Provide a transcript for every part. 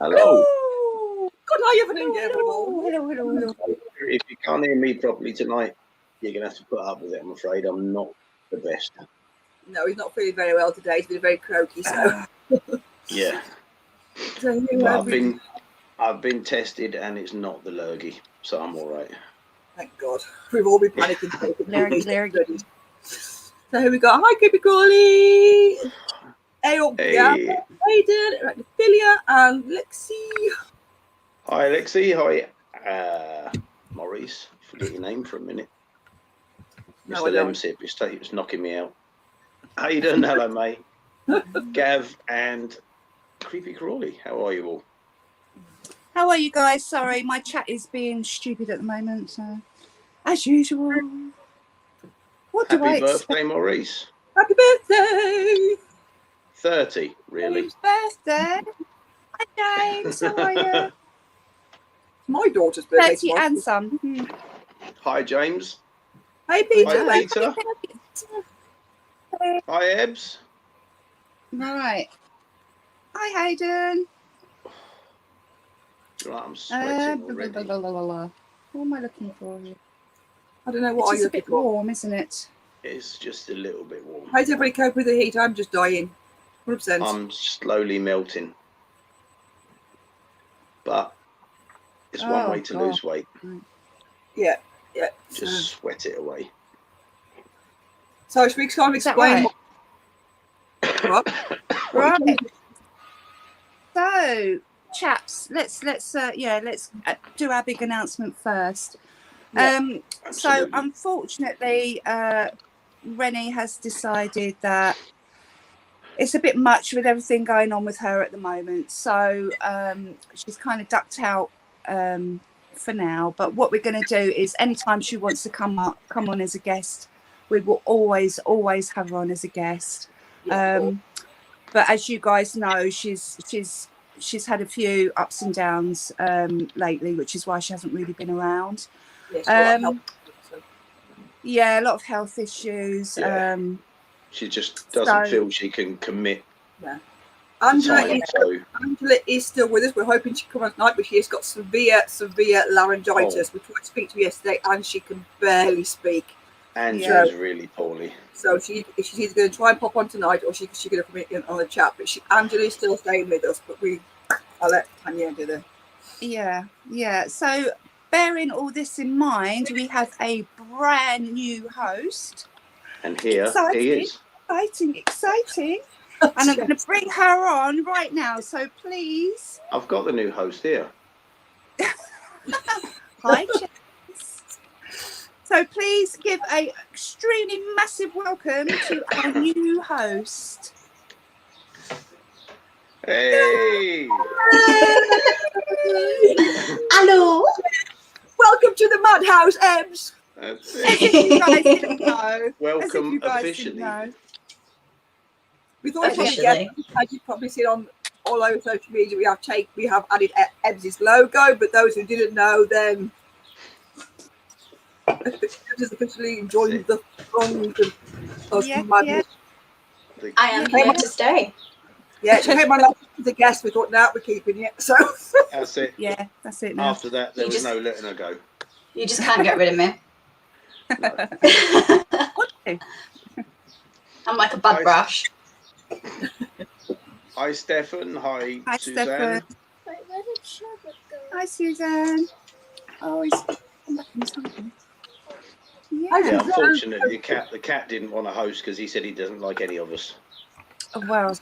Hello. Good night, evening, everyone. Hello. If you can't hear me properly tonight, you're going to have to put up with it, I'm afraid. I'm not the best. No, he's not feeling very well today. He's been very croaky, so. Yeah. So I've been tested and it's not the lurgy, so I'm all right. Thank God. We've all been panicking. Lurgy. So here we go. Hi, Creepy Crawly. Hey. Hayden, Arachnophilia, and Lexi. Hi, Lexi. Hi, Maurice. Forget your name for a minute. No, Mr. Lemsip is knocking me out. How you doing? Hello, mate. Gav and Creepy Crawly. How are you all? How are you guys? Sorry, my chat is being stupid at the moment. So, as usual. What do I Happy birthday, Maurice. Happy birthday. 30, really? James' birthday. Hi, James. How are you? My daughter's birthday. 30 and some. Hi, James. Hey, Peter. Hi, Peter. Hi, Ebbs. Right. Hi, Hayden. Right, I'm sweating already. What am I looking for here? I don't know what It's are you a bit looking for. warm, isn't it? It's just a little bit warm. How's everybody cope with the heat? I'm just dying. 100%. I'm slowly melting. But it's one way to lose weight. Yeah. Just sweat it away. So should we kind of explain right? Right. So, chaps, let's do our big announcement first. So unfortunately, Rennie has decided that it's a bit much with everything going on with her at the moment. So she's kind of ducked out for now. But what we're going to do is anytime she wants to come on as a guest, we will always have her on as a guest. But as you guys know, she's had a few ups and downs lately, which is why she hasn't really been around. Yeah, a lot of health issues. Yeah. She just doesn't feel she can commit. Yeah. Angela is still with us. We're hoping she can come on tonight, but she has got severe laryngitis. We tried to speak to her yesterday and she can barely speak. Angela's really poorly. So she's either going to try and pop on tonight or she's going to come in on the chat. But Angela is still staying with us, but I'll let Tanya do that. Yeah. So bearing all this in mind, we have a brand new host. And here he is. Exciting. And I'm going to bring her on right now. So please. I've got the new host here. Hi, James. So please give a extremely massive welcome to our new host. Hey. Hello. Welcome to the Madhouse, Ebbs. That's You guys didn't know. Welcome officially. We thought as you've probably seen on all over social media, we have added Ebbs' logo, but those who didn't know, then Ebbs has officially joined the throng of madness. I am here to stay. Yeah, she came on last The guest, we thought, now we're keeping it. So that's it. Yeah, that's it now. After that, there was no letting her go. You just can't get rid of me. What do? I'm like a bad brush. Hi, Stefan. Hi, Hi, Suzanne. Stefan. Wait, where did Sherbet go? Hi, Suzanne. Oh, he's come back inside. Hi, Yeah. Yeah, unfortunately, the cat didn't want to host because he said he doesn't like any of us, Oh, well,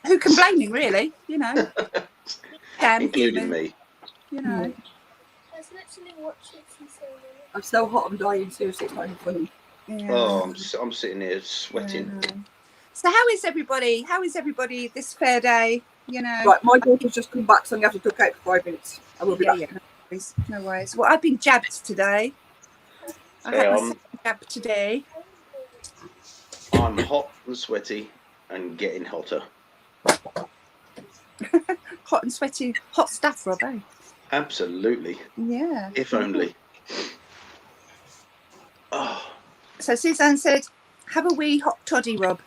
who can blame him, really? You know. Damn including human, me. you know. I was literally watching some series. I'm so hot, I'm dying. Seriously, it's not even funny. Yeah. Oh, I'm sitting here sweating. Yeah. So how is everybody? How is everybody this fair day? You know. Right, my daughter's just come back, so I'm going to have to duck out for 5 minutes. I will be back. Yeah, no worries. No worries. Well, I've been jabbed today. I had my second jab today. I'm hot and sweaty and getting hotter. Hot and sweaty, hot stuff, Rob, eh? Absolutely. Yeah. If only. Oh, So Suzanne said, have a wee hot toddy, Rob.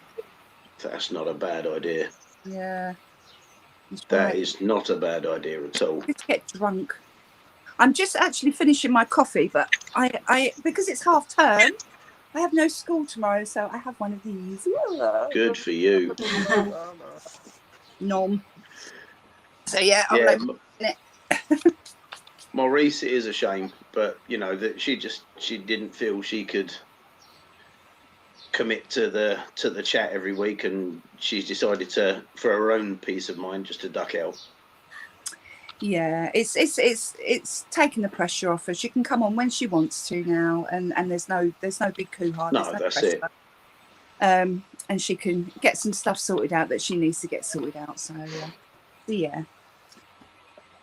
that's not a bad idea. Yeah. That's That right. is not a bad idea at all. Good to get drunk. I'm just actually finishing my coffee, but I because it's half term, I have no school tomorrow, so I have one of these. Good for you. Nom. So yeah, Yeah, I'm like, Maurice, it is a shame, but you know that she didn't feel she could commit to the chat every week, and she's decided to, for her own peace of mind, just to duck out. yeah, it's taking the pressure off her. She can come on when she wants to now, and there's no big hoo-ha. No, there's no that's pressure. it. And she can get some stuff sorted out that she needs to get sorted out. So yeah.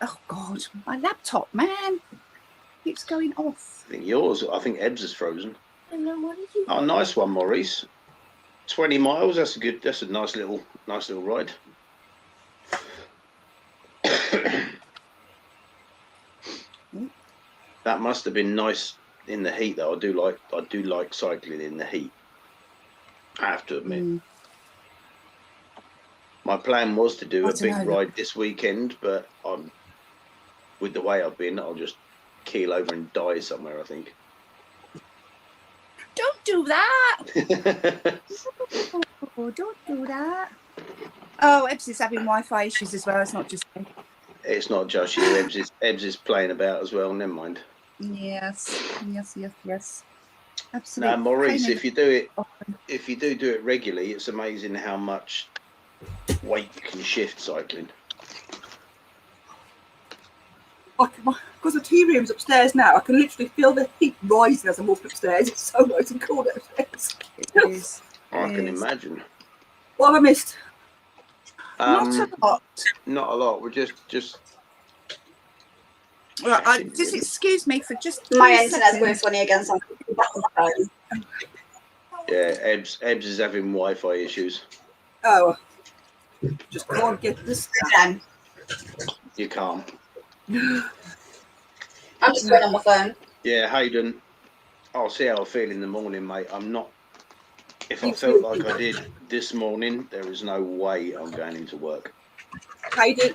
Oh God, my laptop, man, keeps going off. I think Ebbs is frozen. And then what did you Oh, nice one, Maurice. 20 miles. That's a nice little ride. That must have been nice in the heat, though. I do like cycling in the heat. I have to admit. My plan was to do a big ride this weekend, but with the way I've been, I'll just keel over and die somewhere, I think. Don't do that. Oh, don't do that. Oh, Ebbs is having Wi-Fi issues as well. It's not just me. It's not just you. Ebbs is playing about as well. Never mind. Yes. Absolutely. Now, Maurice, if you do it regularly, it's amazing how much weight you can shift cycling. Because the tea room's upstairs now, I can literally feel the heat rising as I'm walking upstairs. It's so nice and cool upstairs. It is. I can imagine. What have I missed? Not a lot. Not a lot. We're just. Well, just excuse me for just My 2 internet's going seconds. funny again, so I'm going back on the phone. Yeah, Ebbs is having Wi-Fi issues. Oh, just can't get this. Again. You can't. I'm just going on my phone. Yeah, Hayden. I'll see how I feel in the morning, mate. I'm not. If I felt like I did this morning, there is no way I'm going into work. Hayden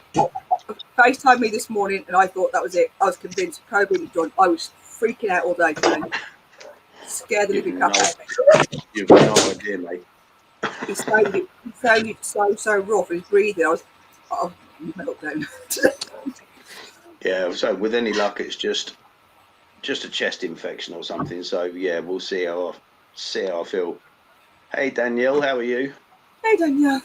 FaceTimed me this morning, and I thought that was it. I was convinced COVID was done. I was freaking out all day today. Scared the living crap out of me. You've no idea, mate. He sounded so rough. His breathing. I was, melted down. Yeah, so with any luck, it's just a chest infection or something. So yeah, we'll see how I feel. Hey Danielle, how are you? Hey Danielle.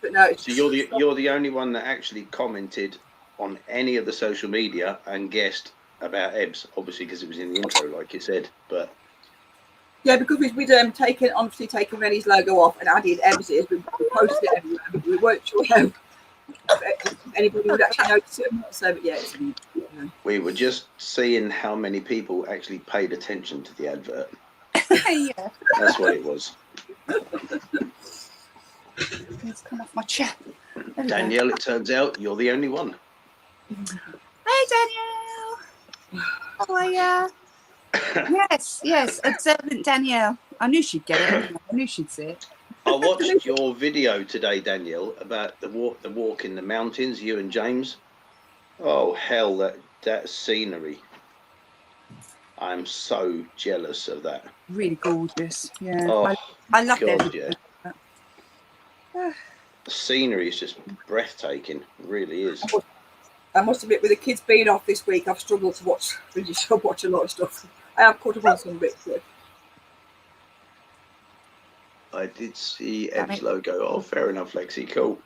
But no, So you're the only one that actually commented on any of the social media and guessed about Ebbs, obviously because it was in the intro, like you said. But yeah, because we'd taken Rennie's logo off and added Ebbs's. We posted it everywhere, but we weren't sure how anybody would actually notice it. So, but yeah, we were just seeing how many people actually paid attention to the advert. Yeah. That's what it was. Let's come off my chair. Danielle, it turns out you're the only one. Hey Danielle. How are ya? Yes, observant Danielle. I knew she'd get it. I knew she'd see it. I watched your video today, Danielle, about the walk in the mountains, you and James. Oh hell, that scenery. I'm so jealous of that. Really gorgeous. Yeah. Oh, I love God, it. yeah. The scenery is just breathtaking. It really is. I must admit, with the kids being off this week, I've struggled to watch a lot of stuff. I have caught up on some bits. But... I did see Eb's logo. Oh, fair enough, Lexi. Cool.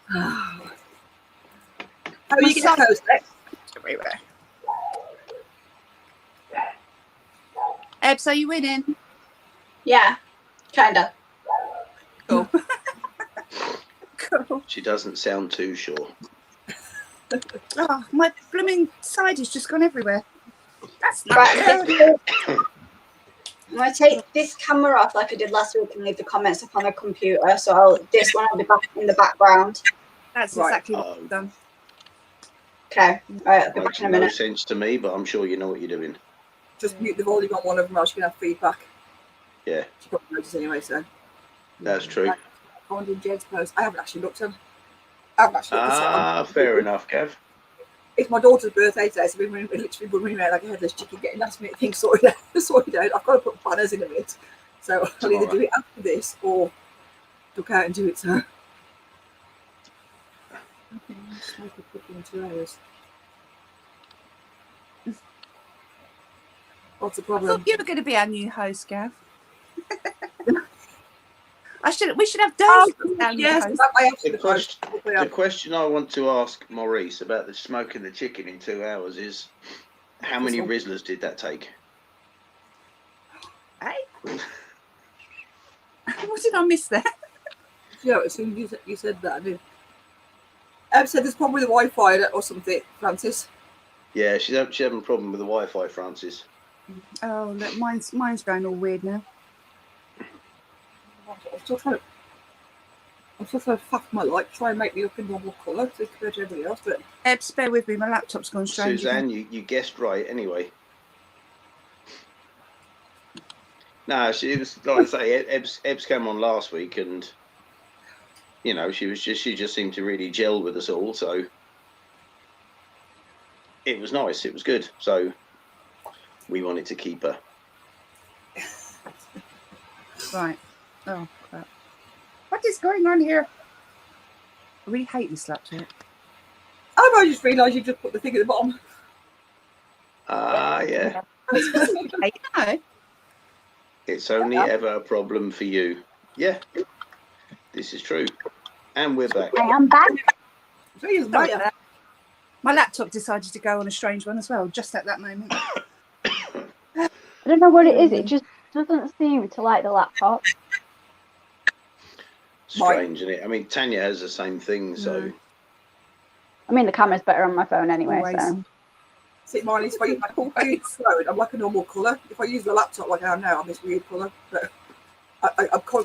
How are you getting close, Lex? Everywhere. Ebs, are you winning? Yeah, kinda. Cool. Cool. She doesn't sound too sure. Oh, my blooming side has just gone everywhere. That's not Right, good. I'm going to take this camera off like I did last week and leave the comments up on the computer. So this one will be back in the background. That's Right. exactly what I've done. Okay, right, I'll be back Makes in a no minute. sense to me, but I'm sure you know what you're doing. Just mute the volume on one of them, else you can have feedback. Yeah, She probably noticed anyway, so. that's true. Found in Jed's post. I haven't actually looked at them. I haven't actually looked at them. Fair enough, Kev. It's my daughter's birthday today, so we're literally running around like a headless chicken getting last minute things sorted out. I've got to put banners in a bit. So I'll either do it after this or duck out and do it. So. Okay, smoke a cookie in 2 hours. What's the I problem? thought you were going to be our new host, Gav. We should have Dave as our new Yes, host. I actually The question I want to ask Maurice about the smoking the chicken in 2 hours is, how many Rizzlers did that take? Hey? What did I miss there? Yeah, as soon as you said that, I did. Em said there's a problem with the Wi-Fi or something, Francis. Yeah, she's having a problem with the Wi-Fi, Francis. Oh, look, mine's going all weird now. I'm still trying to faff my light, try and make me look in normal colour compared to everybody else, but Ebs, bear with me, my laptop's gone strange. Suzanne, you guessed right anyway. No, she was, like I say, Ebs came on last week and, you know, she just seemed to really gel with us all, so it was nice, it was good, so we wanted to keep her. Right. Oh, crap. What is going on here? I really hate this laptop. I just realised you just put the thing at the bottom. Yeah. Hey, no. It's only ever a problem for you. Yeah, this is true. And we're back. I am back. Jeez, Sorry mate. about that. My laptop decided to go on a strange one as well, just at that moment. I don't know what it is. It just doesn't seem to like the laptop. Strange, isn't it? I mean, Tanya has the same thing, so... I mean, the camera's better on my phone anyway, Always. so... See, mine is funny. I use the phone, I'm like a normal colour. If I use the laptop like I am now, I'm this weird colour. But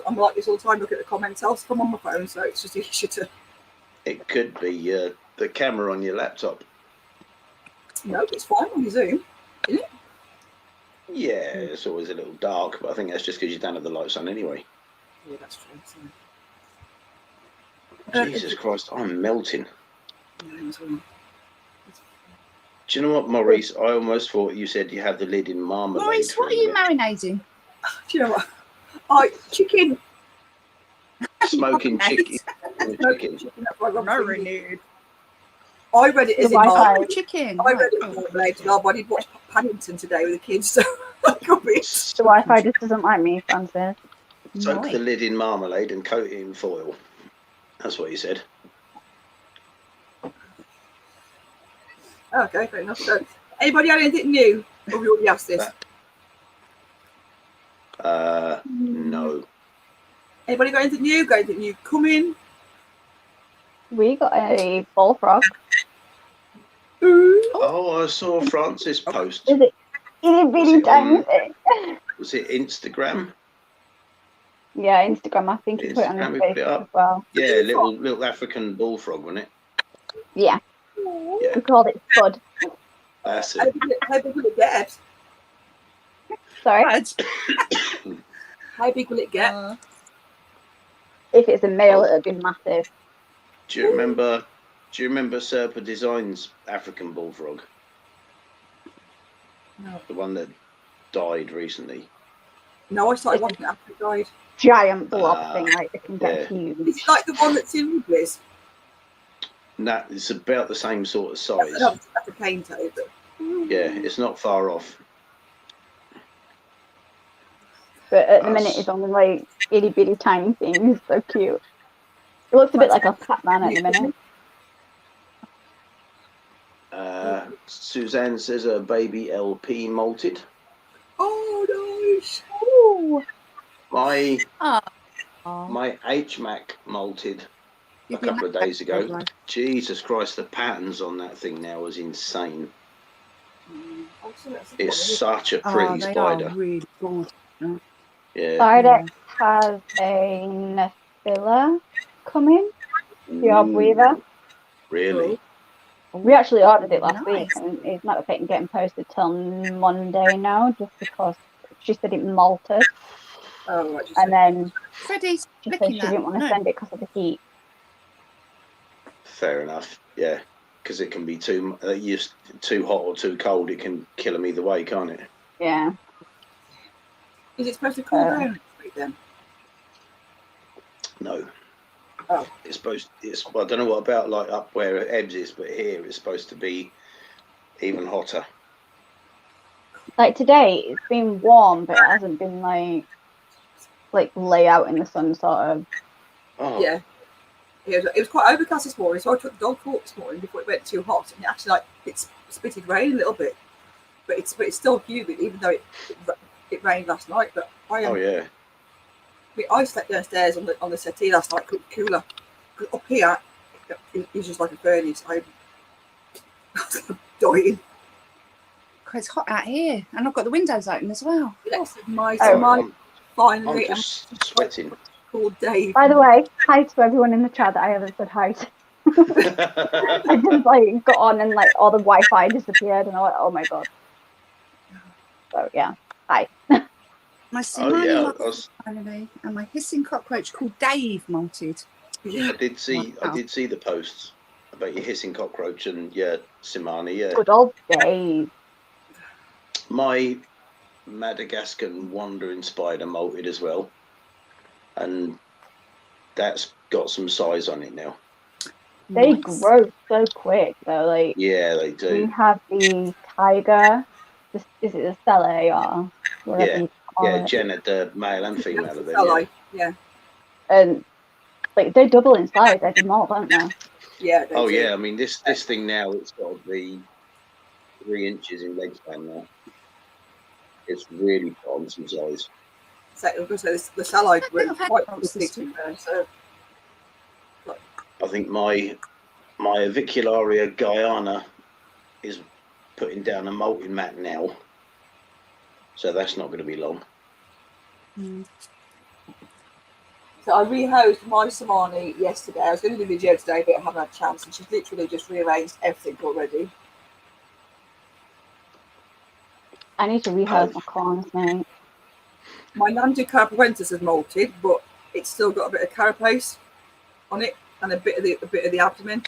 I'm like this all the time, look at the comments else from on my phone, so it's just easier to... It could be the camera on your laptop. No, it's fine when you zoom, isn't it? Yeah, it's always a little dark, but I think that's just because you don't have the lights on anyway. Yeah, that's true. So. Jesus Christ, I'm melting. Yeah, as well. Do you know what, Maurice? I almost thought you said you had the lid in marmalade. Maurice, for what a are you minute. marinating? Do you know what? Chicken. Smoking chicken. Smoking chicken. That's what I'm thinking. Marinade. I read it as The in Wi-Fi. marmalade. Chicken. I read it as marmalade, but I did watch Paddington today with the kids, so I could be. The Wi-Fi just doesn't like me, Francis. Soak Nice. the lid in marmalade and coat it in foil. That's what you said. Okay, fair enough. So, anybody had anything new? Or we already asked this? No. Anybody got anything new? Got anything new coming? We got a bullfrog. Oh, I saw Francis post. Is it itty bitty it on- tiny thing? Was it Instagram? Yeah, Instagram. I think he put it on Instagram, his we put it Facebook up. as well. Yeah, little African bullfrog, wasn't it? Yeah, Yeah, we called it Spud. that's How it. big will it get? Sorry. Bad. How big will it get? If it's a male, it'd be massive. Do you remember Serpa Designs African bullfrog? No. The one that died recently. No, I started watching it after it died. Giant blob thing, like it can get yeah. huge. It's like the one that's in Bliss. Nah, it's about the same sort of size. That's a cane toad. Yeah, it's not far off. But at the minute, it's only like itty bitty tiny things. So cute. It looks a bit like a Pac-Man at the minute. Suzanne says a baby LP molted. Oh, nice. Ooh. My Oh, HMAC molted a couple of days ago. Jesus Christ, the patterns on that thing now is insane. It's such a pretty they spider. are really gorgeous. Yeah. Spidex has a Nephila coming. The Obweaver. Really? We actually ordered it last Nice. week, and it's not getting posted till Monday now, just because she said it molted, Oh, right. and then Freddie's she said flicking she that. didn't want to No. send it because of the heat. Fair enough. Yeah, because it can be too hot or too cold. It can kill them either way, can't it? Yeah. Is it supposed to cool down next week then? No. Oh. It's supposed. Well, I don't know what about like up where Ebbs is, but here it's supposed to be even hotter. Like today, it's been warm, but it hasn't been like lay out in the sun sort of. Oh. Yeah. It was quite overcast this morning, so I took the dog for walk this morning before it went too hot, and it actually it's spitted rain a little bit, but it's still humid, even though it rained last night. But Oh yeah. I slept downstairs on the settee last night, cooler. Because up here, it's just like a furnace. I'm dying. It's hot out here, and I've got the windows open as well. Finally, I'm just sweating. Called Dave. By the way, hi to everyone in the chat that I haven't said hi to. I just got on and all the Wi-Fi disappeared, and I went, oh my god. So yeah, hi. My Simani yeah, molted finally, and my hissing cockroach called Dave molted. Yeah, I did see the posts about your hissing cockroach and Simani. Yeah. Good old days. My Madagascan wandering spider molted as well, and that's got some size on it now. They Nice. grow so quick though. Yeah, they do. We have the tiger. Is it the Stella or whatever you call it? Jenna, the male and female of them. Yeah. And they double in size every month, don't they? Yeah. Oh yeah, I mean this thing now, it's got to be 3 inches in leg span now. It's really got on some size. So the salad were quite big, so. I think my Avicularia Guyana is putting down a molting mat now, so that's not going to be long. So I rehoused my Somani yesterday. I was going to do the video today, but I haven't had a chance, and she's literally just rearranged everything already. I need to rehouse my corns, mate. My Nandu Carapaventus has molted, but it's still got a bit of carapace on it and a bit of the abdomen.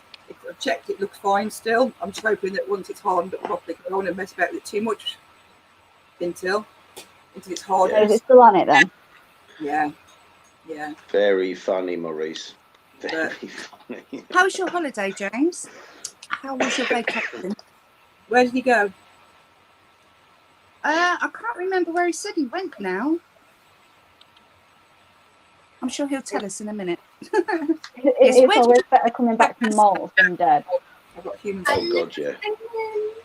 I've checked; it looks fine still. I'm just hoping that once it's hardened up properly, I don't want to mess about with it too much until it's hard. Is it still on it then? Yeah. Very funny, Maurice. Very funny. How was your holiday, James? How was your vacation? Where did he go? I can't remember where he said he went now. I'm sure he'll tell us in a minute. It's always better coming back from malls than dead. I've got humans. Oh God, yeah.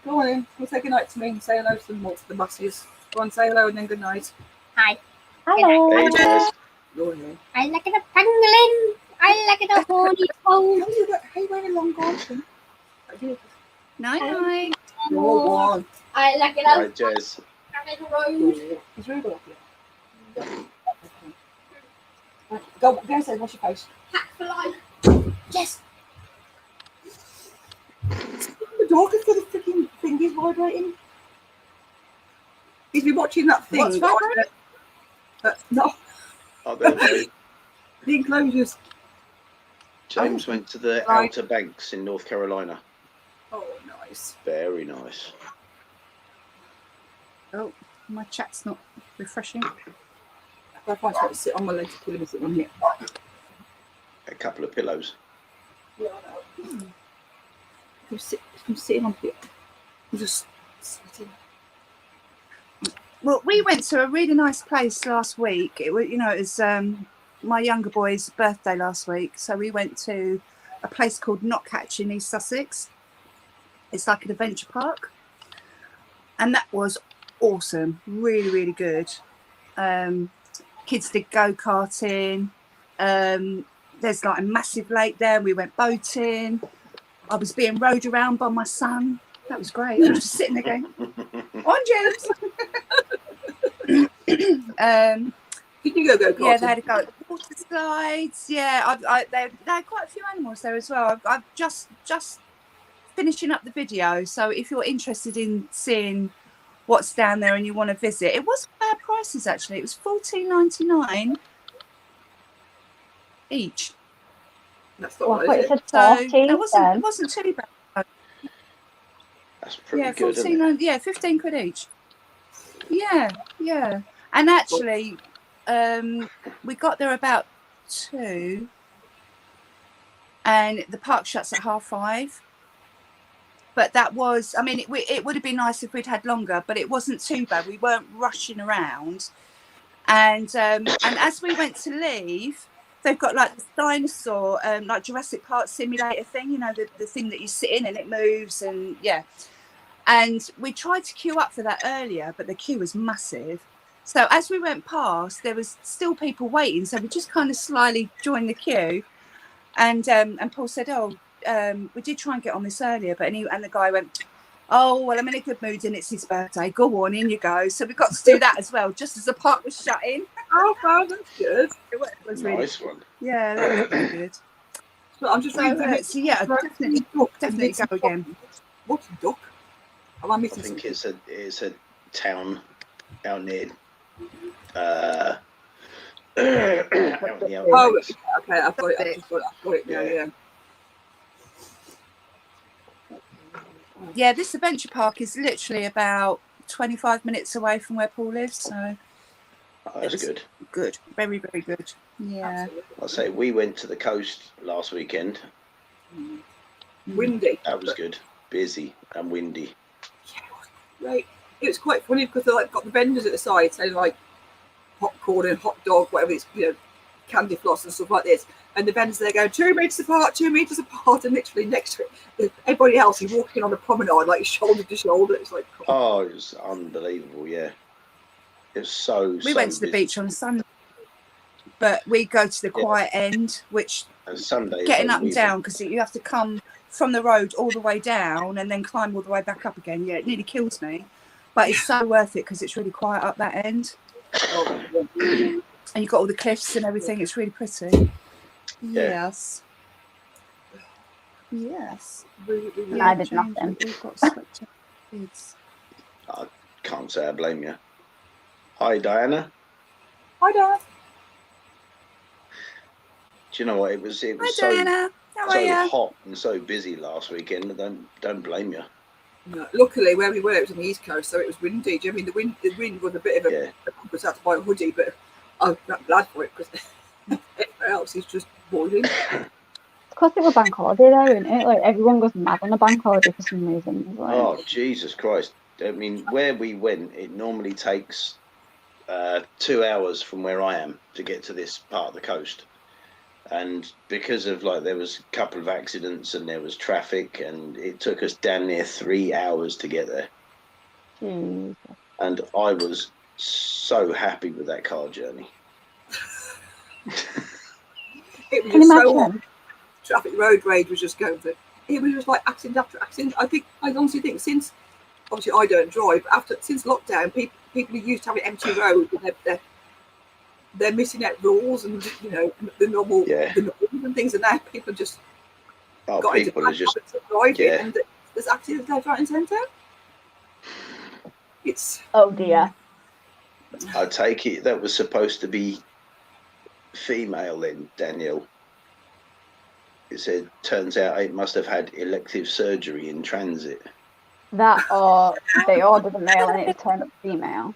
Go on in. We'll say good night to me and say hello to the buses. Go on, say hello and then good night. Hi. Hello. Hey, Jess. You're here. I like it a pangolin. I like it a horny toad. Hey, wearing long garden. Night. You're one. I like it Hi, a Jess. road. He's really good at it. Go downstairs, wash your face. Hat for life. Yes. The dog has got the freaking fingers vibrating. He's been watching that thing. What's vibrating? No. Oh, there we go. The enclosures. James went to the Right. Outer Banks in North Carolina. Oh, nice. Very nice. Oh, my chat's not refreshing. I find something to sit on my legs, pull him sit on here. A couple of pillows. Yeah, I know. I'm sitting on here. I'm just sitting. Well, we went to a really nice place last week. It was, you know, it was my younger boy's birthday last week, so we went to a place called Knockhatch in East Sussex. It's like an adventure park, and that was awesome. Really, really good. Kids did go-karting. There's like a massive lake there. We went boating. I was being rowed around by my son. That was great. I was just sitting there going, on James. Did you go karting? Yeah, they had to go at the water slides. Yeah, they had quite a few animals there as well. I've just finishing up the video. So if you're interested in seeing what's down there and you want to visit, it was fair prices actually. It was $14.99 each. That's Well, not I right, thought is it said it? So 40 it wasn't too bad. That's pretty Yeah, good, isn't it? yeah, 15 quid each. Yeah. And actually, we got there about 2, and the park shuts at 5:30. But that was, I mean, it would have been nice if we'd had longer, but it wasn't too bad. We weren't rushing around. And as we went to leave, they've got like this dinosaur, like Jurassic Park simulator thing, you know, the thing that you sit in and it moves, and yeah. And we tried to queue up for that earlier, but the queue was massive. So as we went past, there was still people waiting. So we just kind of slyly joined the queue. And Paul said, we did try and get on this earlier, but and the guy went, oh, well, I'm in a good mood and it's his birthday. Go on, in you go. So we got to do that as well, just as the park was shutting. Oh, wow, that's good. It was really Nice one. Yeah, that was really good. So I'm just reading So yeah, definitely go again. What's a duck? Am I I missing think something? it's a town out near out in the Outer Oh, Banks. okay, I've got it. I've just got it now, Yeah. yeah. Yeah, this adventure park is literally about 25 minutes away from where Paul lives, so Oh, that's good. good, very, very good. Yeah. Absolutely. I'll say we went to the coast last weekend. Windy. That was good. Busy and windy. Right. It was quite funny because they like got the vendors at the side saying like popcorn and hot dog, whatever it's, you know, candy floss and stuff like this. And the vendors there go 2 meters apart, 2 meters apart, and literally next to it, everybody else is walking on a promenade like shoulder to shoulder. It's like, Oh, it was unbelievable. Yeah, it was so. We went to the beach on Sunday, but we go to the quiet end, which And Sunday getting up and down because you have to come from the road all the way down and then climb all the way back up again. Yeah, it nearly kills me, but it's so worth it because it's really quiet up that end, and you've got all the cliffs and everything. It's really pretty. Yeah. Yes. And I did nothing. We've got such kids. I can't say I blame you. Hi, Diana. hi, Dad. Do you know what? It was Hi, so Diana. How are you? hot and so busy last weekend. Don't blame you. No, luckily, where we were, it was on the east coast, so it was windy. Do you know what I mean the wind was a bit of a compass out to buy a hoodie, but I'm not glad for it because everywhere else is just boiling. Because it was bank holiday there, isn't it? Like everyone goes mad on a bank holiday for some reason. Like, Oh, Jesus Christ. I mean, where we went, it normally takes 2 hours from where I am to get to this part of the coast. And because of there was a couple of accidents and there was traffic, and it took us damn near 3 hours to get there. geez. And I was so happy with that car journey. It was Can you just so hot. imagine? Traffic road rage was just going for it. Was just like accident after accident. I honestly think since obviously I don't drive, but since lockdown, people are used to having empty roads and they're missing out rules and the normal the norms and things, and now people just got into People are bad just habits of driving, and there's accidents left, right, and centre. It's Oh dear. I take it that was supposed to be female then, Daniel. It said, turns out it must have had elective surgery in transit. That or they ordered a male and it turned up female.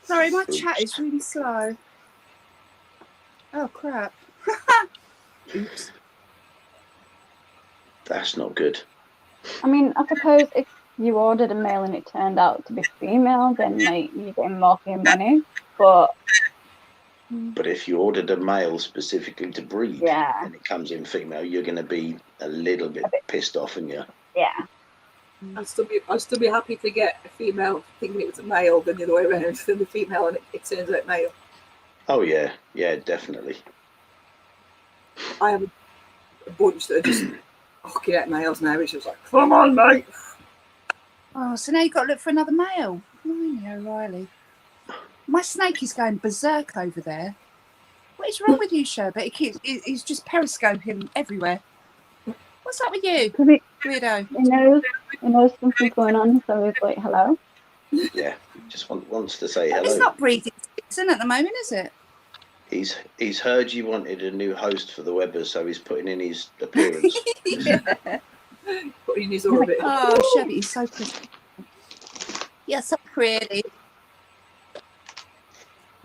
Sorry, my Oops. chat is really slow. Oh, crap. Oops. That's not good. I mean, I suppose if you ordered a male and it turned out to be female, then like you're getting more for your money. But if you ordered a male specifically to breed yeah, and it comes in female, you're going to be a little bit pissed off, aren't you? yeah. I'd still be happy to get a female thinking it was a male than the other way around, than the female and it turns out male. Oh yeah, yeah, definitely. I have a bunch that are just hooking at males now, which is like, come on, mate. Oh, so now you've got to look for another male. Blimey, O'Reilly. My snake is going berserk over there. What is wrong with you, Sherbet? He's just periscoping everywhere. What's up with you, weirdo? He knows something's going on, so he's like, hello? Yeah, just wants to say hello. It's not breeding season at the moment, is it? He's heard you wanted a new host for the Webbers, so he's putting in his appearance. Yeah. Putting in his orbit. Oh, Sherbet, you're so pretty. You're so pretty.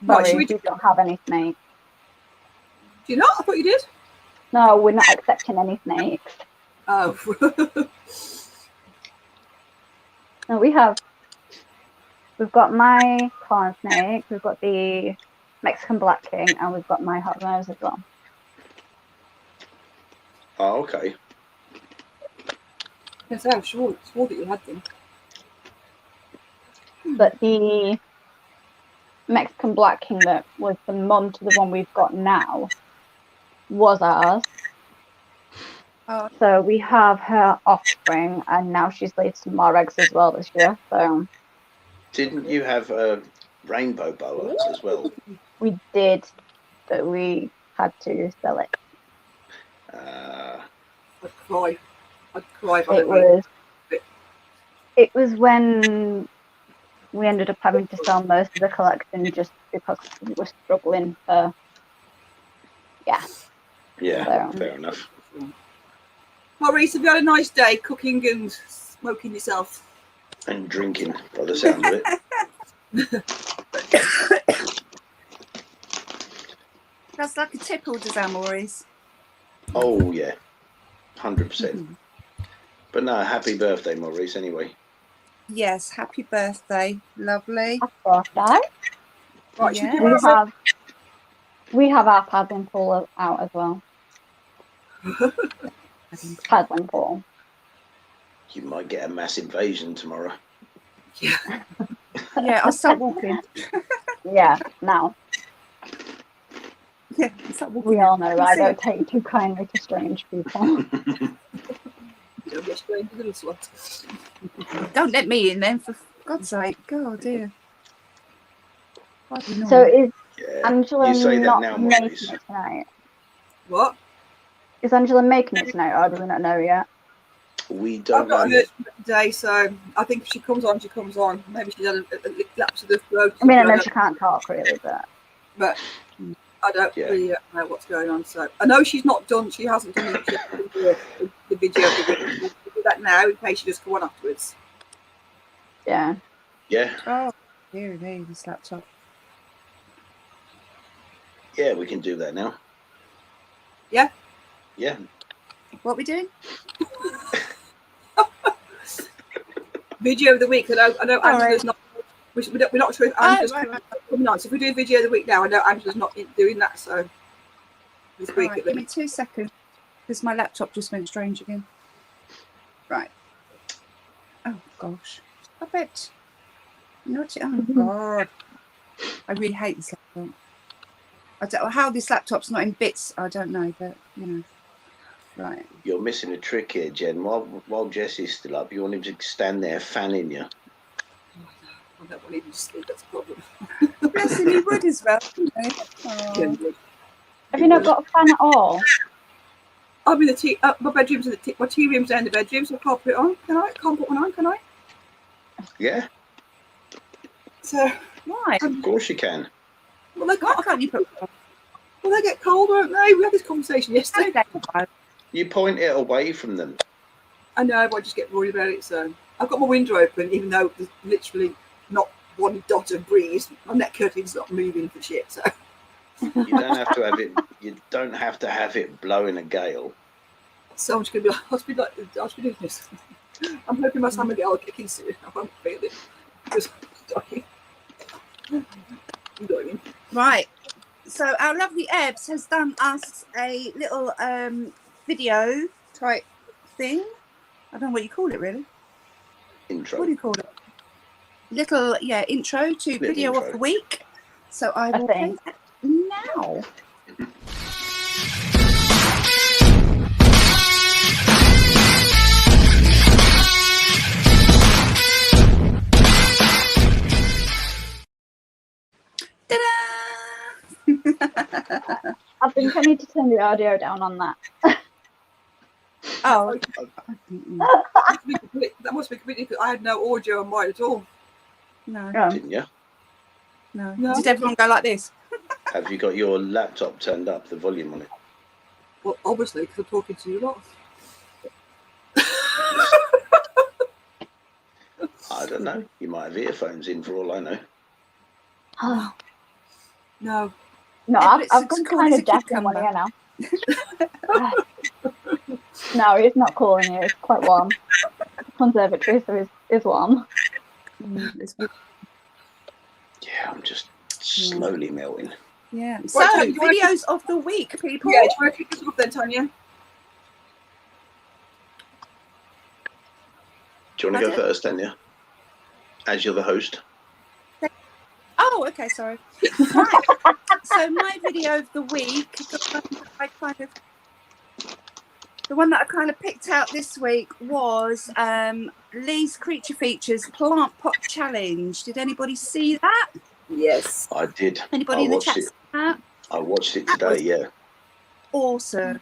Right, Sorry, we don't have any snakes. Do you not? I thought you did. No, we're not accepting any snakes. Oh. No, we've got my corn snake, we've got the Mexican Black King, and we've got my hot nose as well. Oh, okay. Yes, I'm swore that you had them. But the Mexican Black King that was the mum to the one we've got now was ours. Oh. So we have her offspring, and now she's laid some more eggs as well this year. So Didn't you have a rainbow boa as well? we did, but we had to sell it. I'd cry if I It was when we ended up having to sell most of the collection just because we were struggling for. Yeah. Yeah, So. fair enough. Maurice, have you had a nice day cooking and smoking yourself? And drinking, by the sound of it. That's like a tipple, does that, Maurice? Oh yeah, 100%. But no, happy birthday, Maurice. Anyway. Yes, happy birthday. Lovely. Happy birthday. Right, Yeah. We have our paddling pool out as well. Paddling pool. You might get a mass invasion tomorrow. Yeah. Yeah, I'll start walking. Yeah, now. Yeah, I'll start walking. We all know I don't take too kindly to strange people. Don't get strange little slut. Don't let me in then, for God's sake. God, dear. So is Yeah. Angela You say that not now, making Maurice. it tonight? What? Is Angela making it tonight, or do we not know yet? We I've don't got a know. nurse today, so I think if she comes on, she comes on. Maybe she's had a lapse of the throat. I mean, I know she can't talk really, but I don't Yeah. really know what's going on. So I know she's not done. She hasn't done the video. We'll do that now in case she just come on afterwards. yeah. Yeah, Oh, dear me, this laptop. yeah, we can do that now. Yeah? Yeah. What are we doing? Video of the week. I know Angela's not. We're not sure if Angela's coming on. So if we do a video of the week now, I know Angela's not doing that. So this week, Right, give me 2 seconds, because my laptop just went strange again. Right. Oh gosh. Stop it. Not it. Oh God. I really hate this laptop. I don't know how this laptop's not in bits. I don't know, but you know. Right. You're missing a trick here, Jen. While Jesse's still up, you want him to stand there fanning you. I don't want him to sleep. That's a problem. Bless him, he would as well. Wouldn't he? Oh. Have you not got a fan at all? I'm in the tea. My bedroom's in my tea room's down the bedroom, so I can't put it on. Can I? Can't put one on. Can I? Yeah, So Why? of course you can. well, I Why can't. can't you put one on? Well, they get cold, won't they? We had this conversation yesterday. You point it away from them. I know, but I just get worried about it. So I've got my window open, even though there's literally not one dot of breeze. My net curtain's not moving for shit. So You don't have to have it. You don't have to have it blowing a gale. so I'm just gonna be like, I'll be doing this. I'm hoping my summer girl will kick in soon. I won't feel it. Just dying. I'm dying. Right. So our lovely Ebbs has done us a little video type thing. I don't know what you call it really. Intro. What do you call it? Little intro to Little video intro. of the week. So I will play that now. Ta-da! I think I need to turn the audio down on that. Oh, That must be completely. I had no audio on mine at all. no, Didn't you? no. No. Did everyone go like this? Have you got your laptop turned up, the volume on it? Well, obviously, because I'm talking to you lot. I don't know. You might have earphones in for all I know. Oh, No. no, Yeah, but I've it's gone cool kind as of a deaf in cucumber. one ear now. No, it's not cool in here. It's quite warm. Conservatory, so it's warm. It's good. Yeah, I'm just slowly melting. Yeah. So Right, Tanya, do you wanna- videos of the week, people. Yeah, do you want to kick us off then, Tanya? Do you want to go first, Dania? As you're the host. Oh, okay, sorry. Right. So my video of the week, the one that I kind of picked out this week was Lee's Creature Features Plant Pot Challenge. Did anybody see that? Yes. I did. Anybody I in the watched chat it. see that? I watched it That today, was yeah. Awesome.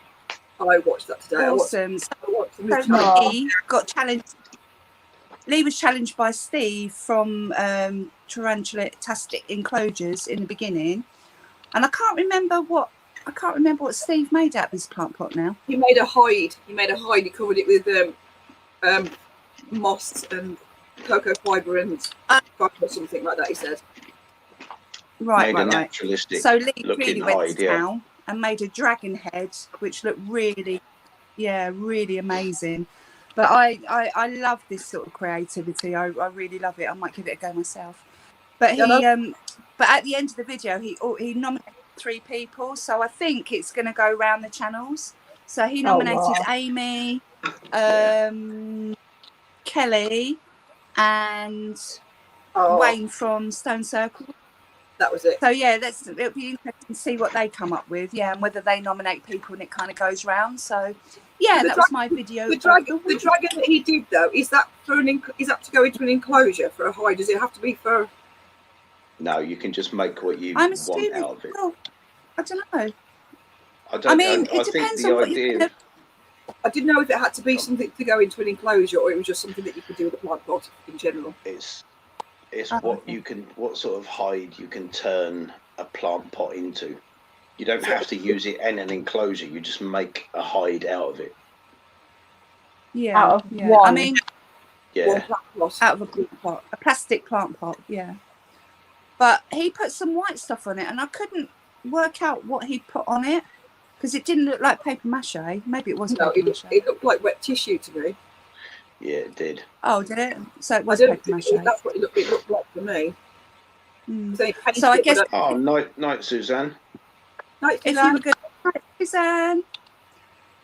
I watched that today. Awesome. I watched the new So challenge. Lee got challenged. Lee was challenged by Steve from Tarantula-tastic Enclosures in the beginning, and I can't remember what Steve made out of this plant pot now. He made a hide. He covered it with moss and cocoa fibre and fibre or something like that. He said. Right. Made a naturalistic So Lee looking really went hide, to yeah. town and made a dragon head, which looked really amazing. But I love this sort of creativity. I really love it. I might give it a go myself. But but at the end of the video, he nominated 3 people. So I think it's going to go around the channels. So he nominated Amy, Kelly, and Wayne from Stone Circle. That was it. So yeah, it'll be interesting to see what they come up with. Yeah, and whether they nominate people and it kind of goes round. So yeah, that was my video. The dragon that he did though, is that to go into an enclosure for a hide? Does it have to be for? No, you can just make what you I'm want assuming. out of it. Well, I don't know. I mean, it think depends the on what idea. you're I didn't know if it had to be something to go into an enclosure or it was just something that you could do with a plant pot in general. It's what sort of hide you can turn a plant pot into. You don't have to use it in an enclosure. You just make a hide out of it. Yeah. Out of yeah. one. I mean, Yeah. out of a plant pot, a plastic plant pot. Yeah. But he put some white stuff on it, and I couldn't work out what he put on it because it didn't look like paper mache. Maybe it was No, paper mache. it looked like wet tissue to me. Yeah, it did. Oh, did it? So it I was don't paper mache. think that's what it looked like to me. Mm. So, he painted So I it, guess but Oh, night, Suzanne. night, if you were going to, Suzanne.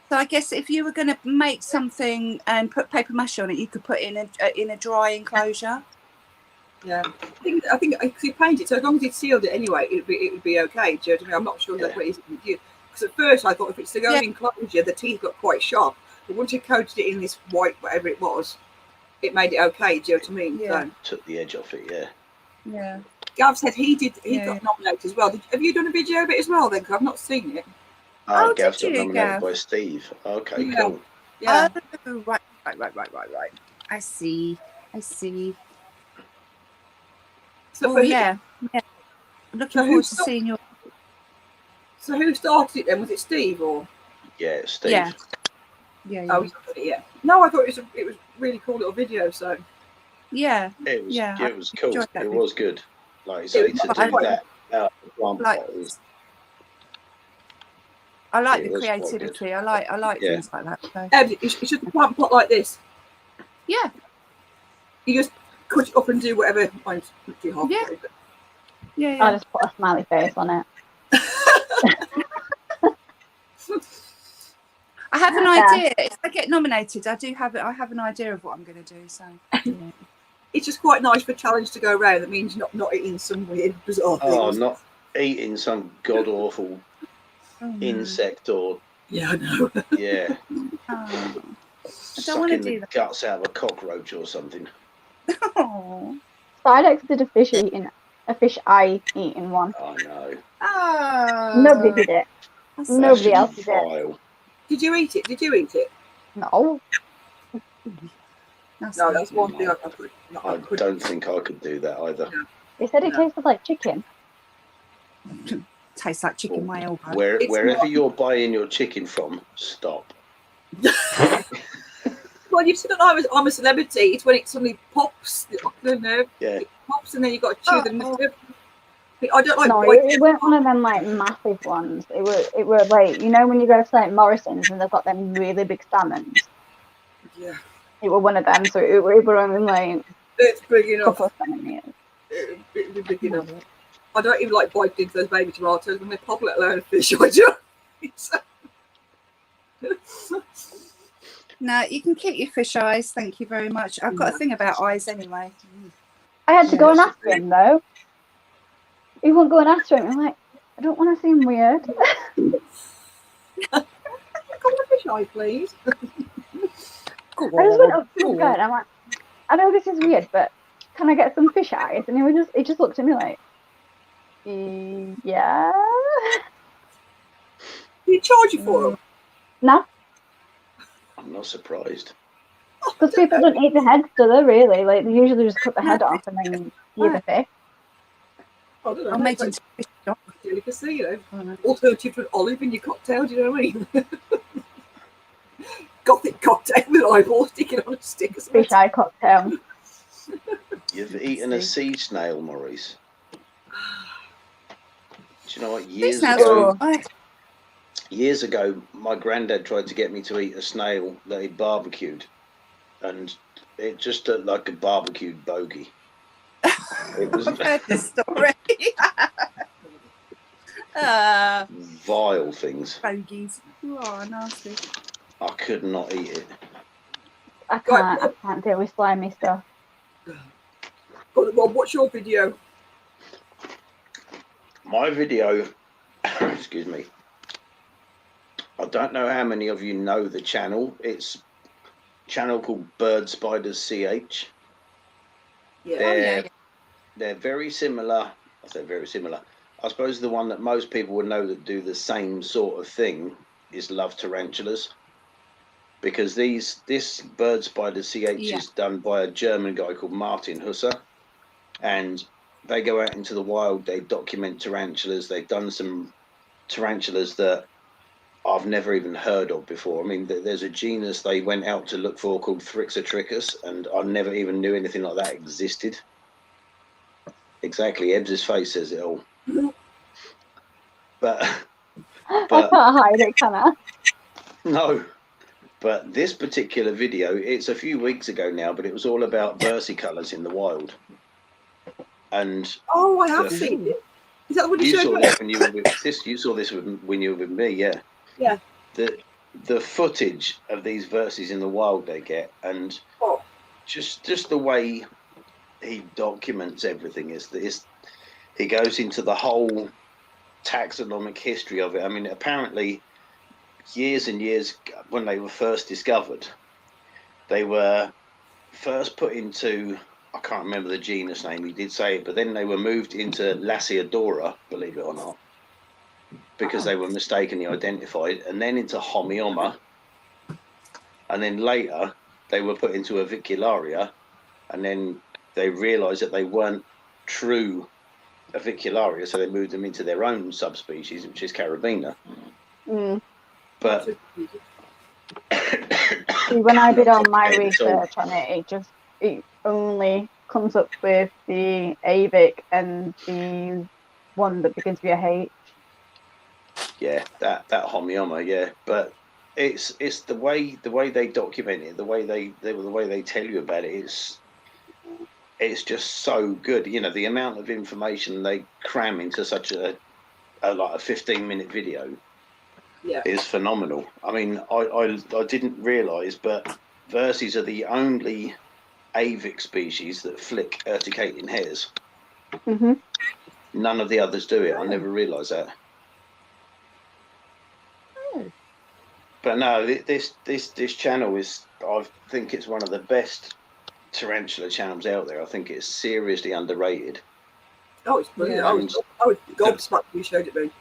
So I guess if you were going to make something and put paper mache on it, you could put it in a dry enclosure. yeah, I think if you paint it, so as long as you sealed it anyway, it would be okay. Do you know what I mean? I'm not sure that's what it is with you. Because at first I thought if it's to go in enclosure, the teeth got quite sharp. But once you coated it in this white, whatever it was, it made it okay. Do you know what I mean? Yeah. So, Took the edge off it, yeah. Yeah. Gav said he got nominated as well. Have you done a video of it as well then? Because I've not seen it. Oh, Gav's did got you, nominated Gav? by Steve. Okay, Yeah. cool. Yeah. Oh, right. I see. So, Oh, but yeah. I'm looking forward to seeing your. So who started it then? Was it Steve or? Yeah, Steve. Yeah. Yeah. Oh, yeah. No, I thought it was really cool little video. So Yeah. It was. Yeah, It was cool. enjoyed that It video. was good. Like you say, to do that out of the plant Like, pot was. I like It the was quite creativity. I like Yeah. things like that. So. it's just a plant pot like this. Yeah. You just cut it up and do whatever. Mine's too hard. Yeah. But Yeah. I'll just put a smiley face on it. I have an Yeah. idea. If I get nominated, I have an idea of what I'm going to do. So. Yeah. it's just quite nice for a challenge to go around. That means you're not eating some weird bizarre Oh, things. not eating some god awful insect or Yeah, I know. yeah, Oh. sucking the guts out of a cockroach or something. Oh. Sidex did a fish eye eating one. I know. Oh. Nobody did it. That's Nobody That's else just did it. vile. Did you eat it? Did you eat it? No. No, that's one thing I could. I don't think I could do that either. They said it tasted like chicken. Tastes like chicken my elbow. Wherever you're buying your chicken from, stop. Well, you've said that I'm a celebrity. It's when it suddenly pops. The nerve. Yeah. It pops and then you got to chew the nerve. I don't like. No, it weren't one of them like massive ones. It were like, you know when you go to like Morrison's and they've got them really big salmons. Yeah. It were one of them, so it were only like It's big a enough. couple of centimeters. It'd be big enough. I don't even like biting into those baby tomatoes when they pop, let alone a fish. I do. No, you can keep your fish eyes. Thank you very much. I've got a thing about eyes anyway. I had to Yeah. go and ask him though. He won't go and ask him. I'm like, I don't want to seem weird. Come on, a fish eye, please. I just went up to the guy and I'm like, I know this is weird, but can I get some fish eyes? And he just looked at me like, yeah. Did he charge you for them? No, I'm not surprised. because people don't eat the heads, do they? Really? Like they usually just cut the head off and then eat the fish. I don't know. I'm making fish stock. Delicacy, you know. Alternative to an olive in your cocktail. Do you know what I mean? Gothic cocktail with eyeballs sticking on a stick. Fish eye cocktail. You've eaten a sea snail, Maurice. Do you know what? Years ago, my granddad tried to get me to eat a snail that he barbecued, and it just looked like a barbecued bogey. It was I've heard this story. vile things. Bogies. Oh, nasty. I could not eat it. I can't deal with slimy stuff. Rob, what's your video? My video, excuse me. I don't know how many of you know the channel. It's a channel called Bird Spiders CH. Yeah. They're very similar. I say very similar. I suppose the one that most people would know that do the same sort of thing is Love Tarantulas. Because this Bird Spider CH is done by a German guy called Martin Husser. And they go out into the wild, they document tarantulas. They've done some tarantulas that I've never even heard of before. I mean, there's a genus they went out to look for called Thrixotrichus, and I never even knew anything like that existed. Exactly, Ebbs's face says it all. But I can't hide it, can I? no. But this particular video, it's a few weeks ago now, but it was all about versicolors in the wild. And oh, I have seen it. Is that what you saw showed this when you were with this? You saw this when you were with me, yeah. Yeah. The footage of these verses in the wild they get, and just the way he documents everything is he goes into the whole taxonomic history of it. I mean, apparently, years and years when they were first discovered, they were first put into, I can't remember the genus name, he did say it, but then they were moved into Lasiodora, believe it or not, because they were mistakenly identified, and then into Homioma, and then later they were put into Avicularia, and then they realised that they weren't true avicularia, so they moved them into their own subspecies, which is carabiner. Mm. But See, when I did all my research on it, it only comes up with the avic and the one that begins with a H. Yeah, that homioma, yeah. But it's the way they document it, the way they tell you about it. It's just so good. You know, the amount of information they cram into such a 15-minute video is phenomenal. I mean, I didn't realise, but Verses are the only avic species that flick urticating hairs. Mm-hmm. None of the others do it. I never realised that. But no, this channel is, I think it's one of the best tarantula channels out there. I think it's seriously underrated. Oh, it's brilliant. Yeah. I was gobsmacked when you showed it me.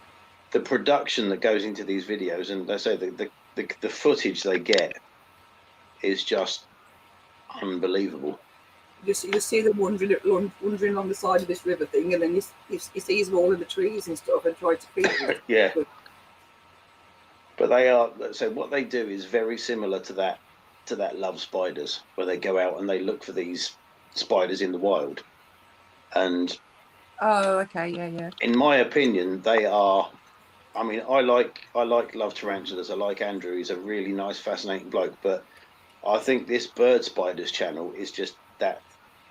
The production that goes into these videos, and they say the footage they get is just unbelievable. You see them wandering along the side of this river thing, and then you see them all in the trees and stuff, and try to feed them. Yeah. But they are, so what they do is very similar to that love spiders, where they go out and they look for these spiders in the wild. And Oh, okay, yeah. in my opinion, they are, I mean, I like love tarantulas. I like Andrew. He's a really nice, fascinating bloke. But I think this bird spiders channel is just that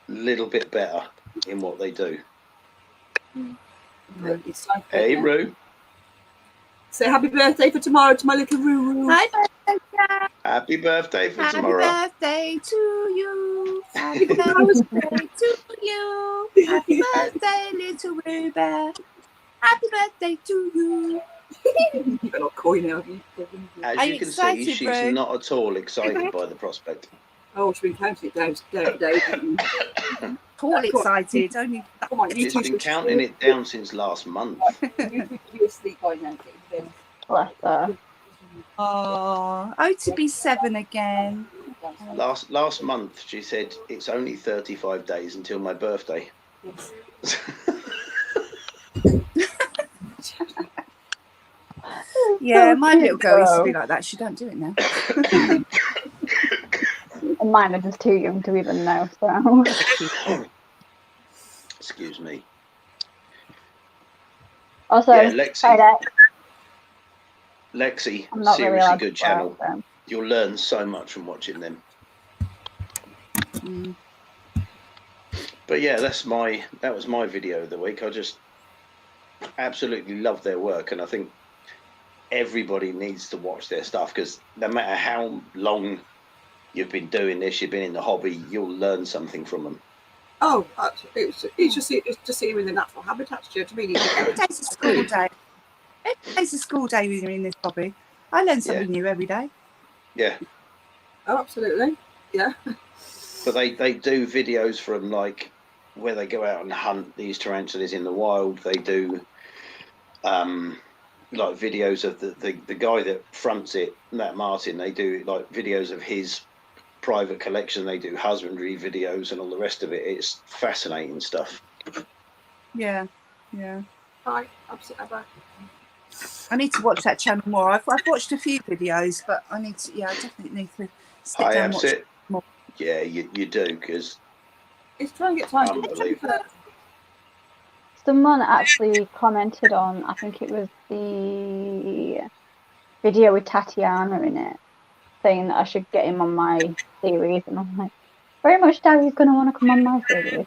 little bit better in what they do. It's time for Hey, Roo. Say happy birthday for tomorrow to my little Roo. Hi, birthday. Happy birthday for Happy tomorrow. birthday to you. Happy birthday to you. Happy birthday, little Roo Bear. Happy birthday to you. You're not coy now. As Are you you can excited, see, she's Roo? not at all excited by the prospect. Oh, she's been counting it down. All excited. Only Come on, you She's two been should counting it down since last month. You be asleep by now, Kate. Bless her. to be 7 again. Last month, she said it's only 35 days until my birthday. Yes. Yeah, my little girl used to be like that. She don't do it now. And mine are just too young to even know, so. Excuse me. Also, Yeah, Lexi. hi there. Lexi, I'm not really seriously allowed good to swear, channel. so. You'll learn so much from watching them. Mm. But yeah, that was my video of the week. I just absolutely love their work, and I think everybody needs to watch their stuff, because no matter how long you've been doing this, you've been in the hobby, you'll learn something from them. Oh, it's just see him in the natural habitats. Do you know what I mean? Every day's a school day. Every day's a school day when you're in this hobby. I learn something new every day. Yeah. Oh, absolutely. Yeah. But they do videos from like where they go out and hunt these tarantulas in the wild. They do like videos of the guy that fronts it, Matt Martin. They do like videos of his private collection. They do husbandry videos and all the rest of it. It's fascinating stuff. Yeah. Hi, absolutely. I need to watch that channel more. I've watched a few videos, but I definitely need to sit down and watch it. more. Yeah, you do, because It's trying to get time. Unbelievable. Someone actually commented on, I think it was the video with Tatiana in it, saying that I should get him on my series, and I'm like, very much doubt he's going to want to come on my series.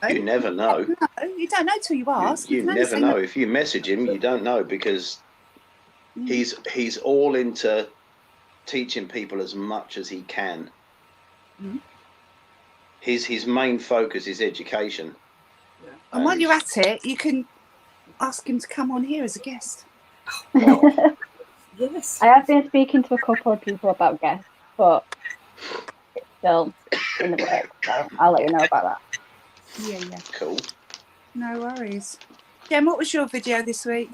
you never know. No, you don't know till you ask. You can only never say know. no. If you message him, you don't know, because he's all into teaching people as much as he can. Mm. His main focus is education. And while you're at it, you can ask him to come on here as a guest. Yes. I have been speaking to a couple of people about guests, but it's still in the works, so I'll let you know about that. Yeah. Cool. No worries. Jen, what was your video this week?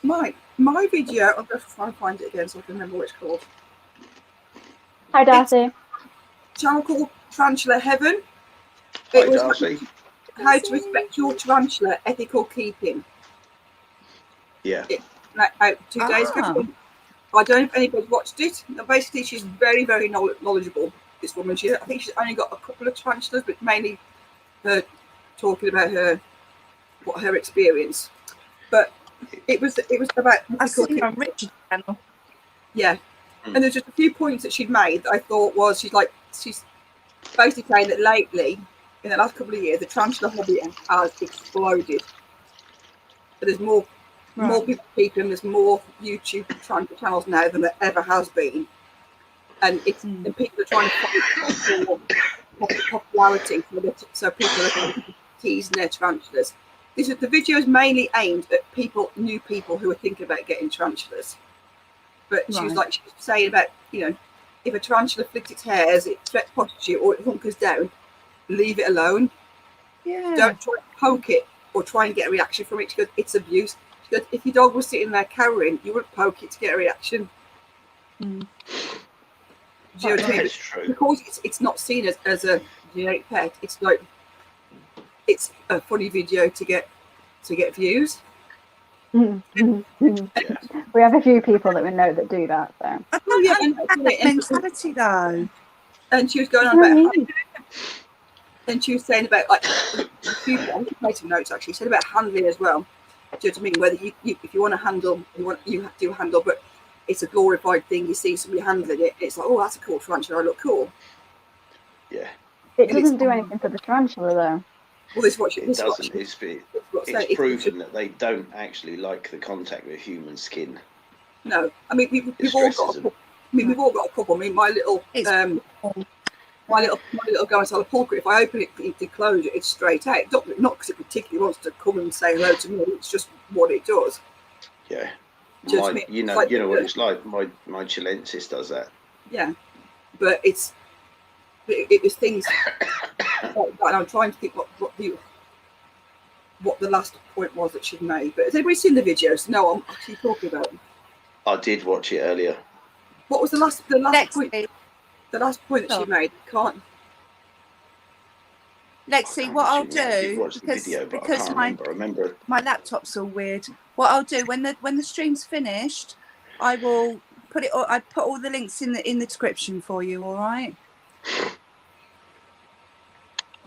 My video, I'll go try and find it again so I can remember what it's called. Hi, Darcy. Channel called Tarantula Heaven. Hi, Darcy. how to respect your tarantula, ethical keeping. Yeah. Like out 2 days ago. I don't know if anybody's watched it. Basically, she's very, very knowledgeable. This woman, I think she's only got a couple of tarantulas, but mainly her talking about her experience. But it was about. I seen her on Richard's channel. Yeah, and there's just a few points that she'd made that I thought was she's basically saying that lately, in the last couple of years, the tarantula hobby has exploded. But there's more people keeping. There's more YouTube tarantula channels now than there ever has been, and it's and people are trying to fight for popularity. So people are teasing their tarantulas. The video is mainly aimed at new people who are thinking about getting tarantulas. But she was saying about, if a tarantula flicks its hairs, it threats posture or it hunkers down, leave it alone. Yeah. Don't try to poke it or try and get a reaction from it. She goes, it's abuse. She goes, if your dog was sitting there cowering, you wouldn't poke it to get a reaction. Do you know what I mean? That's true. Because it's not seen as a generic pet. It's like it's a funny video to get views. We have a few people that we know that do that. So. Mentality though. And she was going on about. And she was saying about I'm made some notes actually. She said about handling as well. Do you know what I mean? Whether if you want to handle, you have to handle, but it's a glorified thing. You see somebody handling it, it's like, oh, that's a cool tarantula. I look cool. Yeah. It doesn't do anything for the tarantula though. Well, this what it doesn't. It's proven that they don't actually like the contact with human skin. No, I mean we've all got. We've all got a couple. I mean, my little Garantella porker. If I open it to close it, it's straight out. Not because it particularly wants to come and say hello to me. It's just what it does. Yeah. You know what it's like. My Chilensis does that. Yeah, but it was things like that. And I'm trying to think what the last point was that she'd made. But has anybody seen the videos? No, I'm actually talking about them. I did watch it earlier. What was the last point? The last point that she made. Lexi, what I'll do because my laptop's all weird. What I'll do when the stream's finished, I will put it. I put all the links in the description for you. All right.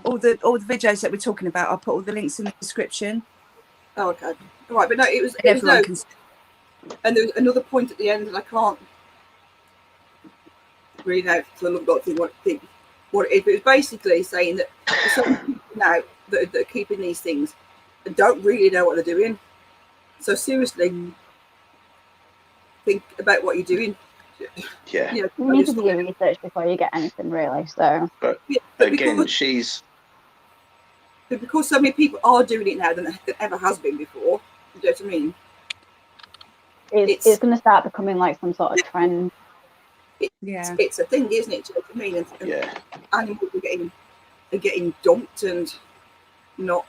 All the videos that we're talking about, I'll put all the links in the description. Oh, okay. All right, but no, it was and there was another point at the end, and I can't read out so I don't think what it is. But it was basically saying that there's some people now that are keeping these things and don't really know what they're doing. So seriously, think about what you're doing. Yeah. You need to do your research before you get anything, really. So. But again, But because so many people are doing it now than ever has been before, you know what I mean? It's going to start becoming like some sort of trend. It's a thing, isn't it? Do you know what I mean? And animals are getting dumped and not.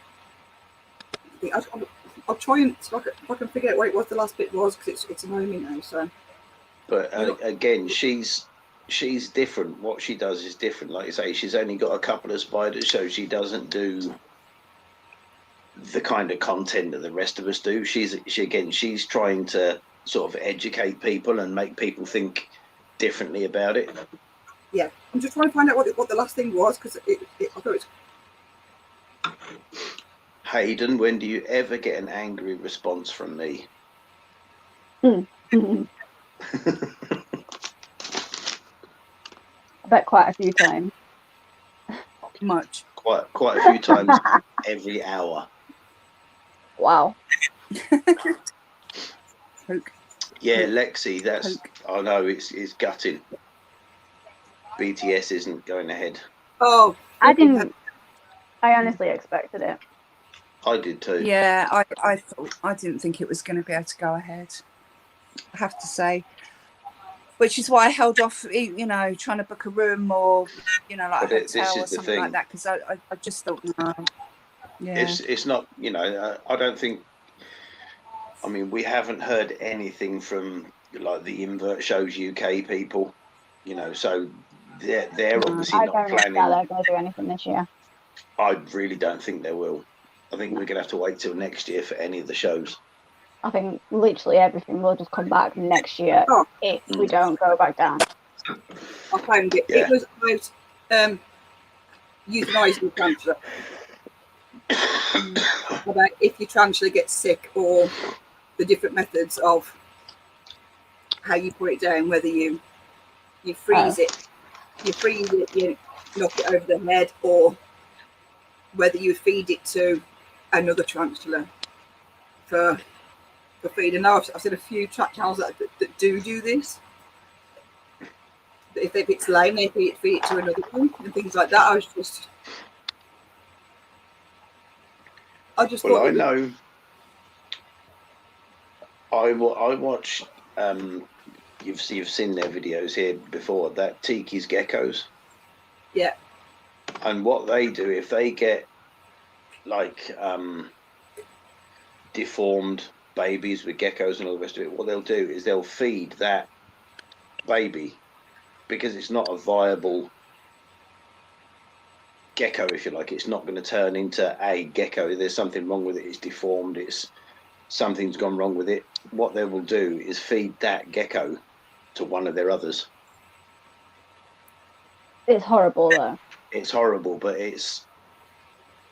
I'll try and see if I can figure out what it was the last bit was because it's annoying me now. So. But again, she's different. What she does is different. Like you say, she's only got a couple of spiders, so she doesn't do the kind of content that the rest of us do. She's trying to sort of educate people and make people think differently about it. Yeah, I'm just trying to find out what the last thing was because I thought it was. Hayden, when do you ever get an angry response from me? I bet quite a few times. Much. Quite a few times every hour. Wow. Yeah, Lexi, that's I know it's gutting. BTS isn't going ahead. Oh, I honestly expected it. I did too. Yeah, I didn't think it was going to be able to go ahead. I have to say, which is why I held off. Trying to book a room or like a hotel or something like that because I just thought no. Yeah. It's not. I don't think. I mean, we haven't heard anything from like the Invert Shows UK people. So they're obviously not planning. I don't think they're going to do anything this year. I really don't think there will. I think we're going to have to wait till next year for any of the shows. I think literally everything will just come back next year if we don't go back down. I found it. Yeah. It was about euthanizing tarantula. About if your tarantula gets sick, or the different methods of how you put it down, whether you freeze it, you knock it over the head, or whether you feed it to another tarantula for feed. And now I've seen a few track channels that do this. If it's lame, they feed it to another one and things like that. I just Well, thought I know. I watch. You've seen their videos here before. That Tiki's geckos. Yeah. And what they do, if they get like deformed babies with geckos and all the rest of it, what they'll do is they'll feed that baby, because it's not a viable gecko, if you like. It's not going to turn into a gecko. There's something wrong with it. It's deformed. Something's gone wrong with it. What they will do is feed that gecko to one of their others. It's horrible though. It's horrible, but it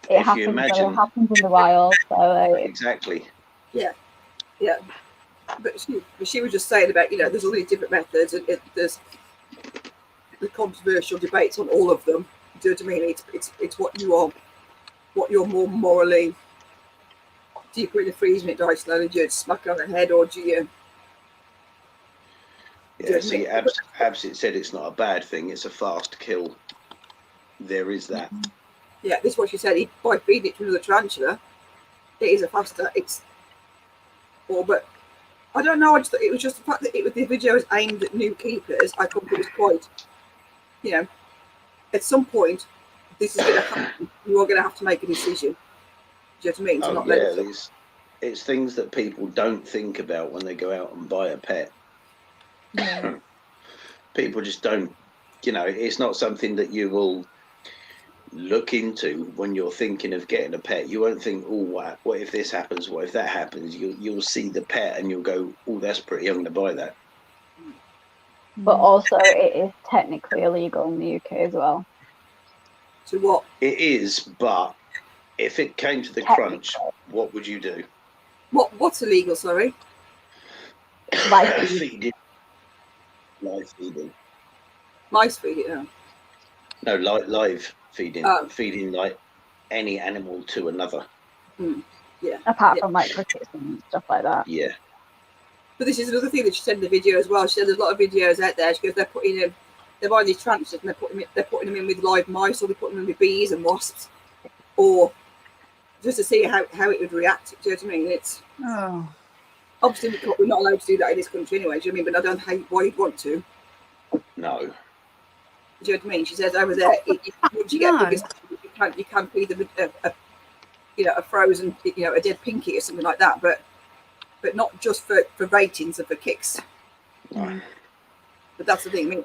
happens. You imagine, it happens in the wild. So exactly. Yeah. But she was just saying about, there's all these different methods, and there's the controversial debates on all of them. Do you know what I mean? It's what you're more morally. Do you put it in the freezer and it dies slowly? Do you smack it on the head, or do you? Yeah. See, Abs said it's not a bad thing. It's a fast kill. There is that. Yeah, this is what she said. By feeding it to another tarantula, it is a faster. But I don't know. I just thought it was just the fact that the video is aimed at new keepers. I thought it was quite, at some point, this is going to happen. You are going to have to make a decision. Do you know what I mean? To not let it. It's things that people don't think about when they go out and buy a pet. Yeah. People just don't. It's not something that you will look into when you're thinking of getting a pet. You won't think, oh, what if this happens? What if that happens? You'll see the pet and you'll go, oh, that's pretty. I'm going to buy that. But also, it is technically illegal in the UK as well. So what? It is, but if it came to the crunch, what would you do? What's illegal? Sorry. Live feeding. Live feeding. Live feeding. Yeah. No, live feeding. Feeding like any animal to another. Yeah. Apart from like crickets and stuff like that. Yeah. But this is another thing that she said in the video as well. She said there's a lot of videos out there. She goes, they're buying these tarantulas and they're putting them in with live mice, or they're putting them in with bees and wasps, or just to see how it would react. Do you know what I mean? It's obviously we're not allowed to do that in this country anyway. Do you know what I mean? But I don't know why you'd want to. No. Do you know what I mean? She says over there, once you get biggest, you can feed them a frozen, a dead pinky or something like that, but not just for ratings and for kicks. No. But that's the thing.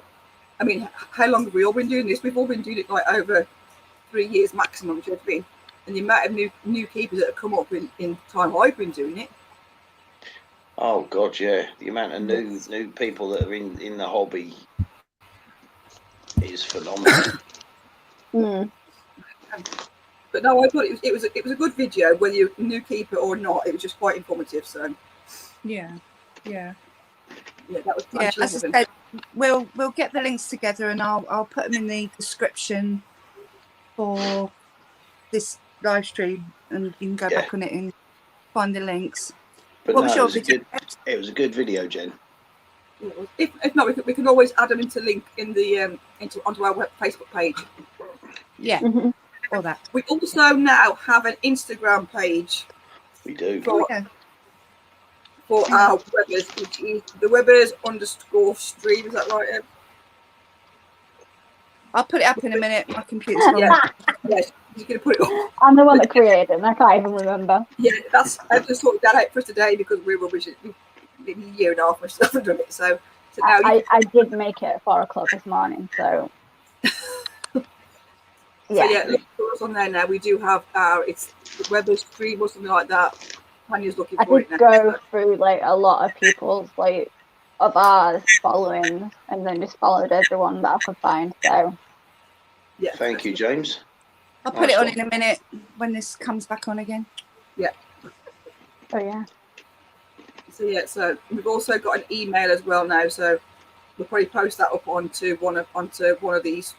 I mean, how long have we all been doing this? We've all been doing it like over 3 years maximum. Do you know what I mean? And the amount of new keepers that have come up in time I've been doing it. Oh God, yeah. The amount of new people that are in the hobby is phenomenal. But no, I thought it was a good video, whether you're a new keeper or not. It was just quite informative. So yeah, that was as I said, we'll get the links together and I'll put them in the description for this live stream, and you can go back on it and find the links. But no, it was a good video, Jen. If not, we can always add them into link in the onto our Facebook page. Yeah, all that. We also now have an Instagram page. We do. For our Webbers, which is the Webbers_stream. Is that right, Em? I'll put it up in a minute. My computer's on. Yes, you're going to put it on. I'm the one that created it, and I can't even remember. Yeah, I've just sorted that out for today because we're rubbish. We've been a year and a half or stuff and done it. So now I did make it at 4 o'clock this morning, so yeah. So look for what's on there now. We do have it's whether stream or something like that. Tanya's looking I for did it now. go through like a lot of people's like of ours following, and then just followed everyone that I could find. So Yeah. Thank you, James. I'll put Nice it on one. in a minute when this comes back on again. oh yeah. So yeah, so we've also got an email as well now. So we'll probably post that up onto one of these,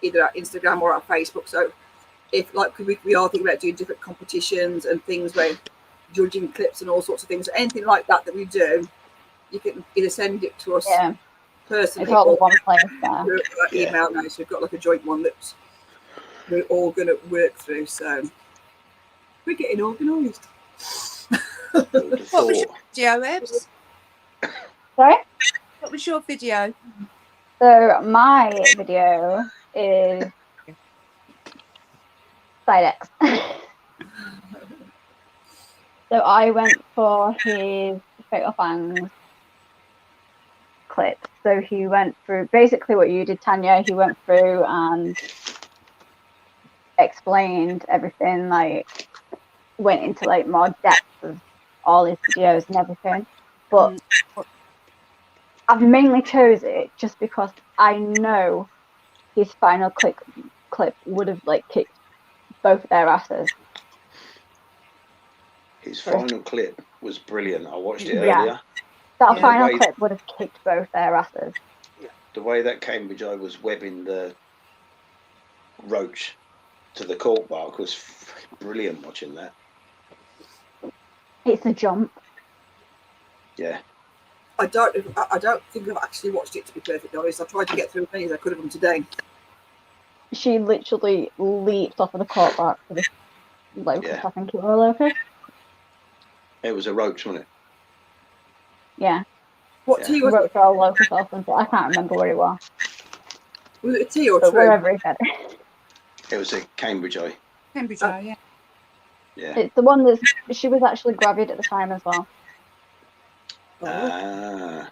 either our Instagram or our Facebook. So if like we are thinking about doing different competitions and things where judging clips and all sorts of things, anything like that we do, you can either send it to us Yeah, personally it's all in or one place there. through our email now. So we've got like a joint one that's we're all going to work through. So we're getting organised. Who'd have What was thought? your video, Ebs? Sorry. What was your video? So my video is side X. So I went for his Fatal Fangs clip. So he went through basically what you did, Tanya. He went through and explained everything, like went into like more depth of all his videos and everything. But I've mainly chose it just because I know his final clip would have like kicked both their asses. His final clip was brilliant. I watched it Yeah. earlier. That Yeah. final The way- clip would have kicked both their asses. The way that Cambridge Eye was webbing the roach to the cork bark was brilliant watching that. It's a jump. Yeah. I don't think I've actually watched it, to be perfectly honest. I tried to get through as many as I could of them today. She literally leaped off of the cork bark to the locust. Yeah. I think it was a locust. It was a roach, wasn't it? Yeah. What Yeah. tea was Wrote it? for a locust or something. I can't remember where it was. Was it a tea or But true? wherever he said it. It was a Cambridge Eye. Cambridge Eye, yeah. Yeah. It's the one that she was actually gravid at the time as well. Oh. Ah.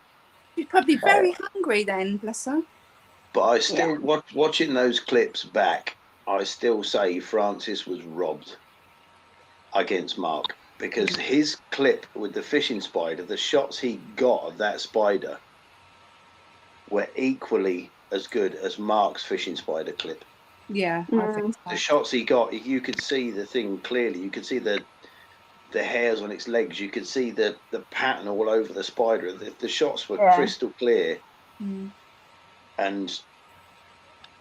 She's probably very hungry then, bless her. But I still, watching those clips back, I still say Francis was robbed against Mark, because his clip with the fishing spider, the shots he got of that spider were equally as good as Mark's fishing spider clip. Yeah, I think The so. shots he got, you could see the thing clearly. You could see the hairs on its legs. You could see the pattern all over the spider. The shots were crystal clear. And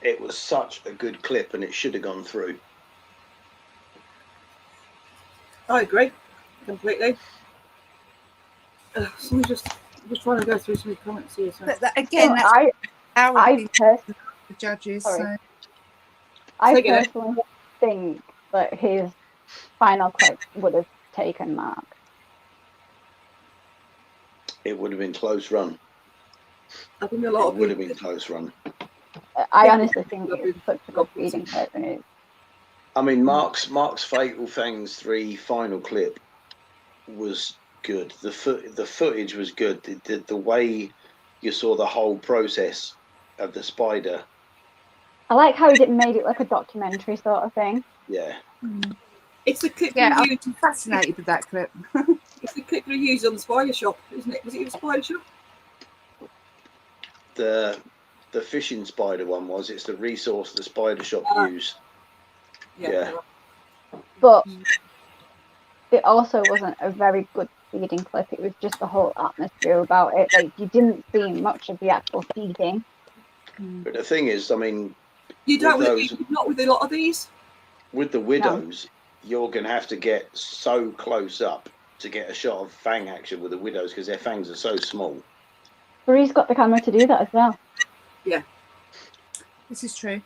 it was such a good clip, and it should have gone through. I agree completely. So we're just trying to go through some comments here. So. But that, again, Well, that's our I opinion personally, of the judges. Sorry. So. I Take it. personally think that his final clip would have taken Mark. It would have been close run. I think a lot It of would have people, been close run. I honestly think it's such a good feeding clip, and it's I mean, Mark's Fatal Fangs 3 final clip was good. The footage was good. The way you saw the whole process of the spider. I like how he made it like a documentary sort of thing. Yeah. it's the clip Yeah, we I'm used. fascinated with that clip. It's the clip we used on the spider shop, isn't it? Was it the spider shop? The fishing spider one was. It's the resource the spider shop used. Yeah. But it also wasn't a very good feeding clip. It was just the whole atmosphere about it. Like, you didn't see much of the actual feeding. But the thing is, I mean, You don't with with those- not with a lot of these. with the widows, you're going to have to get so close up to get a shot of fang action with the widows, because their fangs are so small. Bree's got the camera to do that as well. This is true.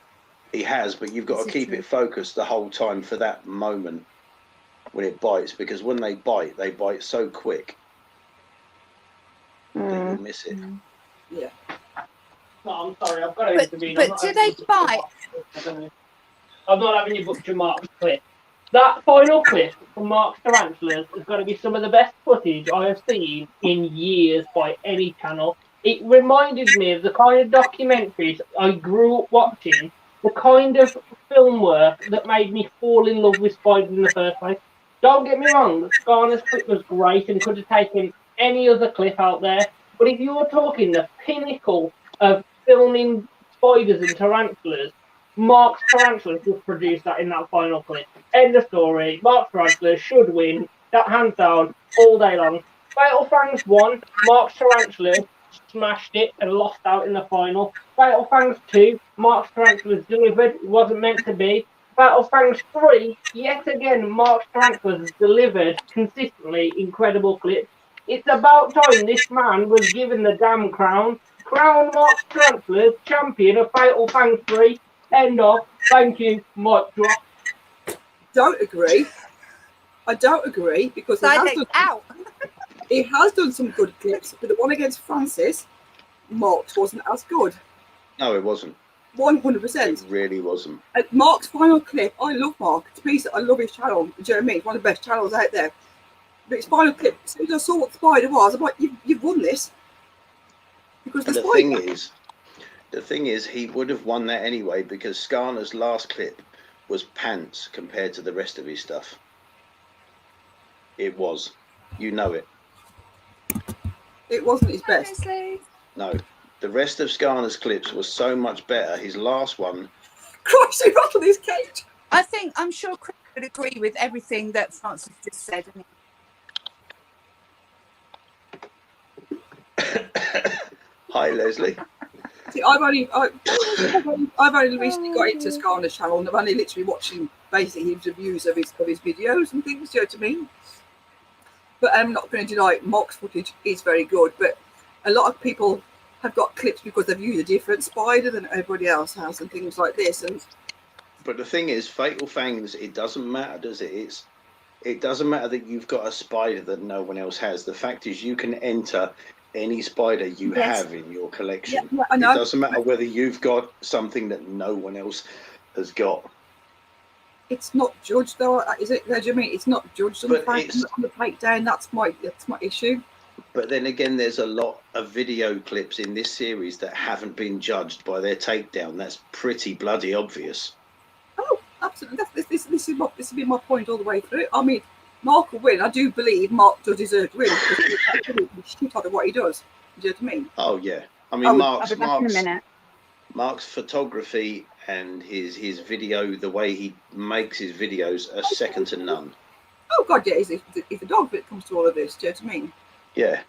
He has, but you've got This to is keep true. it focused the whole time for that moment when it bites, because when they bite so quick that you'll miss it. Yeah. No, I'm sorry, I've got to But intervene. do I'm not they having you bite? butcher I'm not having you butcher Mark's clip. That final clip from Mark's Tarantulas is going to be some of the best footage I have seen in years by any channel. It reminded me of the kind of documentaries I grew up watching the kind of film work that made me fall in love with Spider in the first place. Don't get me wrong, Skarner's clip was great and could have taken any other clip out there. But if you're talking the pinnacle of filming spiders and tarantulas, Mark's Tarantulas would produce that in that final clip. End of story. Mark's Tarantulas should win. That hands down all day long. Fatal Fangs won. Mark's Tarantulas smashed it and lost out in the final. Fatal Fangs 2, Mark's Tarantulas delivered. It wasn't meant to be. Fatal Fangs 3, yet again, Mark's Tarantulas delivered consistently incredible clips. It's about time this man was given the damn crown. Crown Mark's Tarantulas champion of Fatal Fangs 3. End of. Thank you. Mic drop. Don't agree. I don't agree because he has done some good clips, but the one against Francis, Mark's wasn't as good. No, it wasn't. 100%. It really wasn't. Mark's final clip, I love Mark. It's a piece, I love his channel. Do you know what I mean? It's one of the best channels out there. But his final clip, as soon as I saw what the spider was, I'm like, you've won this. Because the thing is, he would have won that anyway because Skarner's last clip was pants compared to the rest of his stuff. It was. You know it. It wasn't his best. Honestly. No. The rest of Skarner's clips was so much better. His last one. Christ, he rattled his cage. I'm sure Chris would agree with everything that Francis just said. Hi, Leslie. See, I've only recently got into Skarner's channel and I'm only literally watching basically his reviews of his videos and things, you know what I mean? But I'm not going to deny Mark's footage is very good, but a lot of people have got clips because they've used a different spider than everybody else has and things like this. But the thing is, Fatal Fangs, it doesn't matter, does it? It doesn't matter that you've got a spider that no one else has. The fact is you can enter any spider you have in your collection. Yeah, I know. It doesn't matter whether you've got something that no one else has got. It's not judged though, is it? Do you know what I mean? It's not judged on the takedown. That's my issue. But then again, there's a lot of video clips in this series that haven't been judged by their takedown. That's pretty bloody obvious. Oh, absolutely. This has been my point all the way through. I mean, Mark will win. I do believe Mark does deserve to win because he's shit out of what he does. Do you know what I mean? Oh yeah. I mean, Mark's Mark's photography and his video, the way he makes his videos, are second to none. Oh God, yeah, he's a dog when it comes to all of this. Do you know what I mean? Yeah.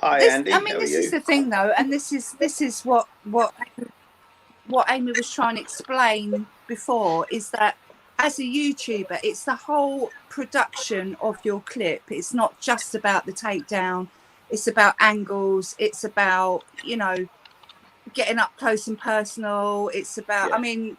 Hi, Andy. I mean, this is the thing, though, and this is what Amy was trying to explain before, is that as a YouTuber, it's the whole production of your clip. It's not just about the takedown. It's about angles. It's about, you know, getting up close and personal. It's about, I mean,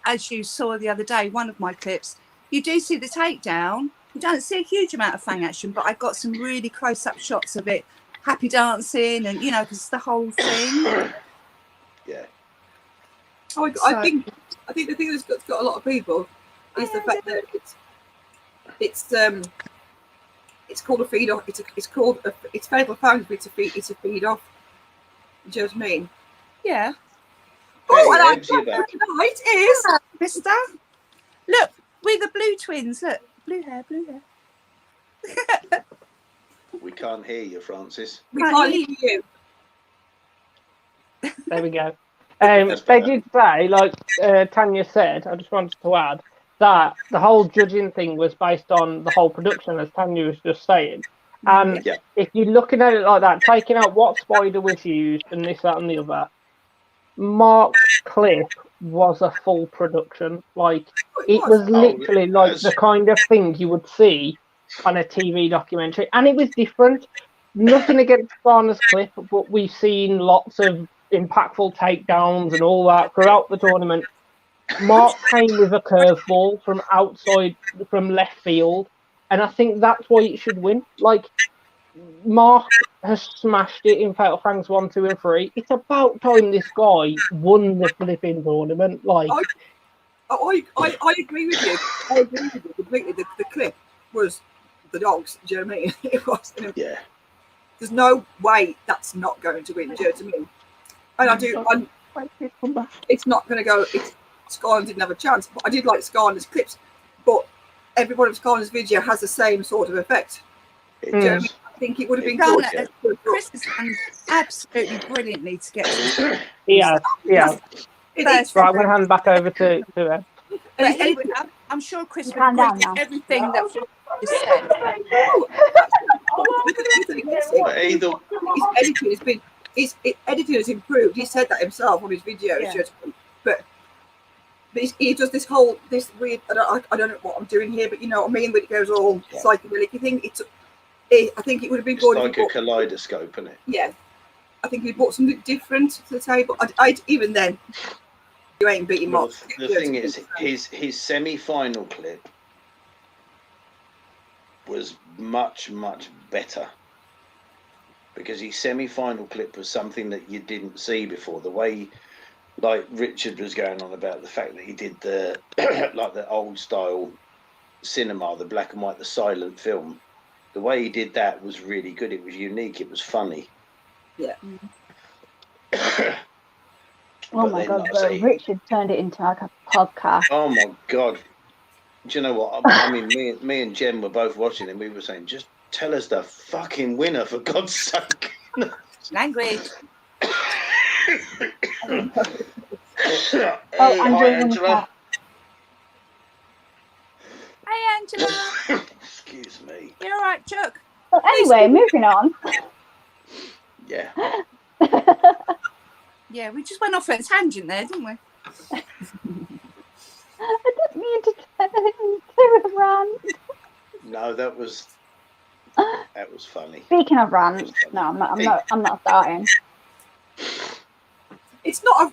as you saw the other day, one of my clips, you do see the takedown. You don't see a huge amount of fang action, but I got some really close-up shots of it, happy dancing, and, you know, because it's the whole thing. Yeah. I think the thing that's got a lot of people is the fact that it's called a feed off. It's Fatal Fangs, but it's a feed off. Do you know what I mean? Yeah. Oh, and it is Mister. Look, we're the blue twins. Look, blue hair. We can't hear you, Francis. We can't hear you. There we go. They did say, like Tanya said, I just wanted to add, that the whole judging thing was based on the whole production, as Tanya was just saying. And if you're looking at it like that, taking out what spider was used and this, that, and the other, Mark's clip was a full production. Like, it was literally like the kind of thing you would see on a TV documentary, and it was different. Nothing against Skarner's clip, but we've seen lots of impactful takedowns and all that throughout the tournament. Mark came with a curveball from outside, from left field, and I think that's why it should win. Like, Mark has smashed it in Fatal Fangs 1, 2, and 3. It's about time this guy won the flipping tournament. Like, I agree with you. I agree with you completely. The clip was the dogs. Do you know what I mean? It was. There's no way that's not going to win. Do you know what I mean? And it's not going to go. Scarlett didn't have a chance, but I did like Scarlett's clips. But every one of Scarlett's video has the same sort of effect. It Do you know what I does. mean? I think it would have been Done, good. Chris has done absolutely brilliantly to get to Yeah. It's Right, I'm going to hand back over to Ed. but he would, I'm sure Chris would Calm agree down with now. everything that you just said. Either his editing has improved. He said that himself on his videos. Yeah. But he does this weird. I don't know what I'm doing here, but you know what I mean. When it goes all psychedelic thing, I think it would have been it's good. like a kaleidoscope, isn't it? Yeah, I think he brought something different to the table. I even then, you ain't beating Well, Mark. the thing is, his semi-final clip was much better, because his semi-final clip was something that you didn't see before. The way, like Richard was going on about the fact that he did the like the old style cinema, the black and white, the silent film. The way he did that was really good. It was unique. It was funny. Yeah. Oh my God, Richard turned it into like a podcast. Oh my God. Do you know what? I mean, me and Jen were both watching and we were saying, just tell us the fucking winner, for God's sake. Language. Hey, I'm hi, doing Angela. Hey, Angela. Excuse me. You're all right, Chuck? But anyway, moving on. Yeah. Yeah, we just went off at a tangent there, didn't we? I didn't mean to turn it into a rant. No, that was funny. Speaking of rants, no, I'm not starting. It's not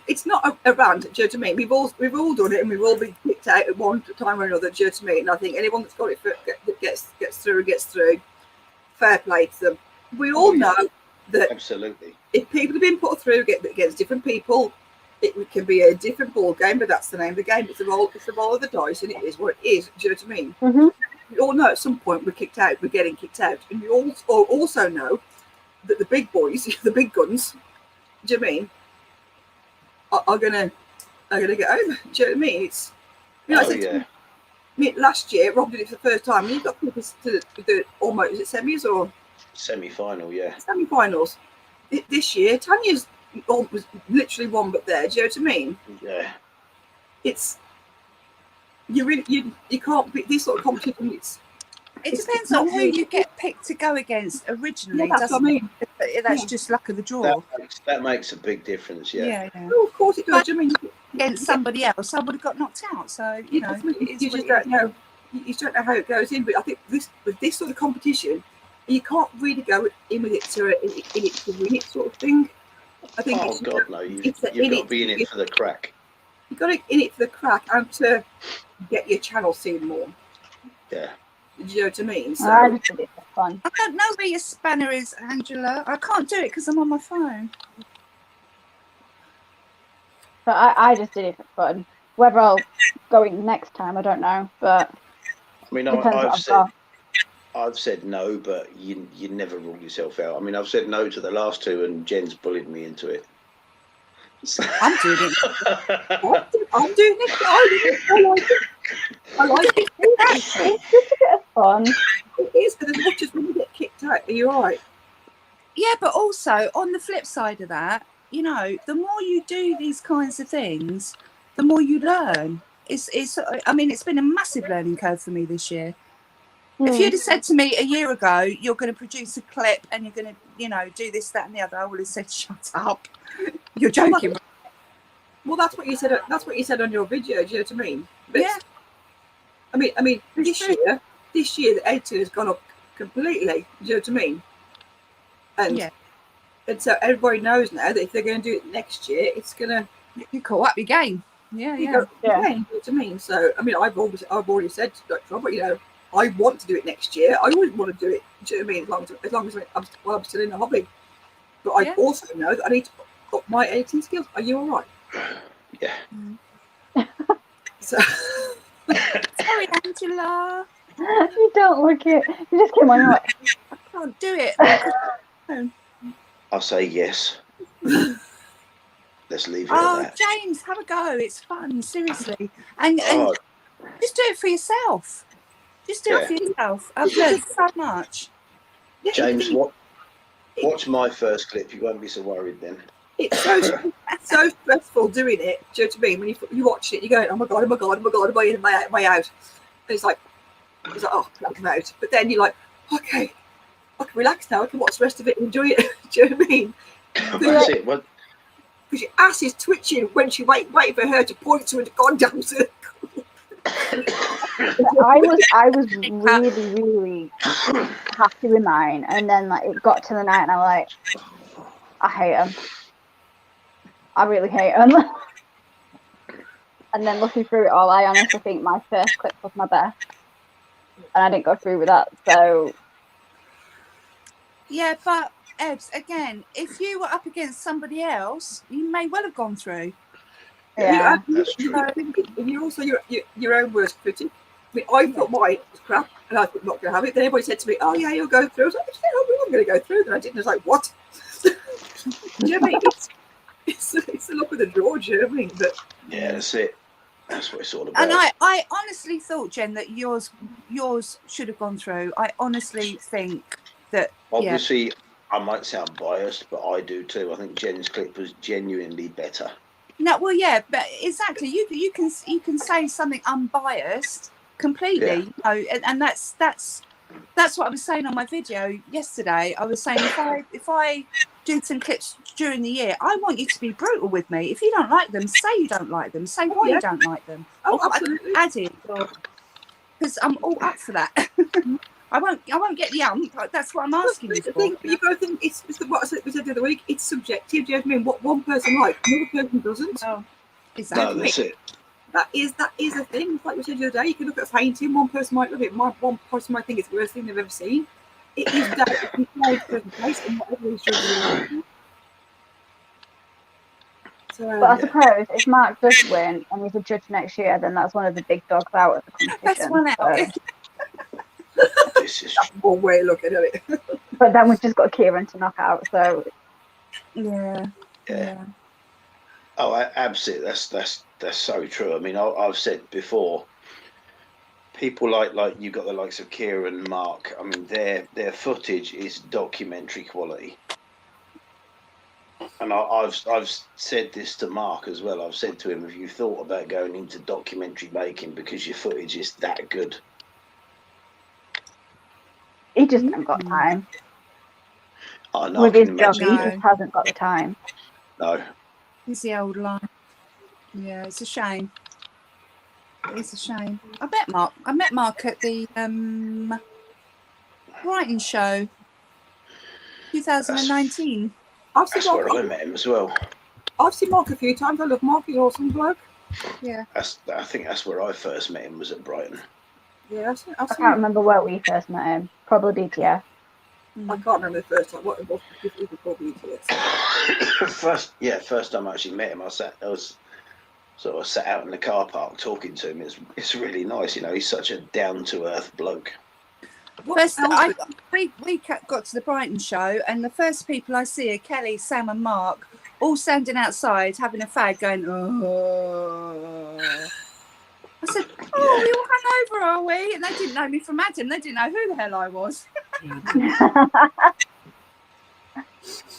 a rant. Do you know what I mean? We've all done it, and we've all been kicked out at one time or another. Do you know what I mean? And I think anyone that's got it that gets through. Fair play to them. We all know that Absolutely. if people have been put through against different people, it can be a different ball game. But that's the name of the game. It's the roll of the dice, and it is what it is. Do you know what I mean? Mm-hmm. We all know at some point we're kicked out. We're getting kicked out, and we all also know that the big boys, the big guns, do you know what I mean, are gonna get over. Do you know what I mean? It's, you know, last year Rob did it for the first time, and he got people to the almost, is it semis or semi-final? Yeah, semi-finals. This year Tanya's was literally one but there. Do you know what I mean? Yeah. It's you can't beat this sort of competition. It depends on who you get picked to go against originally. Yeah, that's what I mean. That's just luck of the draw. That makes a big difference. Yeah. Oh, of course it does. I mean, against somebody else, I would have got knocked out. So you know, you just don't know. You don't know how it goes in. But I think with this sort of competition, you can't really go in with it to win it sort of thing. I think. Oh God, no! You've got to be in it for the crack. You've got to in it for the crack and to get your channel seen more. Yeah. Do you know what I mean? So, I just did it for fun. I don't know where your spanner is, Angela. I can't do it because I'm on my phone. But I just did it for fun. Whether I'll go in next time, I don't know. But I mean, I've said no, but you never rule yourself out. I mean, I've said no to the last two, and Jen's bullied me into it. I'm doing it. I'm doing it. I like it. it's just a bit of fun. It is, but as much as when you get kicked out, are you all right? Yeah, but also on the flip side of that, you know, the more you do these kinds of things, the more you learn. I mean, it's been a massive learning curve for me this year. If you'd have said to me a year ago, you're going to produce a clip and you're going to, you know, do this, that, and the other, I would have said, shut up. You're joking. Well, that's what you said. That's what you said on your video. Do you know what I mean? But yeah. I mean, this year, the editing has gone up completely. Do you know what I mean? And so everybody knows now that if they're going to do it next year, it's going to you call up your game. Yeah. You know what I mean? So I mean, I've already said to Dr. Robert, you know, I want to do it next year. I always want to do it. Do you know what I mean? As long as I'm still in the hobby. But I also know that I need to up my editing skills. Are you all right? Yeah. So. Sorry, Angela. You don't look it. You just came on. You're like, I can't do it. I'll say yes. Let's leave it at that. James, have a go. It's fun, seriously. And just do it for yourself. Just do it for yourself. I've learned so much. James, watch my first clip. You won't be so worried then. It's so stressful doing it. Do you know what I mean? When you watch it, you go, oh my god, am I out? And it's like, oh, I'm out. But then you're like, okay, I can relax now. I can watch the rest of it and enjoy it. Do you know what I mean? That's it. Because your ass is twitching when she wait for her to point to a goddamn circle. I was really, really happy with mine, and then like it got to the night, and I'm like, I hate them. I really hate them. And then looking through it all, I honestly think my first clip was my best, and I didn't go through with that. So yeah, but Ebbs, again, if you were up against somebody else, you may well have gone through. Yeah, that's true. You're also your own worst critic. I mean, I thought mine was crap, and I thought I'm not going to have it. Then everybody said to me, "Oh yeah, you'll go through." I was like, "I'm going to go through." Then I didn't. I was like, "What?" Do you know what I mean? It's the luck of the draw. Do you know what I mean? But yeah, that's it. That's what it's all about. And I honestly thought, Jen, that yours should have gone through. I honestly think that. Obviously, I might sound biased, but I do too. I think Jen's clip was genuinely better. No, well, yeah, but exactly. You can say something unbiased completely, you know, and that's what I was saying on my video yesterday. I was saying if I do some clips during the year, I want you to be brutal with me. If you don't like them, say you don't like them. Say why you don't like them. Oh, absolutely. Add it, because I'm all up for that. I won't get the ump. That's what I'm asking you for. You both think it's what we said the other week. It's subjective. Do you know what I mean? What one person likes, another person doesn't. Oh, exactly. No, that's it. That is a thing. Like we said the other day, you can look at a painting. One person might love it. One person might think it's the worst thing they've ever seen. It is that it's a place and not everyone's judging. So, but I suppose if Mark does win and he's a judge next year, then that's one of the big dogs out of the competition. That's one out. So. That's one way of looking at it. But then we've just got Kieran to knock out. So yeah. Oh, absolutely. That's so true. I mean, I've said before, people like you've got the likes of Kieran and Mark. I mean, their footage is documentary quality. And I've said this to Mark as well. I've said to him, have you thought about going into documentary making because your footage is that good? He just hasn't got time. I know. With his job, he just hasn't got the time. No. It's the old line. Yeah, it's a shame. It's a shame. I met Mark at the Brighton show, 2019. That's where I met him as well. I've seen Mark a few times. I love Mark. He's an awesome bloke. Yeah. I think that's where I first met him, was at Brighton. Yeah, I can't remember where we first met him. Probably BTS. I can't remember the first time. What it was before BTS. First time I actually met him, I was sort of sat out in the car park talking to him. It's really nice, you know. He's such a down to earth bloke. We got to the Brighton show, and the first people I see are Kelly, Sam, and Mark, all standing outside having a fag, going, "Oh." I said, "Oh, we all hung over, are we?" And they didn't know me from Adam. They didn't know who the hell I was.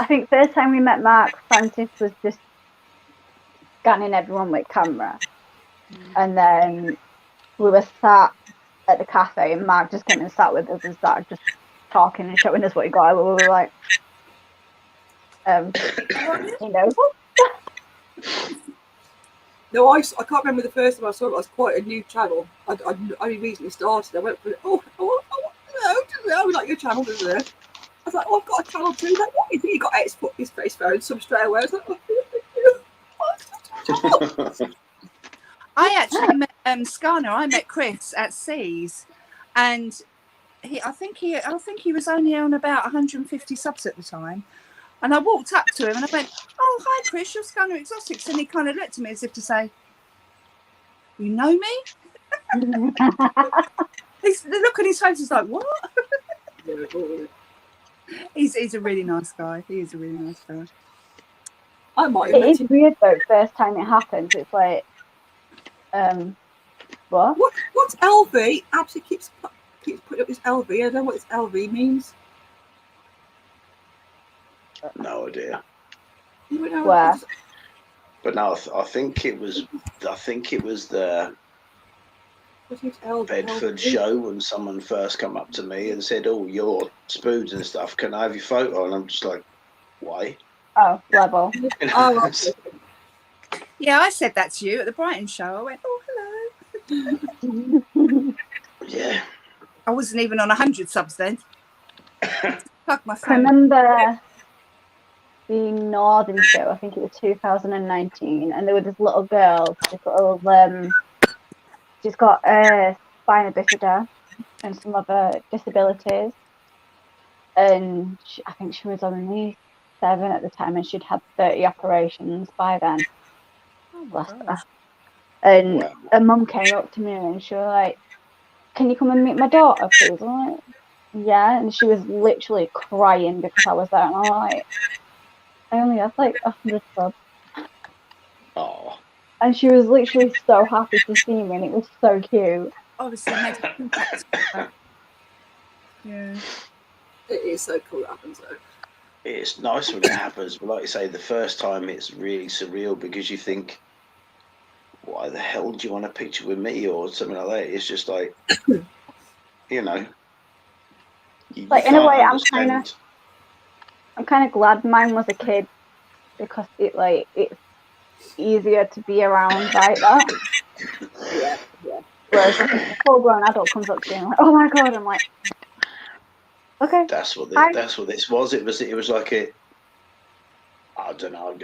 I think first time we met Mark, Francis was just scanning everyone with camera, and then we were sat at the cafe, and Mark just came and sat with us and started just talking and showing us what he got. And we were like, he knows. No, I can't remember the first time I saw it. It was quite a new channel. I only recently started. I went for it. No, like your channel, isn't there? I was like, I've got a channel too. He's like, what is it? He got his face phone, some straight away. I was like, I actually met Skarner. I met Chris at Seas, and I think he was only on about 150 subs at the time. And I walked up to him and I went, "Oh, hi, Chris, you're Skarner Exotics." And he kind of looked at me as if to say, "You know me?" The look on his face was like, "What?" He's a really nice guy. He is a really nice guy. I might have It met is him. weird though. First time it happens, it's like, what? What's LV? Absolutely keeps putting up this LV. I don't know what this LV means. No idea. You would know. Where? But no, I think it was the Bedford show when someone first come up to me and said, "Oh, you're Spoods and stuff. Can I have your photo?" And I'm just like, "Why?" Oh, level. Oh, Yeah, I said that to you at the Brighton show. I went, "Oh, hello." Yeah. I wasn't even on 100 subs then. Plug my I phone. remember the Northern show. I think it was 2019, and there was this little girl. This little she's got a spina bifida and some other disabilities, and I think she was only 7 at the time, and she'd had 30 operations by then. Oh my Bless gosh. her. And Wow. her mum came up to me and she was like, "Can you come and meet my daughter, please?" I'm like, "Yeah." And she was literally crying because I was there, and I'm like, "I only have like 100 subs." Oh. And she was literally so happy to see me, and it was so cute. Obviously, it makes an impact. Yeah. it is so cool that happens though. It's nice when it happens, but like you say, the first time it's really surreal because you think, "Why the hell do you want a picture with me?" or something like that. It's just like, you know, Like, in a way, I'm kind of glad mine was a kid, because it's easier to be around like that. Yeah. Whereas if a full-grown adult comes up to you and like, "Oh my god," I'm like, okay. That's what this was. It was like I don't know.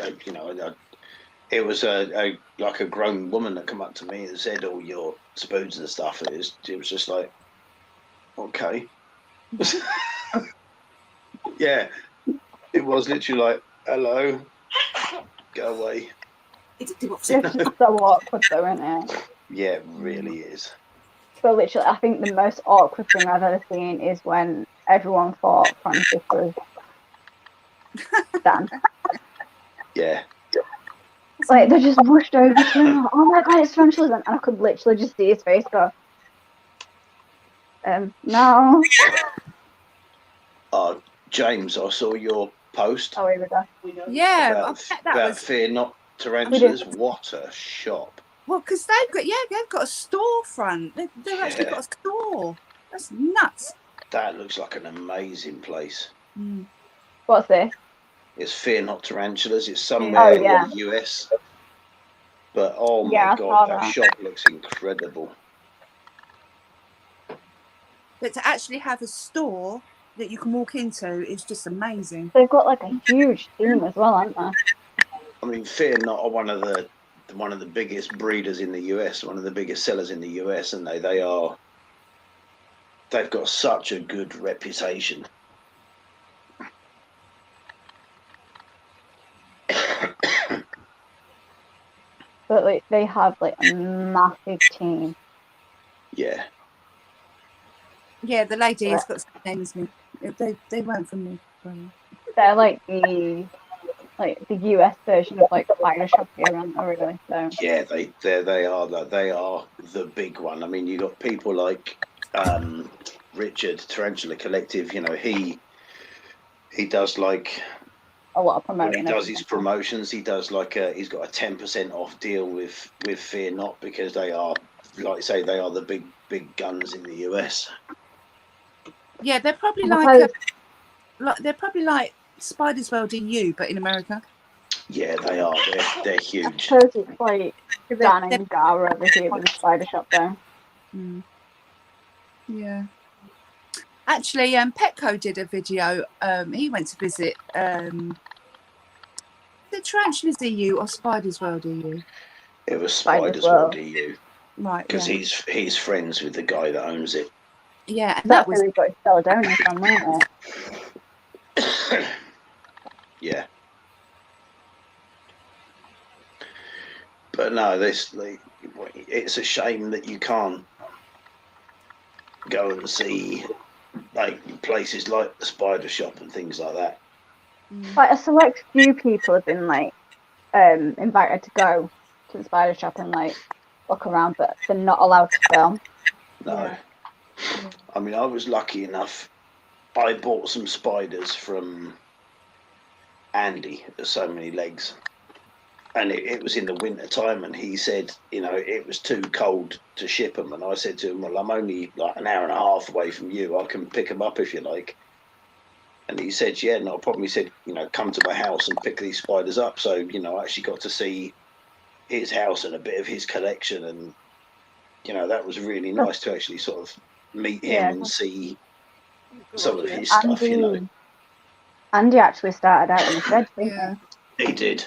It was like a grown woman that come up to me and said, "Oh, you're Spoods and stuff." It was just like, okay. Yeah, it was literally like, "Hello, go away." It's so Awkward though, isn't it? Yeah, it really is. So literally, I think the most awkward thing I've ever seen is when everyone thought Francis was Dan. Yeah. Like, they just rushed over to him, like, "Oh my god, it's Francis!" And I could literally just see his face go, no. James, I saw your post. Oh, here we go. Yeah, about Fear Not Tarantulas. What a shop! Well, because they've got a storefront. They've actually got a store. That's nuts. That looks like an amazing place. Mm. What's this? It's Fear Not Tarantulas. It's somewhere in the US. But oh my god, that shop looks incredible. But to actually have a store that you can walk into is just amazing. They've got like a huge theme as well, haven't they? I mean, Fear Not are one of the biggest breeders in the US, one of the biggest sellers in the US, and they've got such a good reputation. But like, they have like a massive team. Yeah. Yeah, the lady has got some names. They weren't from me. They're like the US version of like Spider Shop here, aren't they, really? So yeah, they are the big one. I mean, you got people like Richard Tarantula Collective. You know, he does like a lot of promoting. When he does his promotions, he does like he's got a 10% off deal with Fear Not, because they are, like I say, they are the big guns in the US. Yeah, they're probably they're probably like Spider's World EU, but in America. Yeah, they are. They're huge. I suppose it's like Dan and Gara over here with the Spider Shop though. Mm. Yeah. Actually, Petco did a video. He went to visit the Tarantulas EU or Spider's World EU. It was Spider's World EU. Right. Because he's friends with the guy that owns it. Yeah, and that's where we got Celadona from, wasn't it? Yeah. But no, it's a shame that you can't go and see like places like the Spider Shop and things like that. Like a select few people have been like invited to go to the spider shop and like look around, but they're not allowed to film. No. Yeah. I mean, I was lucky enough. I bought some spiders from Andy at So Many Legs, and it was in the winter time, and he said, you know, it was too cold to ship them, and I said to him, well, I'm only like an hour and a half away from you. I can pick them up if you like. And he said, yeah, no problem. He said, you know, come to my house and pick these spiders up. So, you know, I actually got to see his house and a bit of his collection, and you know, that was really nice to actually sort of meet him and see some of his stuff, you know. Andy actually started out in the shed, didn't Yeah. He did.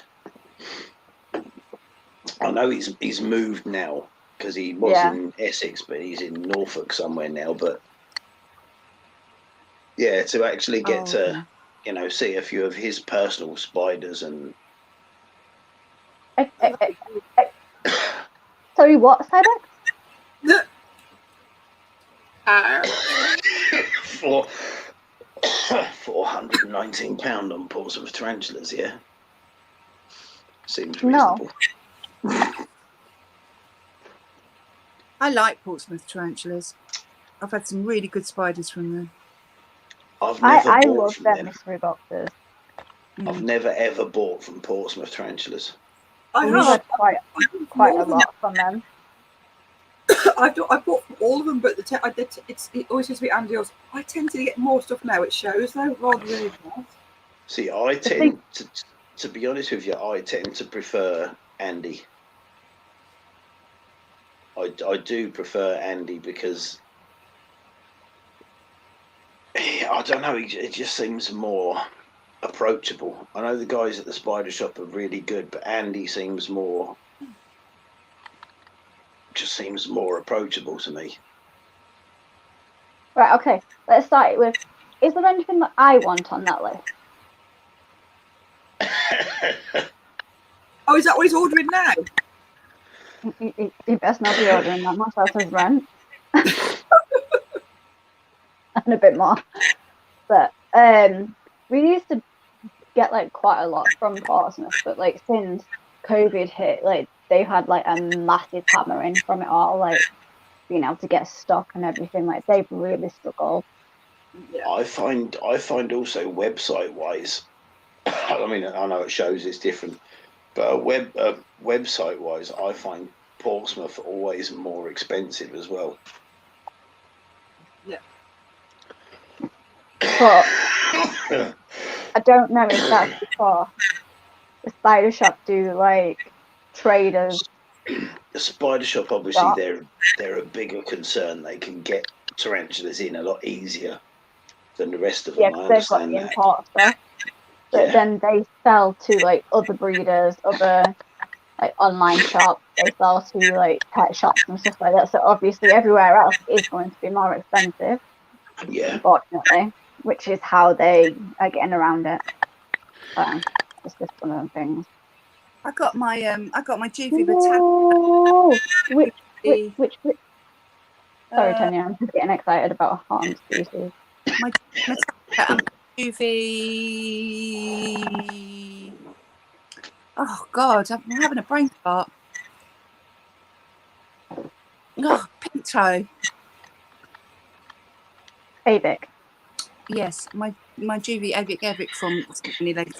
I know he's moved now, because he was in Essex, but he's in Norfolk somewhere now. But yeah, to actually get to, you know, see a few of his personal spiders and. Sorry, what, Cybex? For £419 on Portsmouth tarantulas, yeah. Seems reasonable. I like Portsmouth tarantulas. I've had some really good spiders from them. I love them mystery boxes. I've never ever bought from Portsmouth tarantulas. I We've have had quite a lot from them. I bought from all of them, but it always seems to be Andy. I tend to get more stuff now. It shows though, rather than it does. See, I tend to be honest with you, I tend to prefer Andy. I do prefer Andy because I don't know. It just seems more approachable. I know the guys at the spider shop are really good, but Andy seems more approachable to me. Right, okay. Let's start it with, is there anything that I want on that list? Oh, is that what he's ordering now? You best not be ordering that much out of rent. And a bit more. But we used to get like quite a lot from Portsmouth, but like since COVID hit, like they've had like a massive hammering from it all, like being able to get stock and everything. Like they've really struggled. Yeah. I find also website wise, I mean, I know it shows it's different, but website wise, I find Portsmouth always more expensive as well. Yeah. But I don't know if that's because the spider shop do like traders. The spider shop, obviously, they're a bigger concern. They can get tarantulas in a lot easier than the rest of them. Yeah, I they've got understand the that. import stuff. But then they sell to like other breeders, other like online shops. They sell to like pet shops and stuff like that. So obviously everywhere else is going to be more expensive. Yeah. Unfortunately, which is how they are getting around it. So it's just one of them things. I got my Juvie No! Which? Sorry, Uh, Tanya, I'm just getting excited about harm species. my Juvie. Oh God, I'm having a brain fart. Oh, pink toe. Avic. Yes, my Juvie Avic from So Many Legs.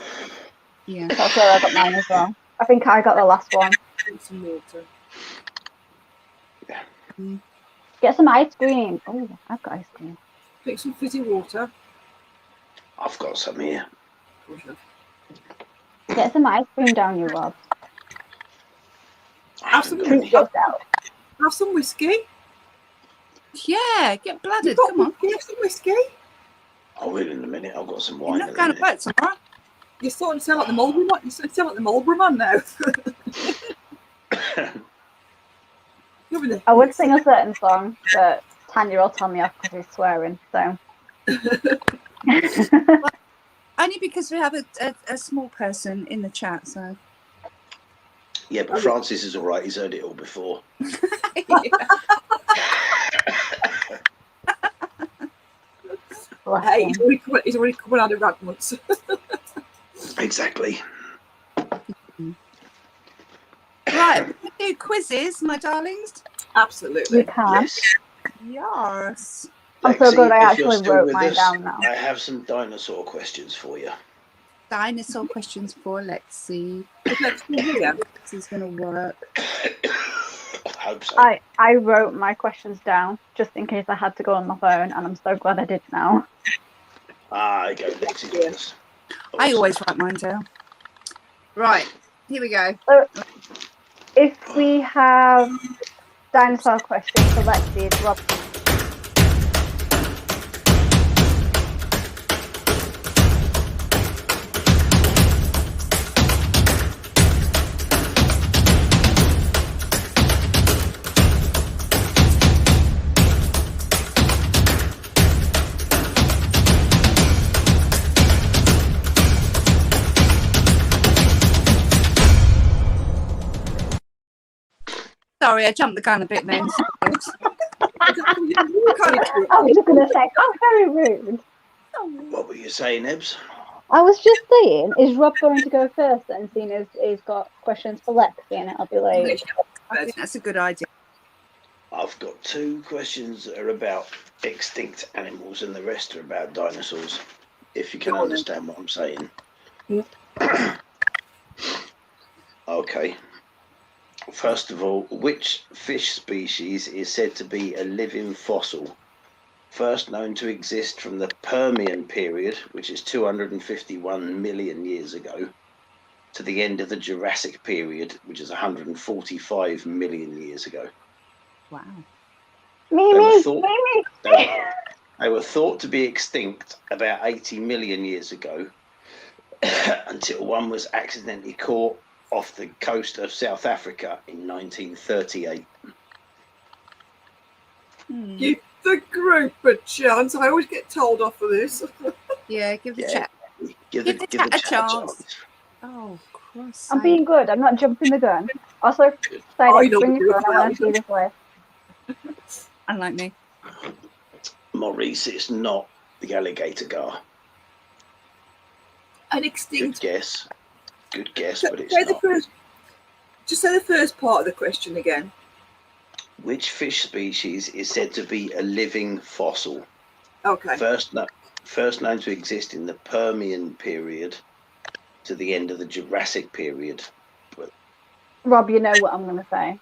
Yeah. That's where I got mine as well. I think I got the last one. Some water. Yeah. Get some ice cream. Oh, I've got ice cream. Drink some fizzy water. I've got some here. Get some ice cream down your Rob. Have some whiskey. Yeah, get blooded. Come on. Have some whiskey. I will in a minute. I've got some You're wine. not going to work tomorrow. You're starting to sound like the Marlborough man. You're starting to sound like the Marlborough man now. I would sing a certain song, but Tanya will tell me off because he's swearing. So. Only because we have a small person in the chat, so. Yeah, but Francis is all right. He's heard it all before. Hey, he's already coming out of rant once. Exactly. Right, we do quizzes, my darlings. Absolutely. You can. Yes. I'm so good, I if you're actually still wrote with mine us, down now. I have some dinosaur questions for you. Dinosaur questions for Lexi. Let's see here. This is going to work. I hope so. I wrote my questions down just in case I had to go on my phone, and I'm so glad I did now. I go Lexi with us. I Awesome. always write mine down. Right, here we go. So, if we have dinosaur questions for Lexi, it's Rob. Sorry, I jumped the gun a bit then. I was just going to say, how very rude. What were you saying, Ebs? I was just saying, is Rob going to go first then, seeing as he's got questions for Lexi, and it'll be like... I think that's a good idea. I've got 2 questions that are about extinct animals and the rest are about dinosaurs, if you can understand what I'm saying. Yeah. Okay. First of all, which fish species is said to be a living fossil? First known to exist from the Permian period, which is 251 million years ago, to the end of the Jurassic period, which is 145 million years ago. Wow. They were thought to be extinct about 80 million years ago until one was accidentally caught off the coast of South Africa in 1938. Give the group a chance. I always get told off for this. Yeah, give the chat. Give the chat a chance. Oh, cross. I'm being good. I'm not jumping the gun. Also, bring your phone. I want to see this list. Unlike me. Maurice, it's not the alligator gar. An extinct. Good guess, but it's not. Just say the first part of the question again. Which fish species is said to be a living fossil? Okay. First known to exist in the Permian period to the end of the Jurassic period. But, Rob, you know what I'm going to say.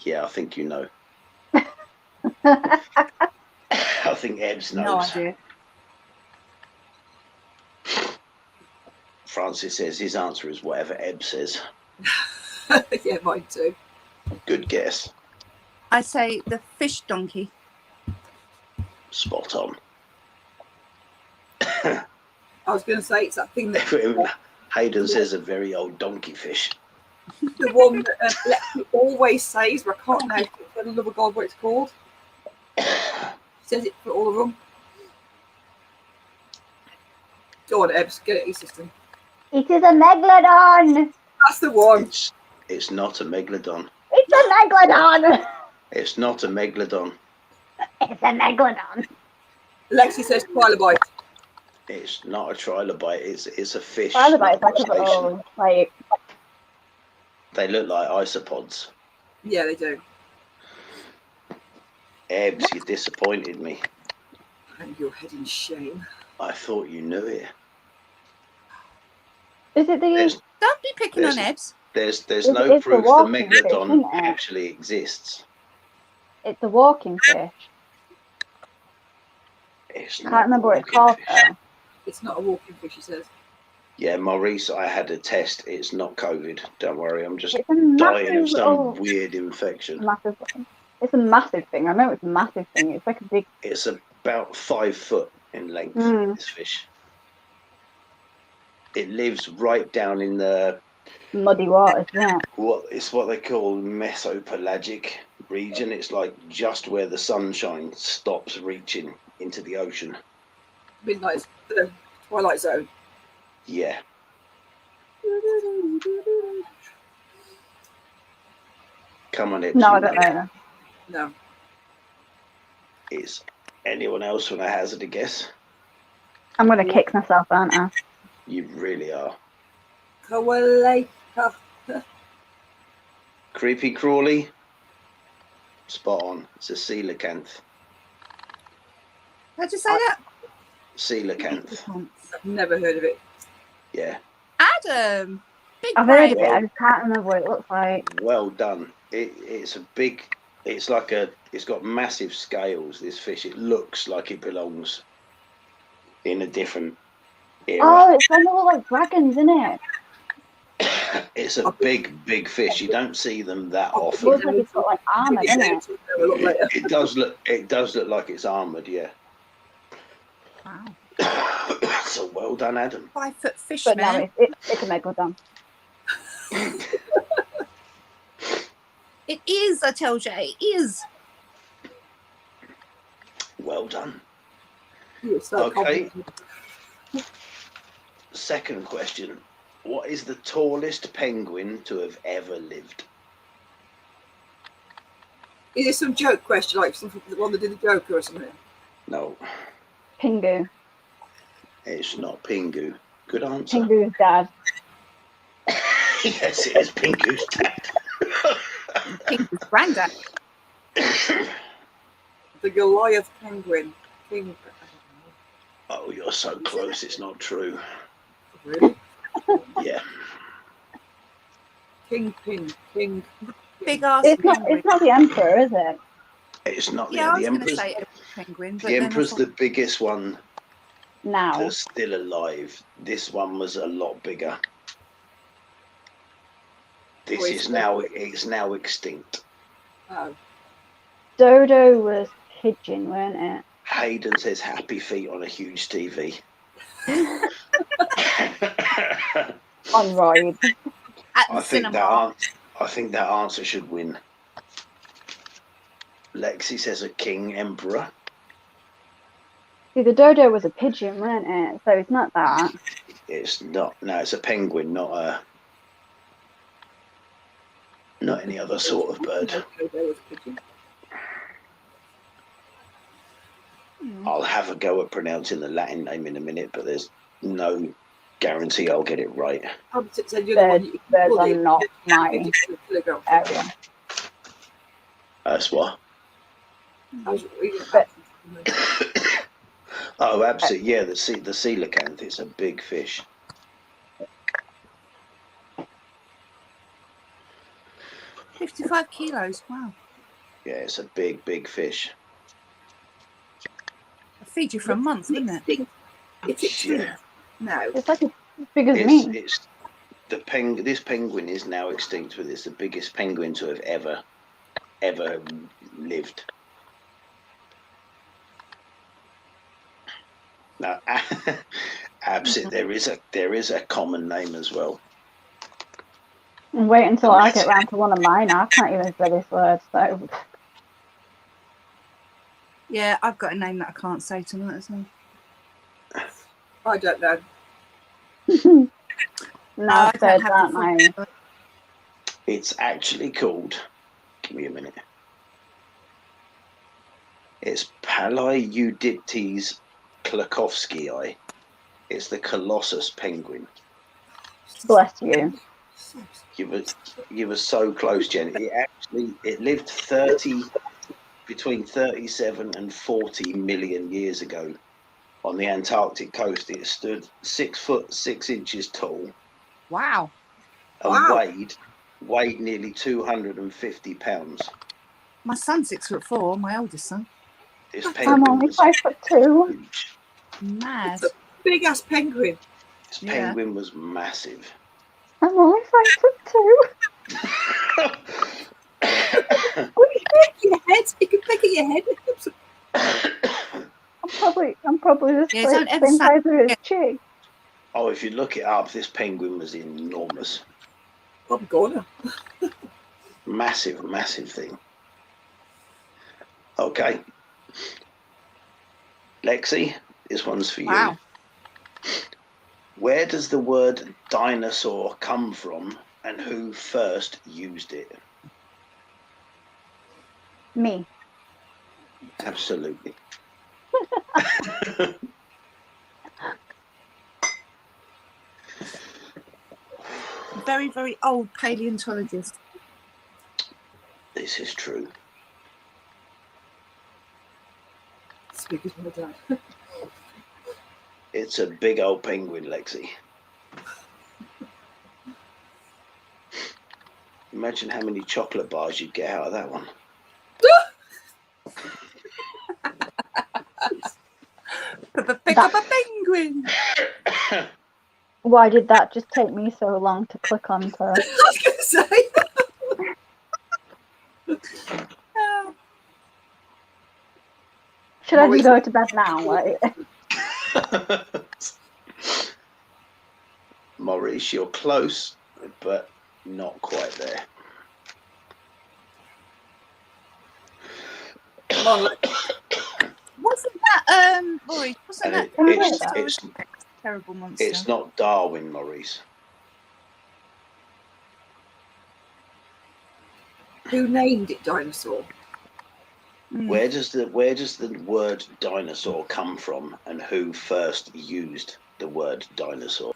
Yeah, I think you know. I think Ebs knows. No idea. Francis says his answer is whatever Eb says. Yeah, mine too. Good guess. I say the fish donkey. Spot on. I was going to say it's that thing that Hayden says a very old donkey fish. the one that Lexi always says, but I can't know for the love of God what it's called. She says it for all of them. Go on, Ebs, get it, your system. It is a megalodon. That's the one. It's not a megalodon. It's a megalodon. It's not a megalodon. It's a megalodon. Lexi says trilobite. It's not a trilobite. It's a fish. Trilobite, like They look like isopods. Yeah, they do. Ebs, you disappointed me. And your head in shame. I thought you knew it. Is it the? Don't be picking on Ebs. There's no proof the megalodon actually exists. It's a walking fish. I can't remember what it's called though. It's not a walking fish, he says. Yeah, Maurice, I had a test. It's not COVID. Don't worry, I'm just It's a dying of some massive, weird infection. Massive thing. It's a massive thing. I know it's a massive thing. It's like a big. It's about 5 foot in length. This fish. It lives right down in the muddy waters, yeah. It's what they call mesopelagic region. It's like just where the sunshine stops reaching into the ocean. Midnight, the Twilight Zone. Yeah. Come on, Ed. No, I don't know. No. Is anyone else want to hazard a guess? I'm going to kick myself, aren't I? You really are. Creepy crawly. Spot on. It's a coelacanth. How'd you say that? Coelacanth. I've never heard of it. Yeah. Adam. I've heard of it. I just can't remember what it looks like. Well done. It's a big. It's like a. It's got massive scales. This fish. It looks like it belongs in a different era. Oh, it's one that look like dragons, isn't it? It's a big fish. You don't see them that It often. looks like it's got like armor, doesn't it? It does look. It does look like it's armored. Yeah. Wow. So well done, Adam. 5 foot fish, But man. no, it's a megalodon. It is, I tell you, it is. Well done. You're so Okay. confident. Second question. What is the tallest penguin to have ever lived? Is it some joke question, like something the one that did the Joker or something? No, Pingu. it's not Pingu. Good answer. Pingu's dad. Yes, it is Pingu's dad. Pingu's granddad. The Goliath penguin. King. Oh, you're so close. It's not true. Really? Yeah. Kingpin. King. Big ass It's penguin. not the emperor, is it? It's not Yeah, I the was going to emperor's. say penguin. But The then I emperor's thought, the biggest one Now. that's still alive. This one was a lot bigger. This Oh, is now. It's now extinct. Oh. Dodo was pigeon, weren't it? Hayden says happy feet on a huge TV. On ride. at the I think cinema. that answer should win. Lexi says a king emperor. See, the dodo was a pigeon, weren't it? So it's not that. It's not. No, it's a penguin, not any other sort of bird. I'll have a go at pronouncing the Latin name in a minute, but there's no guarantee I'll get it right. Birds are not my area. That's what. But Oh, absolutely. Yeah, the coelacanth. It's a big fish. $55 kilos. Wow. Yeah, it's a big fish. I'll feed you for a month, wouldn't it? It's Yeah. No. it's like as big as me. It's this penguin is now extinct, but it's the biggest penguin to have ever lived. Now, absolutely, there is a common name as well. And wait until I get round to one of mine. I can't even say this word, so Yeah, I've got a name that I can't say tonight as well. I don't know. no, I birds don't have aren't the my. full- It's actually called. Give me a minute. It's Palaeudictes klakowskii. It's the Colossus penguin. Bless you. You were so close, Jen. It lived between 37 and 40 million years ago on the Antarctic coast. It stood 6 foot 6 inches tall Wow. and Wow. weighed nearly 250 pounds. My son's 6'4", my oldest son. This I'm penguin only was 5'2". huge. Mad. It's a big ass penguin. This penguin was massive. I'm only 5'2". Your head. You can pick at your head. I'm probably the Yeah, don't ever same say- size as his chick. Oh, if you look it up, this penguin was enormous. I'm gonna. Massive thing. Okay. Lexi, this one's for you. Wow. Where does the word dinosaur come from and who first used it? Me. Absolutely. Very, very old paleontologist. this is true. Speak as my dad. It's a big old penguin, Lexi. Imagine how many chocolate bars you'd get out of that one. Pick up a penguin. Why did that just take me so long to click on to? I was going to say. Should I just go to bed now? Like? Maurice, you're close, but not quite there. Come on, Wasn't that Maurice? Wasn't And that it's terrible monster? it's not Darwin, Maurice. who named it dinosaur? Where does the word dinosaur come from, and who first used the word dinosaur?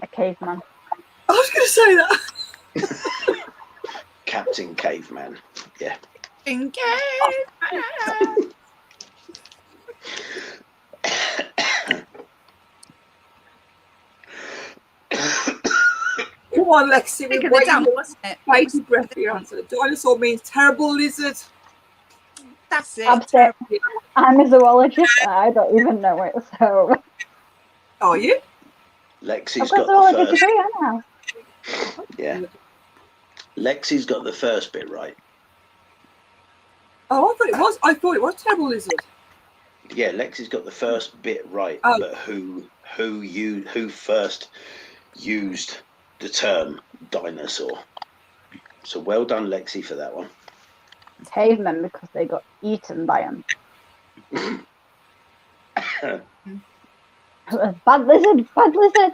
A caveman. I was going to say that. Captain Caveman. Yeah. Come on, Lexi. Think We're of the waiting. dump, wasn't it? Baby breath for your answer. Dinosaur means terrible lizard. That's it. Upset. I'm a zoologist. I don't even know it. So. Are you? Lexi's I've got got zoology the first. degree, haven't I? Yeah. Lexi's got the first bit right. Oh, I thought it was terrible lizard. Yeah, Lexi's got the first bit right, Oh. but who first used the term dinosaur? So well done, Lexi, for that one. Cavemen, because they got eaten by them. Bad lizard, bad lizard.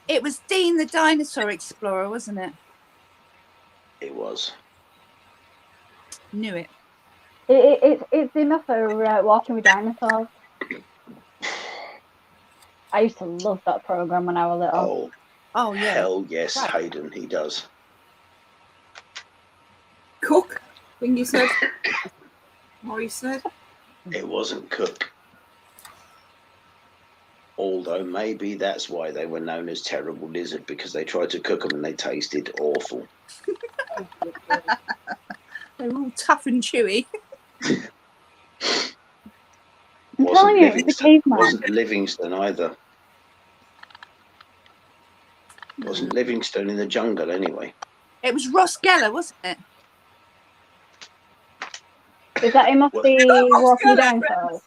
It was Dean the Dinosaur Explorer, wasn't it? It was. Knew it. It's enough for Walking with Dinosaurs. I used to love that program when I was little. Oh yeah. Hell yes, Right. Hayden, he does. Cook, thing you said. Maurice said. It wasn't Cook. Although maybe that's why they were known as terrible lizard, because they tried to cook them and they tasted awful. They were all tough and chewy. I'm telling you, it's a caveman. Wasn't Livingston either. Wasn't Livingston in the jungle anyway. It was Ross Geller, wasn't it? Is that him off What? the Oh, Walking with Skeleton. Dinosaurs?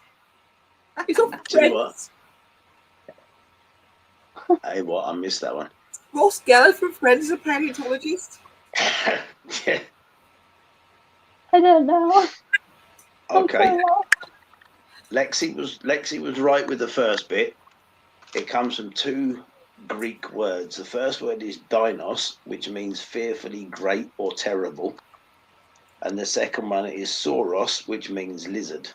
He's off Tell you what. Friends. Hey, what? I missed that one. Ross Geller from Friends is a paleontologist. Yeah. I don't know. Okay. Lexi was right with the first bit. It comes from two Greek words. The first word is dinos, which means fearfully great or terrible. And the second one is sauros, which means lizard.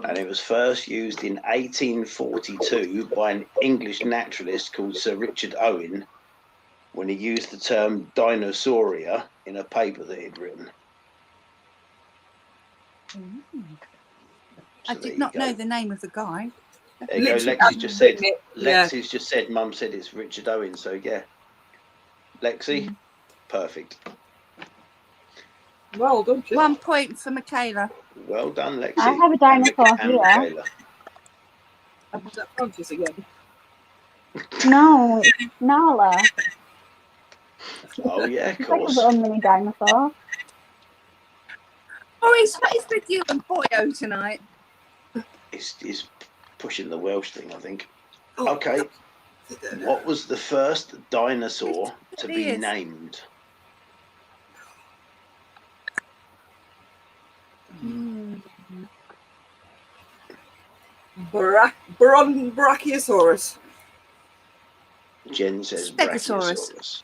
And it was first used in 1842 by an English naturalist called Sir Richard Owen, when he used the term dinosauria in a paper that he'd written. I did not know the name of the guy. There you go. Lexi's just said. Lexi's just said. Mum said it's Richard Owen. So yeah, Lexi, perfect. Well done, Jill. 1 point for Michaela. Well done, Lexi. I have a dinosaur And here. Michaela. Was that Francis again? No, it's Nala. Oh yeah, of It's like a course. little mini dinosaur. Maurice, what is with you and Boyo tonight? He's pushing the Welsh thing, I think. Oh, Okay. What was the first dinosaur to be Yes. named? Brachiosaurus. Jen says Stegosaurus. Brachiosaurus.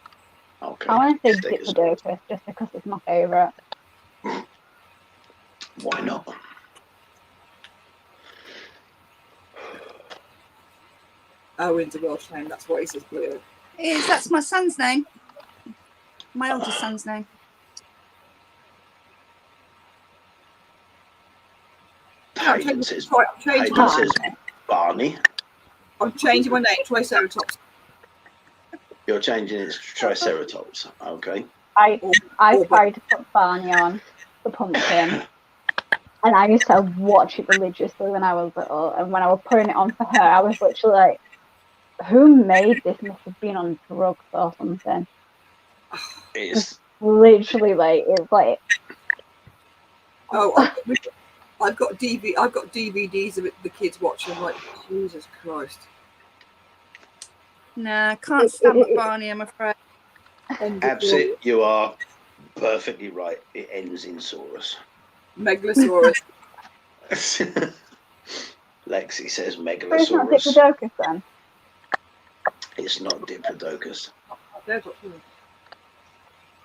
Okay. I want to say Stegosaurus. Diplodocus just because it's my favourite. Why not? Owen's a Welsh name. That's what he says. Blue. It is. That's my son's name. My oldest son's name. Hayden says Barney. I'm changing my name. Triceratops. You're changing it to Triceratops. Okay. I tried to put Barney on the pumpkin, and I used to watch it religiously when I was little. And when I was putting it on for her, I was literally like, "Who made this? Must have been on drugs or something." It's literally like it's like. Oh, I've got DVDs of it, the kids watching. I'm like, Jesus Christ. Nah, can't stand Barney, I'm afraid. Absit, you are perfectly right. It ends in Saurus. Megalosaurus. Lexi says But it's not Megalosaurus. Diplodocus then. It's not Diplodocus.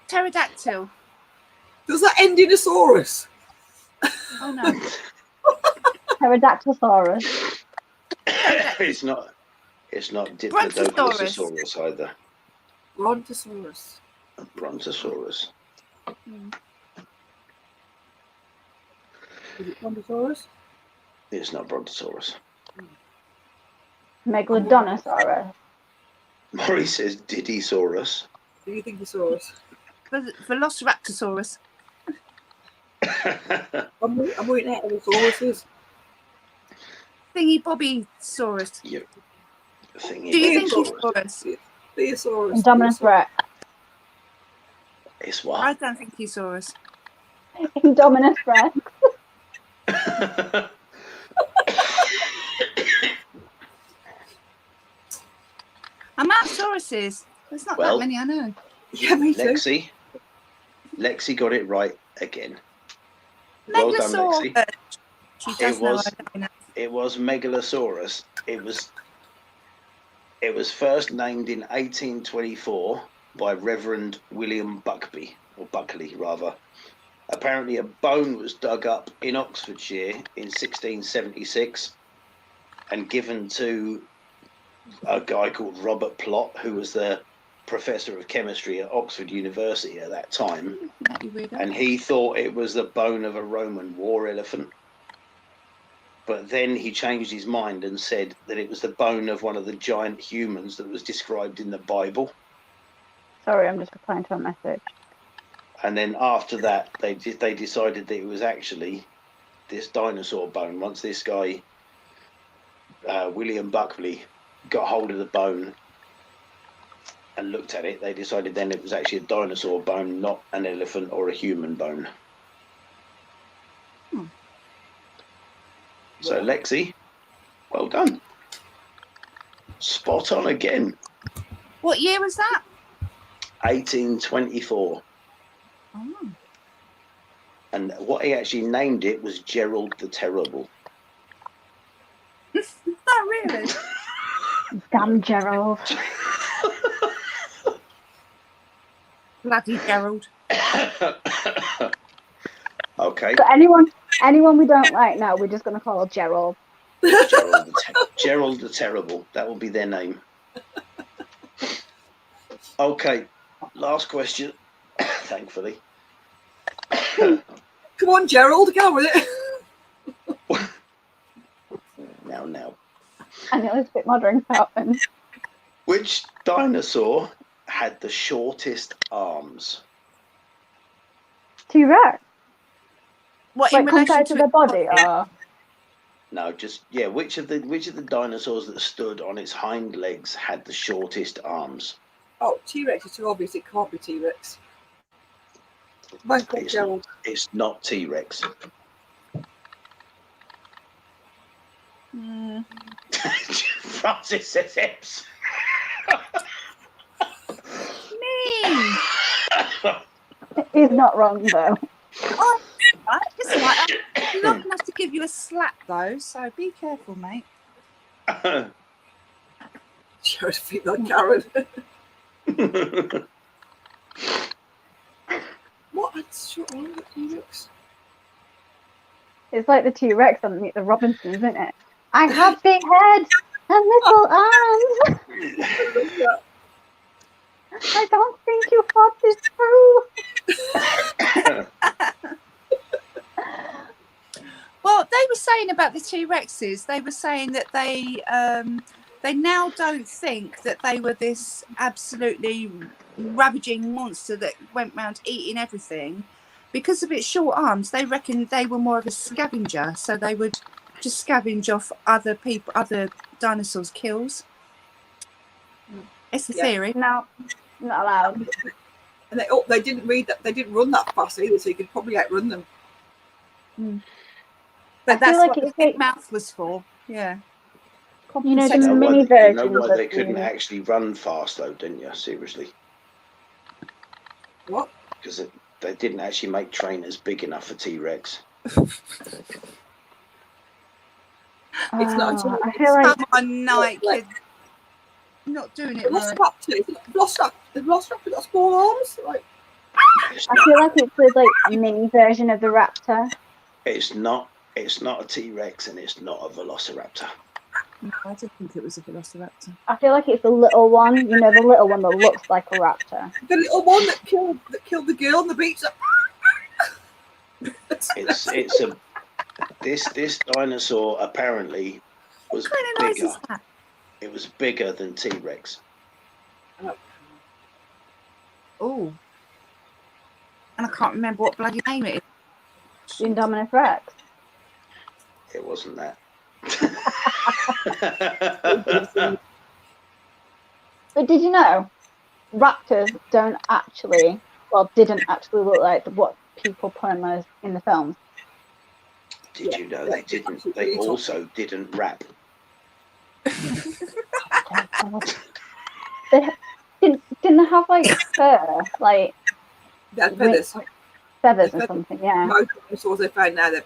Pterodactyl. Does that end in a Saurus? Oh no. Pterodactylosaurus. It's not Diplodocus either. Brontosaurus. Brontosaurus. Is it Brontosaurus? It's not Brontosaurus. Megalodonosaurus. Maury says Didysaurus. Do you think Saurus? Velociraptorsaurus. I'm waiting out the Sauruses. Thingy Bobby Saurus. Yeah. Thingy Do you think he's Bobby Saurus? Theosaurus. Indominus Rex. It's I what? don't think he's Saurus. Indominus Rex. I'm out of Sauruses. There's not Well, that many I know. Yeah, me too. Lexi got it right again. Well done, Lexi. She does know I know. It was Megalosaurus. It was first named in 1824 by Reverend William Buckley, rather. Apparently, a bone was dug up in Oxfordshire in 1676 and given to a guy called Robert Plott, who was the professor of chemistry at Oxford University at that time. And he thought it was the bone of a Roman war elephant. But then he changed his mind and said that it was the bone of one of the giant humans that was described in the Bible. Sorry, I'm just replying to a message. And then after that, they decided that it was actually this dinosaur bone. Once this guy, William Buckley, got hold of the bone and looked at it, they decided then it was actually a dinosaur bone, not an elephant or a human bone. So, Lexi, well done. Spot on again. What year was that? 1824. Oh. And what he actually named it was Gerald the Terrible. Oh, really? Damn Gerald. Bloody Gerald. Okay. So anyone we don't like now, we're just going to call Gerald. Gerald the Terrible. That will be their name. Okay. Last question. Thankfully. Come on, Gerald, go with it. Now. I know it's a bit more drink happen. Which dinosaur had the shortest arms? T-Rex. What, Like in relation compared to the body, or? No, just which of the dinosaurs that stood on its hind legs had the shortest arms? Oh, T-Rex is too obvious. It can't be T-Rex. Mine's called Gerald. It's not T-Rex. Francis says Eps. Me. He's not wrong though. Oh, it's all right. I'm not enough to give you a slap though, so be careful, mate. Jared feet like Karen. What? That's short one, the T-Rex. It's like the T-Rex on Meet the Robinsons, isn't it? I have big head. And little arms. I don't think you thought this through. Well, they were saying about the T-Rexes, they were saying that they now don't think that they were this absolutely ravaging monster that went around eating everything. Because of its short arms, they reckon they were more of a scavenger, so they would just scavenge off other people, other dinosaurs' kills. It's a theory. No, not allowed. And they didn't read that. They didn't run that fast either, so you could probably outrun them. But that's what the big mouth was for. Yeah. You know, the mini versions. You know why they couldn't actually run fast, though, didn't you? Seriously. What? Because they didn't actually make trainers big enough for T-Rex. It's not. I feel like someone like not doing it. Velociraptor. The Velociraptor got small arms. Like. I feel like it's with like a mini version of the raptor. It's not. It's not a T-Rex and it's not a Velociraptor. No, I didn't think it was a Velociraptor. I feel like it's the little one. You know, the little one that looks like a raptor. The little one that killed the girl on the beach. It's a this dinosaur apparently was bigger. It was bigger than T-Rex. Oh. And I can't remember what bloody name it is. Indominus Rex. It wasn't that. But did you know raptors didn't actually look like what people put in the films? Did you know they didn't? They also didn't rap. They didn't they have like fur, like they had feathers, feathers or something? Yeah. Most dinosaurs they found now they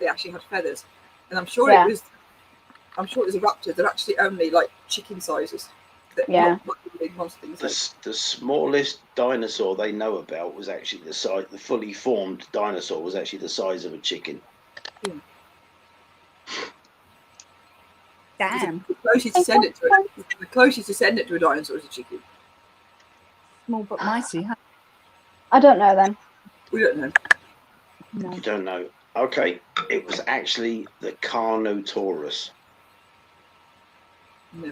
actually had feathers, and I'm sure it was a raptor. They're actually only like chicken sizes. Yeah. The smallest dinosaur they know about was actually the size. The fully formed dinosaur was actually the size of a chicken. Yeah. Damn. The closest descendant to a dinosaur is a chicken. Small but mighty, huh? I don't know then. We don't know. No. You don't know. Okay, it was actually the Carnotaurus,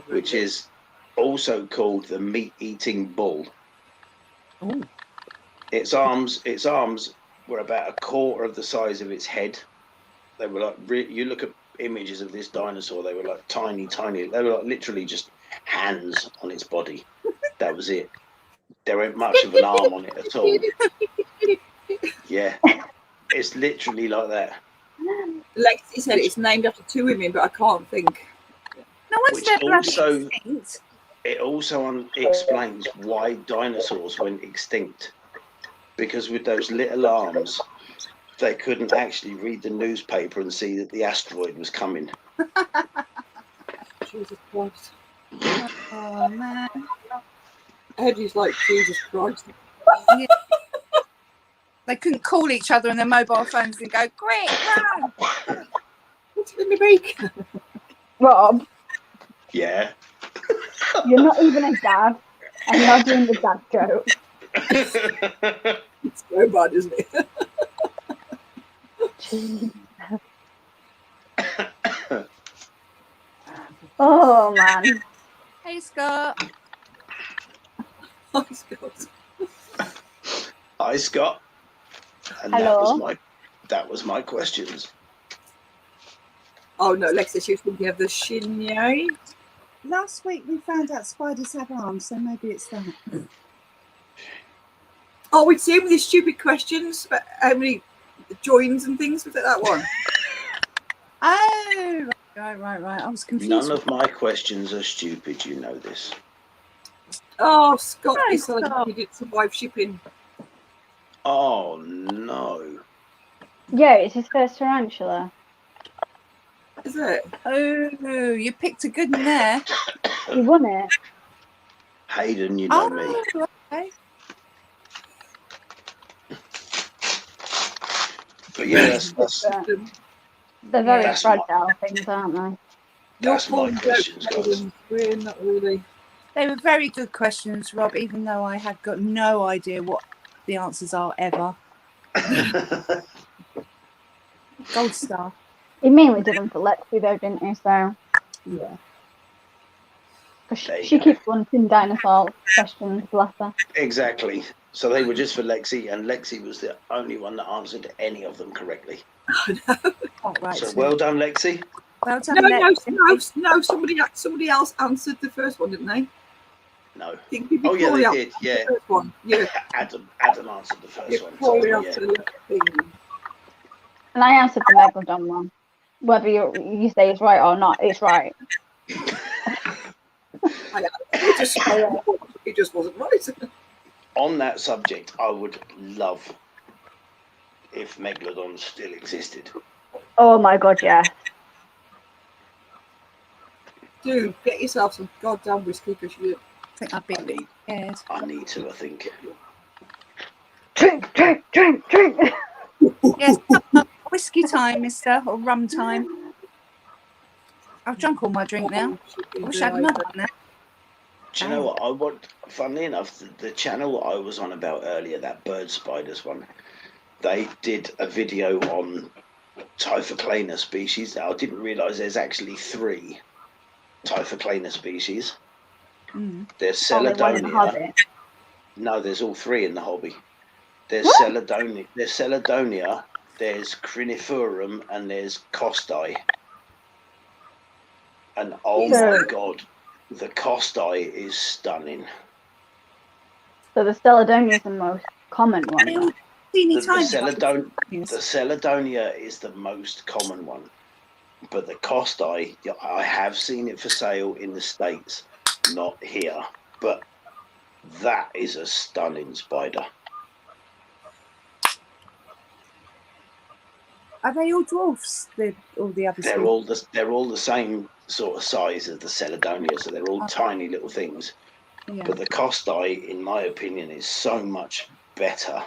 which is also called the meat-eating bull. Oh. Its arms were about a quarter of the size of its head. They were like, you look at images of this dinosaur, they were like tiny. They were like literally just hands on its body. That was it. There weren't much of an arm on it at all. Yeah, it's literally like that. Lexi said it's named after two women, but I can't think. No one's extinct. It also explains why dinosaurs went extinct. Because with those little arms, they couldn't actually read the newspaper and see that the asteroid was coming. Jesus Christ. Oh, man. Eddie's like, Jesus Christ. Yeah. They couldn't call each other on their mobile phones and go, quick, run! What's in my beak? Rob. Yeah. You're not even a dad, and you're doing the dad joke. It's so bad, isn't it? Oh man. Hey, Scott. Hi, Scott. Hi, Scott. And hello. that was my questions. Oh no, Lexi, she was thinking of the Shinyai. Last week we found out spiders have arms, so maybe it's that. Oh, we'd see him with these stupid questions about how many joins and things. Was it that one? Oh, right. I was confused. None of my questions are stupid, you know this. Oh, Scott, Hi, you said Scott. he did survive shipping. Oh, no. Yeah, it's his first tarantula. Is it? Oh, you picked a good one there. He won it. Hayden, you know me. Okay. But yeah, that's They're very That's fragile things, aren't they? That's my questions, guys. We're not really. They were very good questions, Rob, even though I have got no idea what the answers are ever. Gold star. He mainly did them for Lexi, though, didn't he? So Yeah. Because she keeps wanting dinosaur questions, bless her. Exactly. So they were just for Lexi, and Lexi was the only one that answered any of them correctly. Oh, right, So well done, Lexi. Well done, Lexi. No. Somebody else answered the first one, didn't they? No. Oh yeah, they did. Yeah. The first one. Yeah. Adam answered the first one. So, and I answered the Megalodon one. Whether you say it's right or not, it's right. It just wasn't right. On that subject, I would love if Megalodon still existed. Oh my god, yeah. Dude, get yourself some goddamn whiskey because you think I'd be scared. I need to, I think. Drink. Yes, whiskey time, mister, or rum time. I've drunk all my drink now. I wish I had another one now. Do you know what? Funnily enough, the channel I was on about earlier, that bird spiders one, they did a video on Typhoclana species. Now, I didn't realise there's actually 3 Typhoclana species. There's Celadonia. No, there's all 3 in the hobby. There's Celadonia, there's Criniferum, and there's Costi. And oh my god, the Costi is stunning. So the Celadonia is the most common one. The Celadonia is the most common one, but the Costi, I have seen it for sale in the States, not here, but that is a stunning spider. Are they all dwarfs? All the others? They're all the same sort of size as the Celadonia, so they're all tiny little things. Yeah. But the Costi, in my opinion, is so much better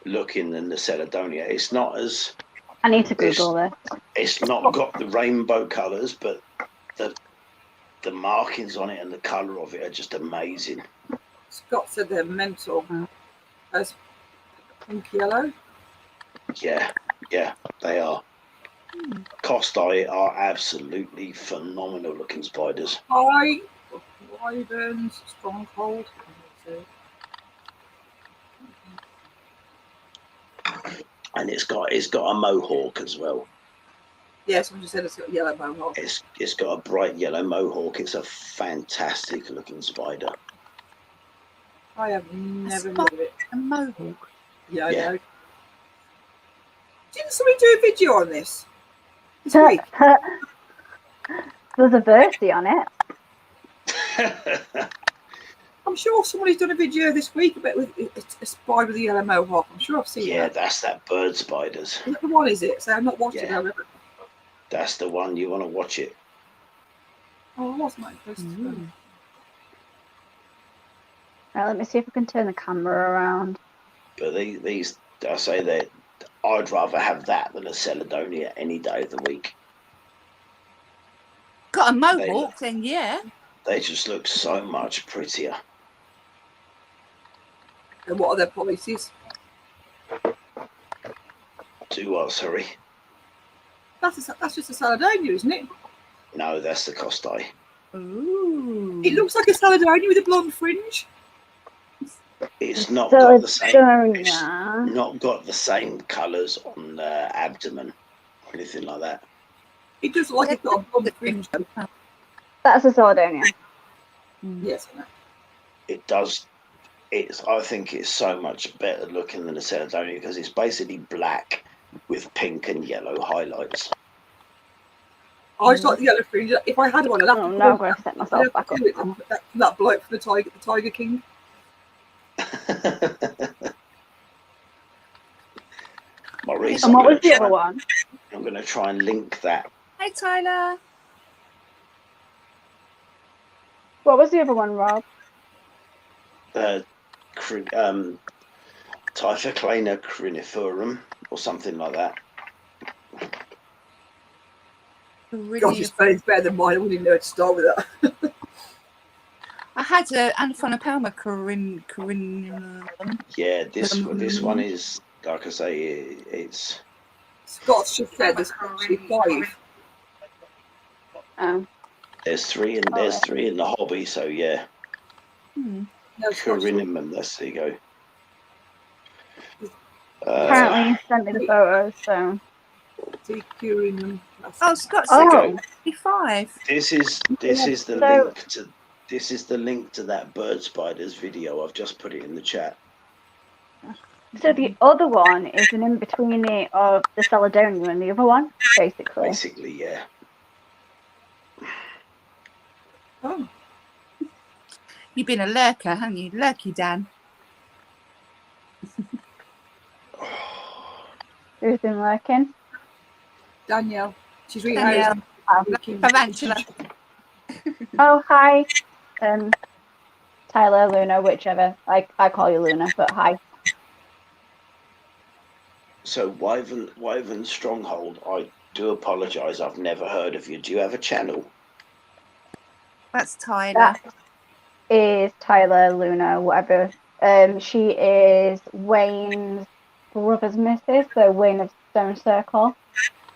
looking than the Celadonia. It's not as... I need to Google this. It's not got the rainbow colours, but the markings on it and the colour of it are just amazing. Scott said they're mental. As pink yellow. Yeah, they are. Costi are absolutely phenomenal looking spiders. Wyverns, Stronghold. And it's got a mohawk as well. Yes, I just said it's got a yellow mohawk. It's got a bright yellow mohawk. It's a fantastic looking spider. I have never heard of it. A mohawk. Yeah, I know. Didn't somebody do a video on this week? There's a Bertie on it. I'm sure somebody's done a video this week about with a spider with a yellow mohawk. I'm sure I've seen that. Yeah, that's that bird spiders. Is that the one, is it? So I'm not watching it. That's the one. You want to watch it. Oh, I was my first one. Right, let me see if I can turn the camera around. But these I say that I'd rather have that than a Celadonia any day of the week. Got a mohawk, then yeah. They just look so much prettier. And what are their policies? Do what, sorry? That's just a Celadonia, isn't it? No, that's the Costi. Ooh. It looks like a Celadonia with a blonde fringe. It's not got the same. It's not got the same colours on the abdomen or anything like that. It does look like it's got a blonde fringe. That's a Celadonia. Yes, I know. It does. I think it's so much better looking than a Celadonia because it's basically black with pink and yellow highlights. I just like the yellow fringe. If I had one, I'd have to. No, I'm going to set myself back up. That bloke from the Tiger King. Maurice, and what was the other one? I'm going to try and link that. Hey, Tyler. What was the other one, Rob? Typhoclana criniferum or something like that. God, your spelling's better than mine. I wouldn't even know how to start with that. I had Anaphonopelma Corinne. Yeah, this one is, like I say, it's. Scott's just said there's actually 5. Oh. There's 3 and there's 3 in the hobby, so yeah. No, Corinneum, there you go. Apparently you sent me the photos, so. Oh, Scott said 5. This is the link to that bird spiders video. I've just put it in the chat. So the other one is an in-between of the Celadonia and the other one, basically. Basically, yeah. Oh. You've been a lurker, haven't you? Lurky Dan. Who's been lurking? Danielle. She's reading Danielle. Tarantula. Oh, hi. Tyler, Luna, whichever. I call you Luna, but hi. So, Wyvern Stronghold, I do apologise, I've never heard of you. Do you have a channel? That's Tyler. That is Tyler, Luna, whatever. She is Wayne's brother's missus, so Wayne of Stone Circle.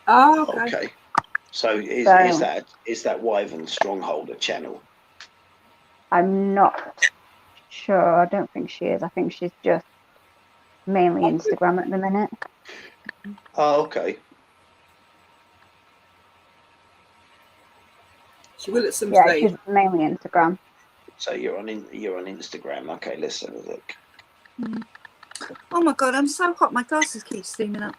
Oh, okay. So is that Wyvern Stronghold a channel? I'm not sure. I don't think she is. I think she's just mainly Instagram at the minute. Oh, okay. She will at some stage. stage. She's mainly Instagram. So you're on Instagram. Okay, let's have a look. Oh my god, I'm so hot. My glasses keep steaming up.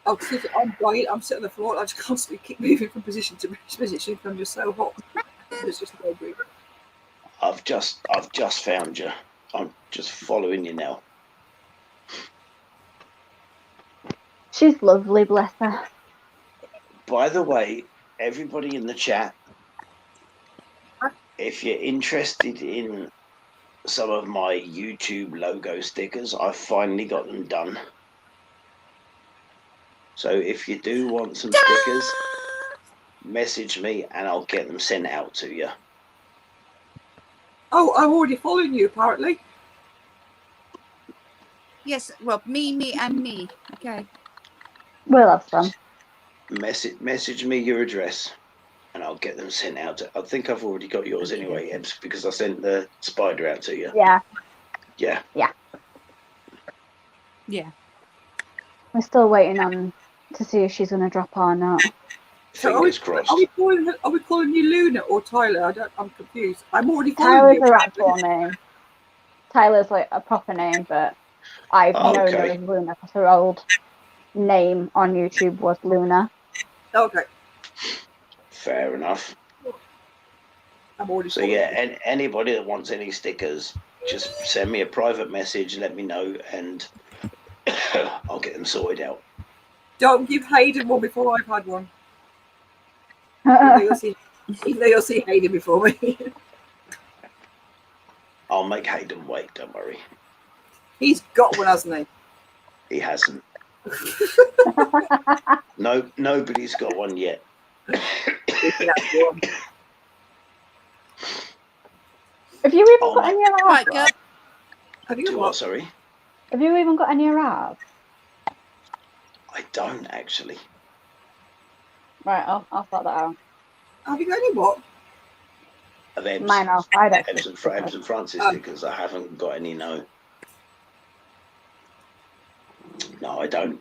Oh, I'm quiet. I'm sitting on the floor. I just constantly keep moving from position to position because I'm just so hot. It's just no breathing. I've just found you. I'm just following you now. She's lovely, bless her. By the way, everybody in the chat, if you're interested in some of my YouTube logo stickers, I've finally got them done. So if you do want some stickers, message me and I'll get them sent out to you. Oh, I'm already following you, apparently. Yes, well, me, and me. Okay. We'll have some. Message me your address and I'll get them sent out. I think I've already got yours anyway, Ebbs, because I sent the spider out to you. Yeah. Yeah. Yeah. Yeah. We're still waiting on to see if she's going to drop or not. Fingers crossed. Are we calling you Luna or Tyler? I'm confused. I'm already Tyler's following you. her actual name. Tyler's like a proper name, but I've known her as Luna because her old name on YouTube was Luna. Okay. Fair enough. I'm already so yeah, and anybody that wants any stickers, just send me a private message, let me know, and I'll get them sorted out. Don't give Hayden one before I've had one. Even though you'll see Hayden before me. I'll make Hayden wait, don't worry. He's got one, hasn't he? He hasn't. Nobody's got one yet. Have you even got any around? Have you what? Sorry. Have you even got any around? I don't actually. Right, I'll sort that out. Have you got any what? Of Ebbs, Mine outside Ebbs and Francis stickers. I haven't got any. No, I don't.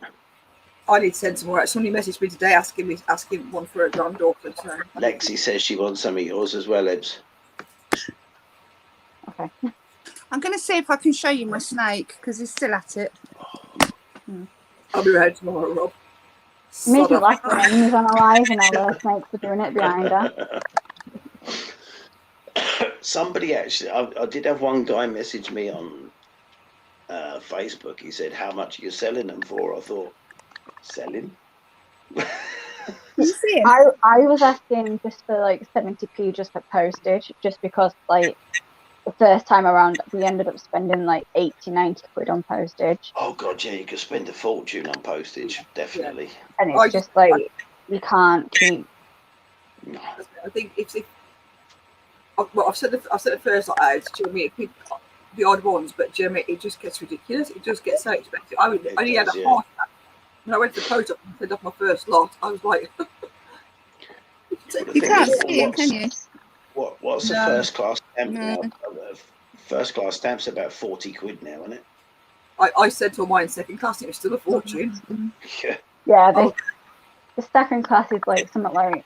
I need to send some more. Somebody messaged me today asking one for a granddaughter. So. Lexi says she wants some of yours as well, Ebbs. Okay. I'm going to see if I can show you my snake because he's still at it. I'll be around tomorrow, Rob. Made me laugh when he was on a live and all the snakes were doing it behind her. Somebody actually, I did have one guy message me on Facebook. He said, "How much are you selling them for?" I thought, selling? I was asking just for like 70p just for postage, just because like the first time around we ended up spending like 80-90 quid on postage. Oh god, yeah, you could spend a fortune on postage, definitely. And it's just like you can't keep No. I think if I've said the first lot out. Do you know what I mean? The odd ones, but do you know what I mean? It just gets ridiculous. It just gets so expensive. I only had a heart attack when I went to the post office and sent off my first lot. I was like, you can't see him, can you? What's the first class stamp now? First class stamp's about 40 quid now, isn't it? I sent all mine second class. It was still a fortune. Yeah, the second class is like something like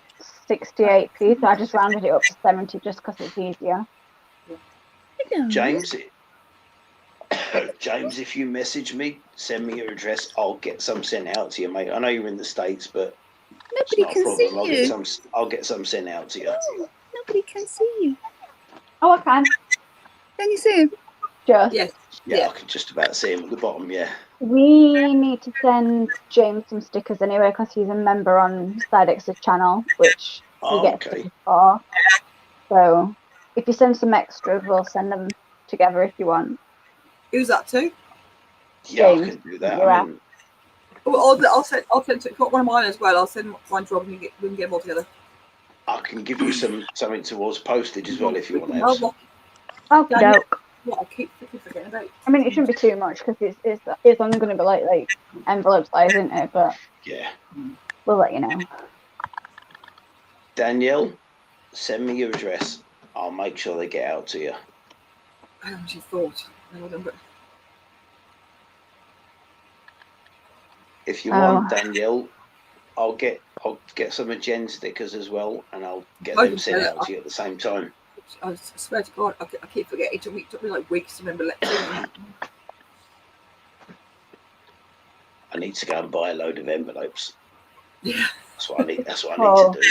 68p, so I just rounded it up to 70 just because it's easier. James, if you message me, send me your address. I'll get some sent out to you, mate. I know you're in the States, but nobody can see you. I'll get some sent out to you. Oh, nobody can see you. Oh, I can. Can you see him? Just. Yes. Yeah, I can just about see him at the bottom, yeah. We need to send James some stickers anyway because he's a member on Sidex's channel, which we get stickers for. So if you send some extras, we'll send them together if you want. Who's that to? Yeah, James, I can do that. Yeah. I mean, I'll send one of mine as well. I'll send one to Rob and we can get them all together. I can give you something towards postage as well if you want to. Okay, doke. Yeah, I keep forgetting about it. I mean, it shouldn't be too much because it's only going to be like envelope size, isn't it? But yeah, we'll let you know. Danielle, send me your address. I'll make sure they get out to you. I actually thought. If you want, Danielle, I'll get some of Jen's stickers as well, and I'll get them sent out to you at the same time. I swear to God, I keep forgetting. It took me like weeks to remember lecturing. I need to go and buy a load of envelopes. Yeah, that's what I need. That's what I need to do.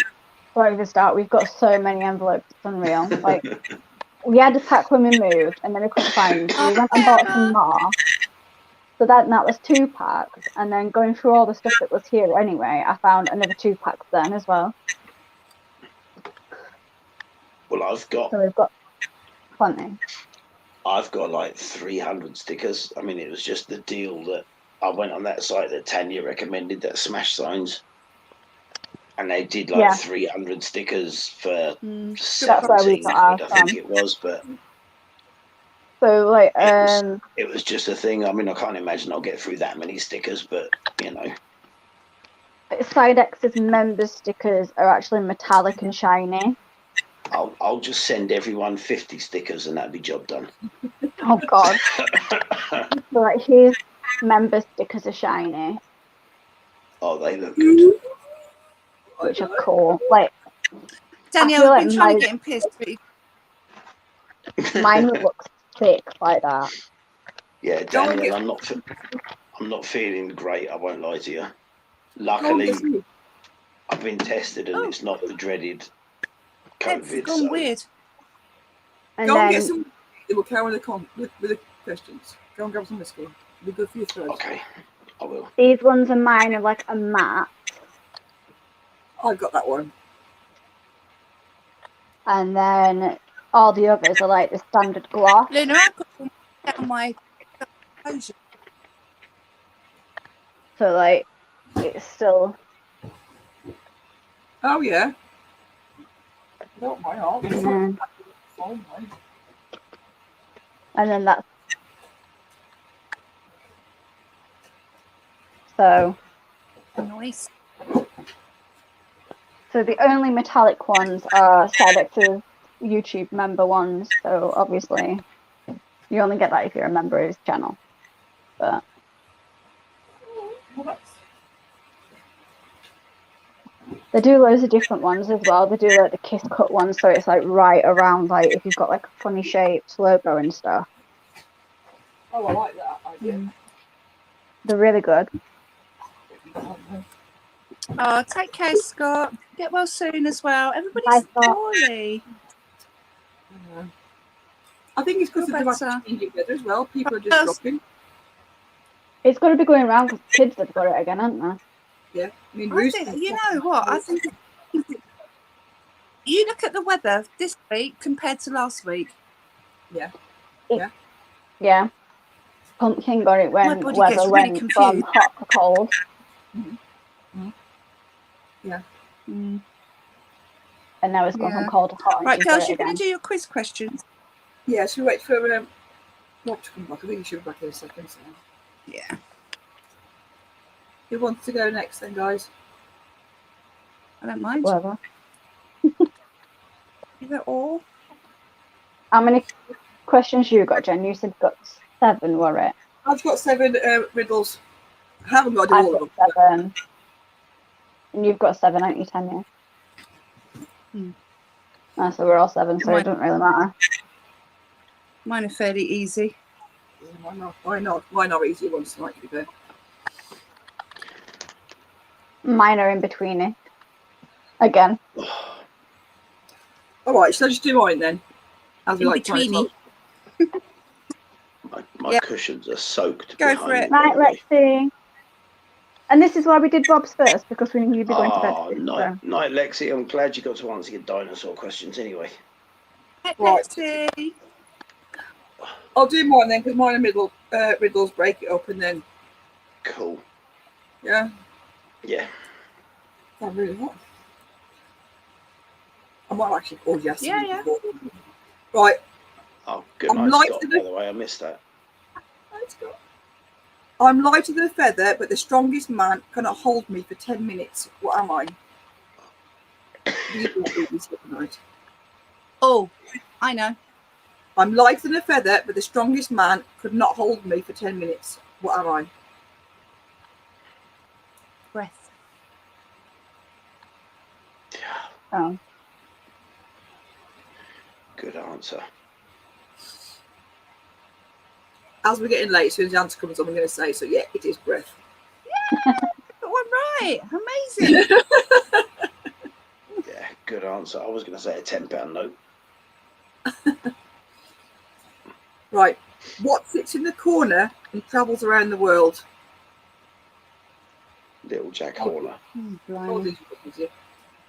Don't even start. We've got so many envelopes. It's unreal. Like we had to pack when we moved, and then we couldn't find. So we went and bought some more. So that was 2 packs, and then going through all the stuff that was here anyway, I found another 2 packs then as well. Well, So we've got plenty. I've got like 300 stickers. I mean, it was just the deal that I went on that site that Tanya recommended, that Smash Signs, and they did like 300 stickers for 17 quid, I think it was. But so like it was just a thing. I mean, I can't imagine I'll get through that many stickers, but you know. Sidex's member stickers are actually metallic and shiny. I'll just send everyone 50 stickers and that'd be job done. Oh God. So like his member stickers are shiny. Oh, they look good. Which are cool. Like Danielle, I've been trying to get him pissed, but mine would look thick like that. Yeah, Daniel, I'm not feeling great, I won't lie to you. Luckily I've been tested and it's not the dreaded COVID. It's gone weird. And go then, and get some. It will carry with the questions. Go and grab some whiskey. It'll be good for your throat. Okay, I will. These ones are mine are like a matte. I've got that one. And then all the others are like the standard gloss. Luna, I've got one down my closure. So like it's still. Oh yeah. Not my arm. And then that's so nice. So the only metallic ones are Sidex's YouTube member ones. So obviously you only get that if you're a member of his channel. But they do loads of different ones as well. They do like the kiss cut ones, so it's like right around like if you've got like a funny shaped logo and stuff. Oh, I like that idea. They're really good. Oh, take care, Scott. Get well soon as well. Everybody's poorly. I think it's because the device changing better as well. People are just dropping. It's got to be going around because kids have got it again, haven't they? Yeah, I mean, you know what? I think you look at the weather this week compared to last week. Yeah. Yeah. Pumpkin got it when weather went from hot to cold. Mm-hmm. Yeah. and now it's gone from Yeah. cold to hot. And Right, she's girls, got it you're going again. to do your quiz questions. Yeah, should we wait for Rob to come back? I think he should be back in a second. So. Yeah. Who wants to go next then, guys? I don't mind. Whatever. Either or. How many questions you got, Jen? You said you got 7, were it? I've got 7 riddles. I haven't got to do I've all of got them. 7. And you've got 7, haven't you, Tanya? So we're all 7, so it doesn't really matter. Mine are fairly easy. Yeah, why not? Why not? Why not easy ones tonight, to be fair? Mine are in between it. Again. All right, so just do mine then. As we In like trying to betweeny. talk. My cushions are soaked. Go for behind it. me, by Right, the way. let's see. And this is why we did Bob's first, because we knew you'd be going to bed. Oh, soon, night, so. night, Lexi. I'm glad you got to answer your dinosaur questions anyway. Let's see. I'll do mine then, because mine are riddles, break it up and then, Cool. yeah. Yeah. I'm really hot. I might actually call yes. Yeah. Right. Oh, good I'm night, light Scott, to by the- the way. I missed that. I'm lighter than a feather, but the strongest man cannot hold me for 10 minutes. What am I? Oh, I know. I'm lighter than a feather, but the strongest man could not hold me for 10 minutes. What am I? Breath. Oh. Good answer. As we're getting late, as soon as the answer comes up, I'm going to say, so yeah, it is breath. Got one right. Amazing. Yeah, good answer. I was going to say a £10 note. Right. What sits in the corner and travels around the world? Little Jack Horner. Blimey.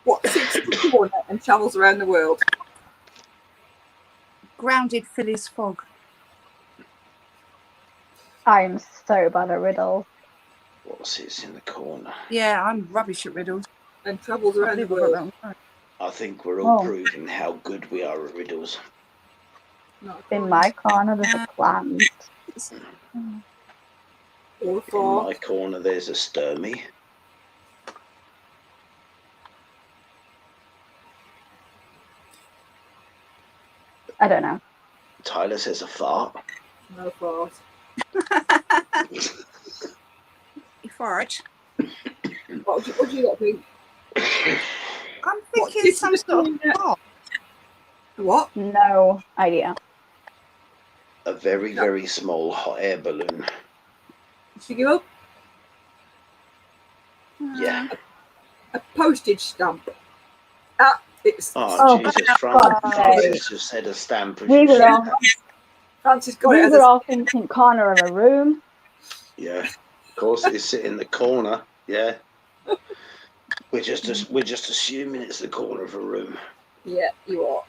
What sits in the corner and travels around the world? Grounded Phyllis Fogg. I'm so bad at riddles. What sits in the corner? Yeah, I'm rubbish at riddles. And travels I around the believe I got world. that one right. I think we're all Oh. proving how good we are at riddles. In my corner, there's a plant. Or In far. my corner, there's a Sturmy. I don't know. Tyler says a fart. No far. You fart. What do you lot think? I'm What thinking sits in some the sort of corner? pot. What? No idea. A very, very small hot air balloon. Did you give up? Yeah. A postage stamp. Ah, it's Oh, Jesus. God's Francis just said a stamp. We were all, Francis got it we as were a all thinking corner of a room. Yeah. Of course, it's sitting in the corner. Yeah. We're just assuming it's the corner of a room. yeah, you are.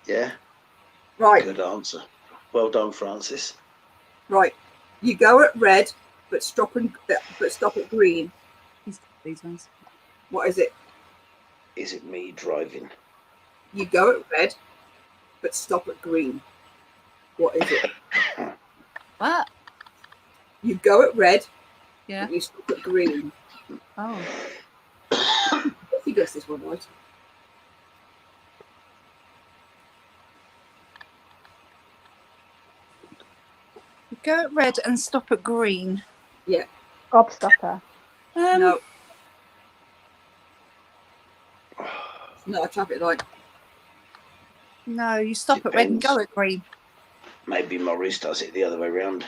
Yeah. Right, Good answer. Well done, Francis. right. You go at red, but stop at green. These ones. What is it? Is it me driving? You go at red, but stop at green. What is it? What? You go at red, Yeah. but you stop at green. Oh. You guess this one right. You go at red and stop at green. Yeah. Gobstopper. No. No, a traffic light. No, you stop at red and go at green. Maybe Maurice does it the other way around.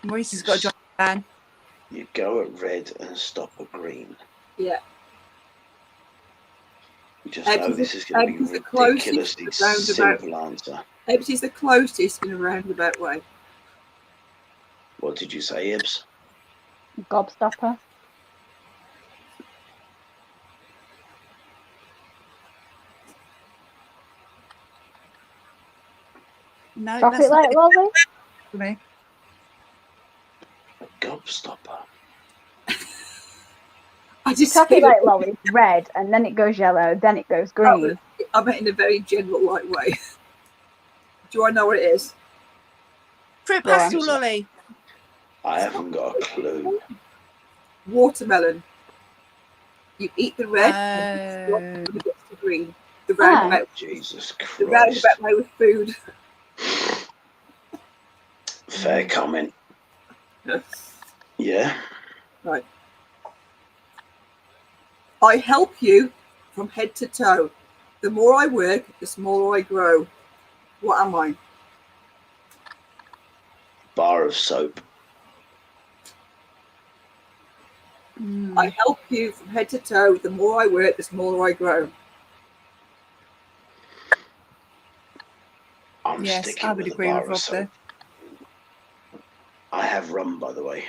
Maurice has got a drive van. You go at red and stop at green. Yeah. You just know this is going to be the closest ridiculously to the roundabout. simple answer. Empty's the closest in a roundabout way. What did you say, Ibs? Gobstopper. No, Traffic that's light, was it? for me. A gobstopper. I just Traffic light lolly is red, and then it goes yellow, then it goes green. I meant in a very general light way. Do I know what it is? Fruit Go on. pastel lolly. I haven't got a clue. Watermelon. You eat the red and it gets the green. The roundabout. Jesus The Christ. roundabout way with food. Fair comment. Yeah. Right. I help you from head to toe. The more I work, the smaller I grow. What am I? Bar of soap. I help you from head to toe. The more I work, the smaller I grow. I'm Yes, sticking I would with agree the bar with of Rob soap. there. I have rum, by the way.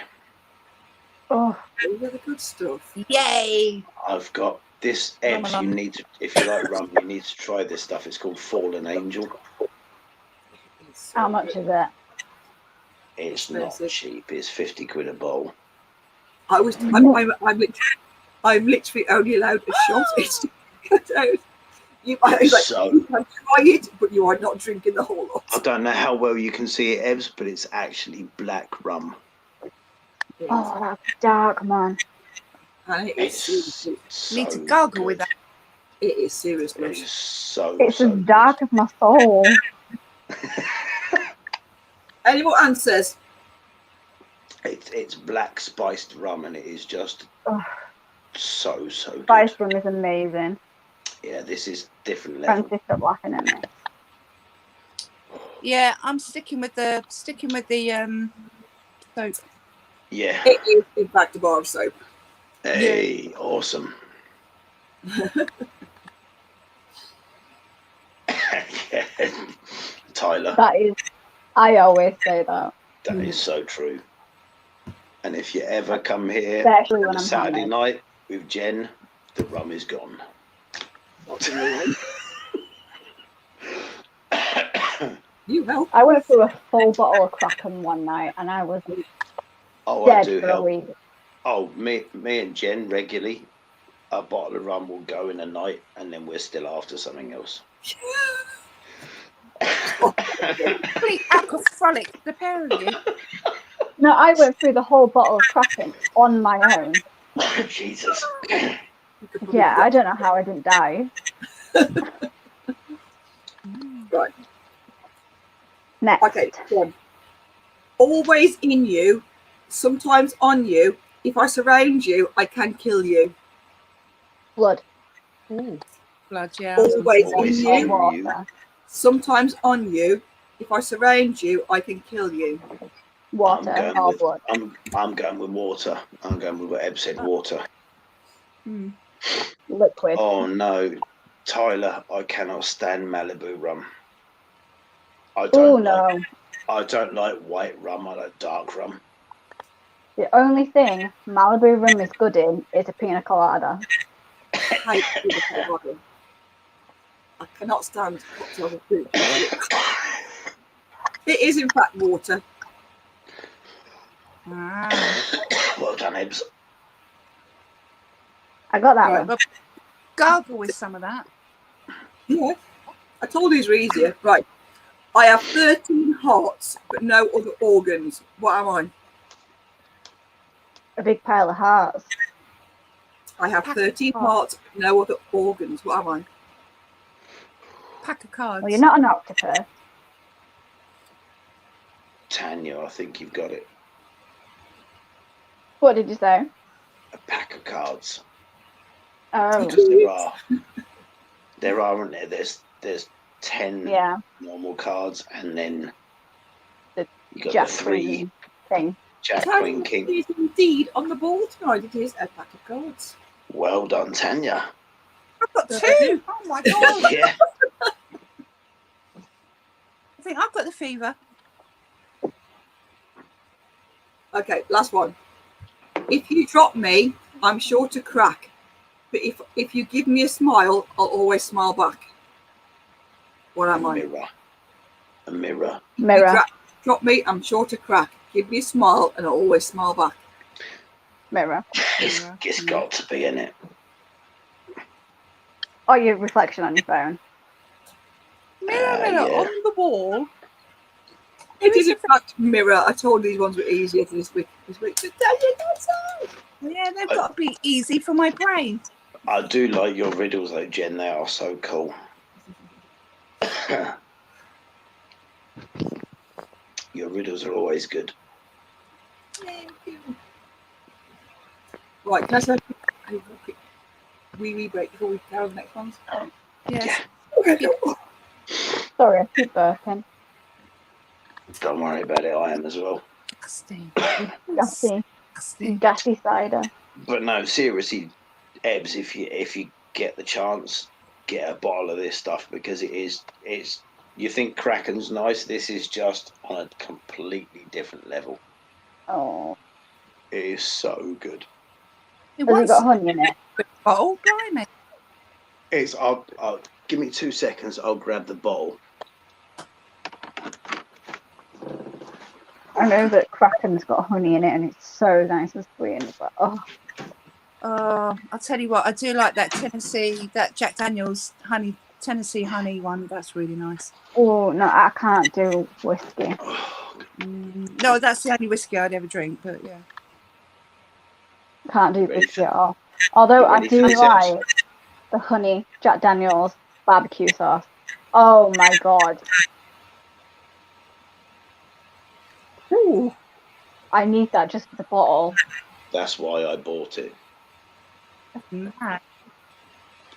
Oh, Really good stuff. Yay! I've got this Rum Ebs. alum. You need to, if you like rum, you need to try this stuff. It's called Fallen Angel. how much is it? It's not Expensive. cheap. It's 50 quid a bowl. I'm literally only allowed a shot. It's you can try it, but you are not drinking the whole lot. I don't know how well you can see it, Ebs, but it's actually black rum. Oh, that's dark, man. And it is seriously, So Need to gargle with good. that. it is seriously. It is so It's so as dark as my soul. Any more answers? It's black spiced rum, and it is just Ugh. so good. Spice rum is amazing. Yeah, this is different level. Francis, stop laughing at me. Yeah, I'm sticking with the soap. Yeah. It is in fact a bar of soap. Hey, awesome. Yeah. Tyler, That is, I always say that. that is so true. And if you ever come here Especially on when a I'm Saturday hammered. night with Jen, the rum is gone. You help. I went through a full bottle of Kraken one night, and I was Oh, I dead do for a help. week. Oh, me and Jen regularly, a bottle of rum will go in a night, and then we're still after something else. Complete alcoholic, the pair of you. No, I went through the whole bottle of Kraken on my own. Jesus. Yeah, I don't know how I didn't die. Right. Next. Okay. One. Always in you, sometimes on you. If I surround you, I can kill you. Blood. Blood, yeah. Always Always in in you, Water. sometimes on you. If I surround you, I can kill you. Water or blood. I'm going with water. I'm going with what Eb said, water. Liquid. Oh no, Tyler, I cannot stand Malibu rum. I don't like white rum. I like dark rum. The only thing Malibu rum is good in is a pina colada. I cannot stand cocktails of fruit. It is in fact water. Well done, Ebs. I got that Right. one. Well, gargle with some of that. Yeah. I told you these were easier. Right. I have 13 hearts, but no other organs. What am I? A big pile of hearts. I have 13 hearts, but no other organs. What am I? Pack of cards. Well, you're not an octopus. Tanya, I think you've got it. What did you say? A pack of cards. Oh, Because there are, aren't there? There's 10 yeah. normal cards, and then The you got Jack the 3 Queen thing. Jack, Tanya Queen, King. is indeed on the ball tonight. It is a pack of cards. Well done, Tanya. I've got 2. Oh my god. Yeah. I think I've got the fever. Okay, last one. If you drop me, I'm sure to crack. But if you give me a smile, I'll always smile back. What am I? Mirror. A mirror. Mirror. Drop me, I'm sure to crack. Give me a smile, and I'll always smile back. Mirror. It's got to be in it. Oh, your reflection on your phone. Mirror Yeah. on the wall. It is in fact mirror. I told these ones were easier this week. Yeah, they've got to be easy for my brain. I do like your riddles though, Jen. They are so cool. Your riddles are always good. Thank you. Right, can I say a wee break before we go on the next ones? Yes. Okay. Sorry, I keep burping. Don't worry about it. I am as well. Gassy cider. But no, seriously, Ebbs, if you get the chance, get a bottle of this stuff because it's. You think Kraken's nice? This is just on a completely different level. Oh. It is so good. Has it got honey in it? Oh, blimey. It's. I'll give me 2 seconds. I'll grab the bottle. I know that Kraken's got honey in it, and it's so nice and sweet. And it's like, oh. Oh, I'll tell you what, I do like that that Jack Daniels Tennessee honey one. That's really nice. Oh no, I can't do whiskey. No, that's the only whiskey I'd ever drink. But yeah, Can't do whiskey at all. Although I do like the honey Jack Daniels barbecue sauce. Oh my god. Ooh. I need that just for the bottle. That's why I bought it. Mad.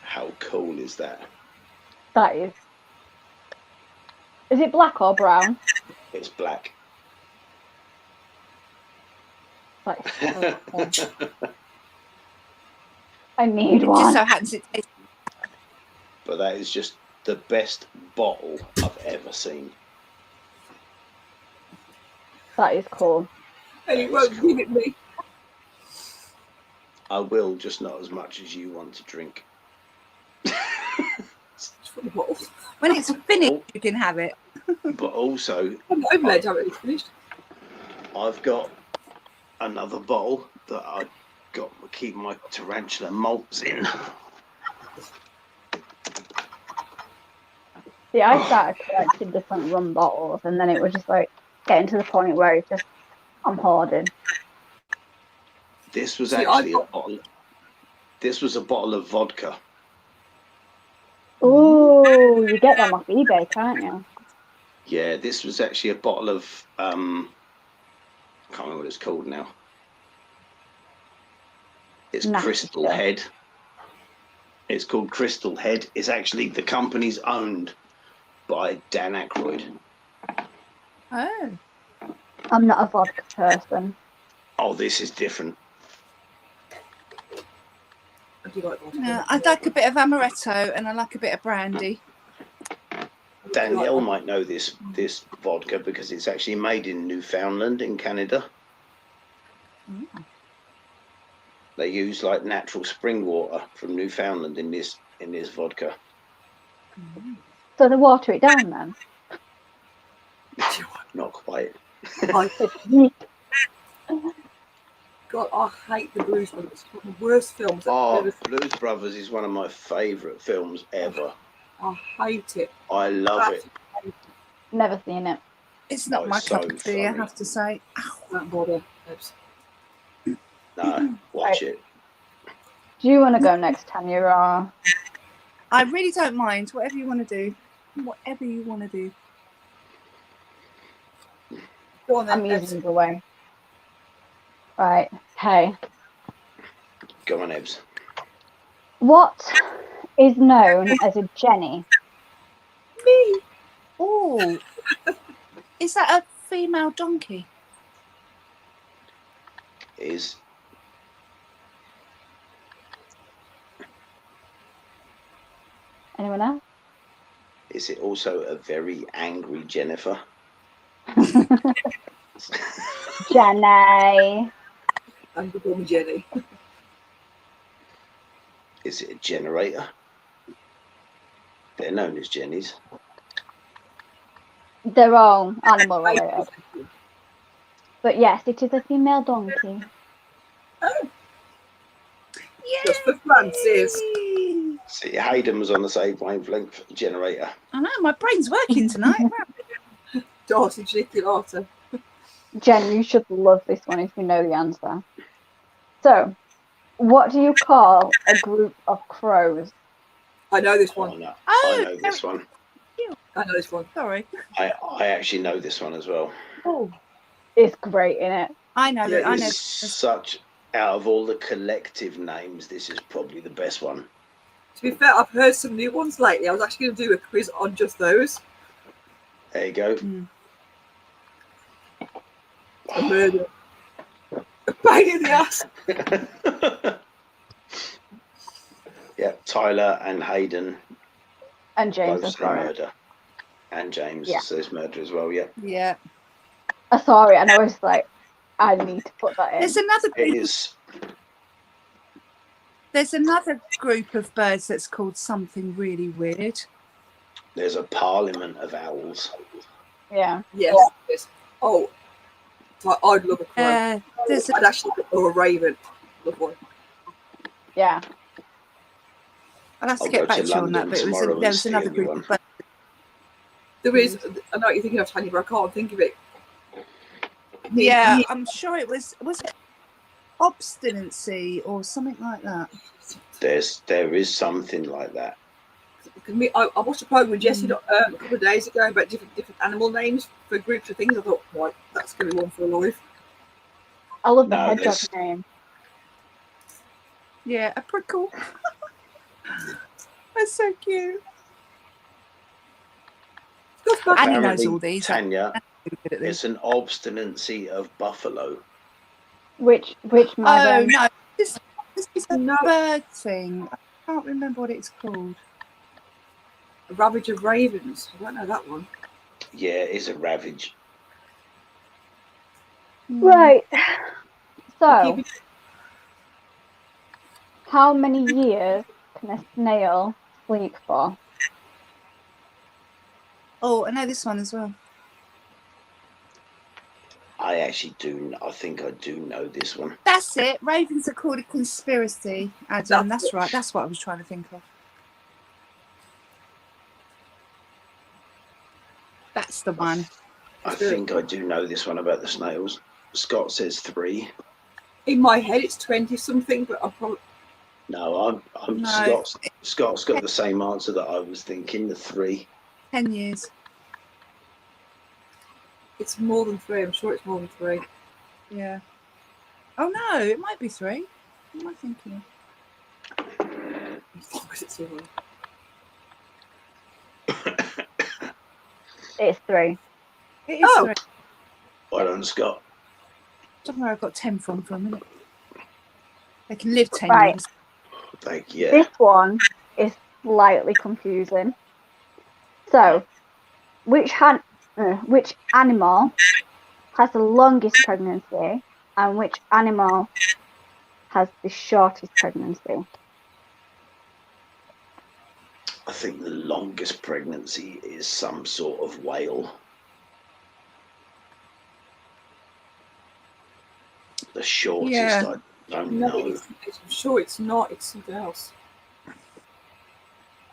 How cool is that? That is. Is it black or brown? It's black. That is so cool. I need It one. just so happens it tastes. But that is just the best bottle I've ever seen. That is cool. And you won't give it me. I will, just not as much as you want to drink. When it's finished, you can have it. But also, I'm glad to have it finished. I've got another bottle that I got to keep my Tarantula malts in. See, I started collecting different rum bottles, and then it was just like getting to the point where it's just I'm hoarding. This was actually a bottle. This was a bottle of vodka. Ooh, you get them off eBay, can't you? Yeah, this was actually a bottle of I can't remember what it's called now. It's Crystal Head. It's called Crystal Head. It's actually the company's owned by Dan Aykroyd. Oh. I'm not a vodka person. Oh, this is different. No, I like a bit of amaretto and I like a bit of brandy. Danielle might know this vodka because it's actually made in Newfoundland in Canada. Mm. They use like natural spring water from Newfoundland in this vodka. Mm. So they water it down then? Not quite. God, I hate the Blues Brothers. It's one of the worst films I've Oh, ever seen. Blues Brothers is one of my favourite films ever. I hate it. I love it. Never seen it. It's not my cup of tea, I have to say. Don't bother. No, watch it. Do you want to go next, Tanya? Or... I really don't mind. Whatever you want to do. Whatever you want to do. Go on then, I'm using the way. Right. Hey. Go on, Ebbs. What is known as a Jenny? Me. Oh. Is that a female donkey? Is Anyone else? Is it also a very angry Jennifer? Jenny. I'm the woman Jenny. Is it a generator? They're known as Jennies. They're all animal related. But yes, it is a female donkey. Oh. Just for Francis. See, Hayden was on the same wavelength generator. I know, my brain's working tonight. Darcy Chiculato. Jen, you should love this one if you know the answer. So, what do you call a group of crows? I know this one. Oh, no. Oh, I know this one. I know this one. Sorry. I actually know this one as well. Oh, It's great, innit? I know that. I know. It's such, out of all the collective names, this is probably the best one. To be fair, I've heard some new ones lately. I was actually going to do a quiz on just those. There you go. A murder. A pain in the ass. Yeah, Tyler and Hayden And James both as say well. murder. And James Yeah. says murder as well, yeah. Yeah. I saw it and I was like, I need to put that in. There's another It group. is. There's another group of birds that's called something really weird. There's a parliament of owls. Yeah. Yes. Yes. Oh, I'd love a crow. There's I'd actually or a raven. Love one. Yeah. I'll have to I'll get go back to to you on that, London but tomorrow there and was see another a new group one. of birds. There is. I know what you're thinking of, Tanya, but I can't think of it. Yeah, I'm sure it was it obstinacy or something like that. There is something like that. I watched a program with Jesse a couple of days ago about different animal names for groups of things. I thought, right, that's going to be one for life. I love the No, hedgehog there's- name. Yeah, a prickle. That's so cute. And he knows all these. Tanya, Good at it's this. an obstinacy of buffalo. Which Oh madam? no, this is a No. bird thing. I can't remember what it's called. A ravage of ravens. I don't know that one. Yeah, it's a ravage. Right. So, Keep how many years can a snail sleep for? Oh, I know this one as well. I actually do. I think I do know this one. That's it. Ravens are called a conspiracy, Adam. That's right. That's what I was trying to think of. That's the one. I think I do know this one about the snails. Scott says 3. In my head, it's 20 something, but I'm probably. No, I'm No. Scott's got the same answer that I was thinking, the 3. 10 years. It's more than 3. I'm sure it's more than 3. Yeah. Oh no, it might be 3. What am I thinking? It's 3. It is 3. Well done, Scott. I don't know where I got 10 from for a minute. They can live 10 Right. years. Thank you. This one is slightly confusing. So, which animal has the longest pregnancy and which animal has the shortest pregnancy? I think the longest pregnancy is some sort of whale. The shortest, Yeah. I don't No, know. I'm sure it's not. It's something else.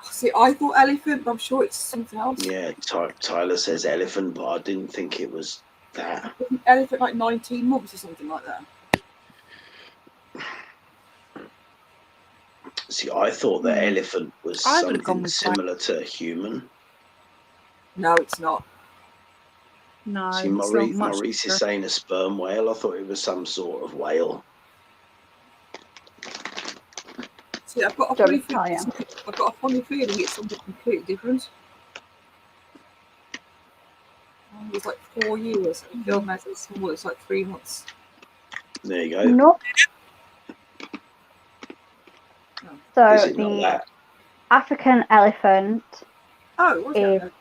See, I thought elephant, but I'm sure it's something else. Yeah, Tyler says elephant, but I didn't think it was that. Elephant, like 19 months or something like that. See, I thought the elephant was I would have gone something with similar to human. No, it's not. No, See, it's not Maurice, much Maurice is bigger. saying a sperm whale. I thought it was some sort of whale. See, I've got a funny feeling it's something completely different. It's like 4 years. And Phil has it small. It's like 3 months. There you go. Nope. So Is it not the that? African elephant Oh, what's is that?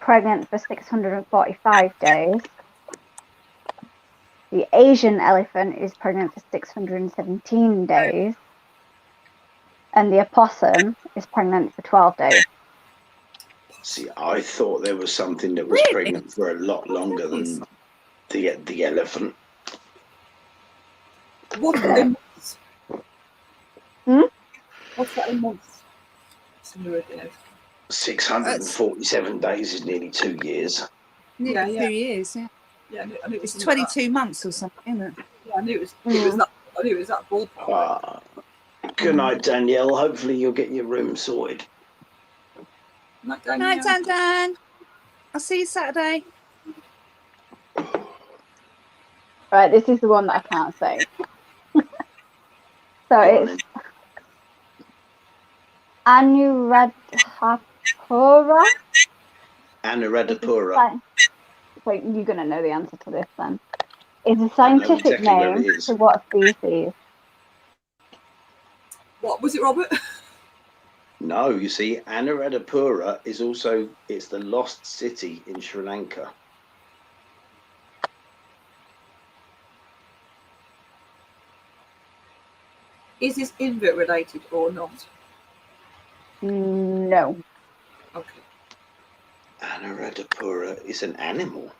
pregnant for 645 days. The Asian elephant is pregnant for 617 days. And the opossum is pregnant for 12 days. See, I thought there was something that was Really? pregnant for a lot longer than the elephant. What are the months? What's that in months? 647 days is nearly 2 years. Nearly 2 years, yeah. Yeah, I knew it was It's 22 months or something, isn't it? Yeah, I knew it was. It was that. I knew it was that ballpark. Good night, Danielle. Hopefully you'll get your room sorted. Night, Dan. I'll see you Saturday. Right, this is the one that I can't say. So it's Anuradhapura. Anuradhapura. So you're going to know the answer to this then. It's a scientific name to what species? What was it, Robert? No, you see, Anuradhapura is also, it's the lost city in Sri Lanka. Is this invert related or not? No. Okay. Anuradhapura is an animal.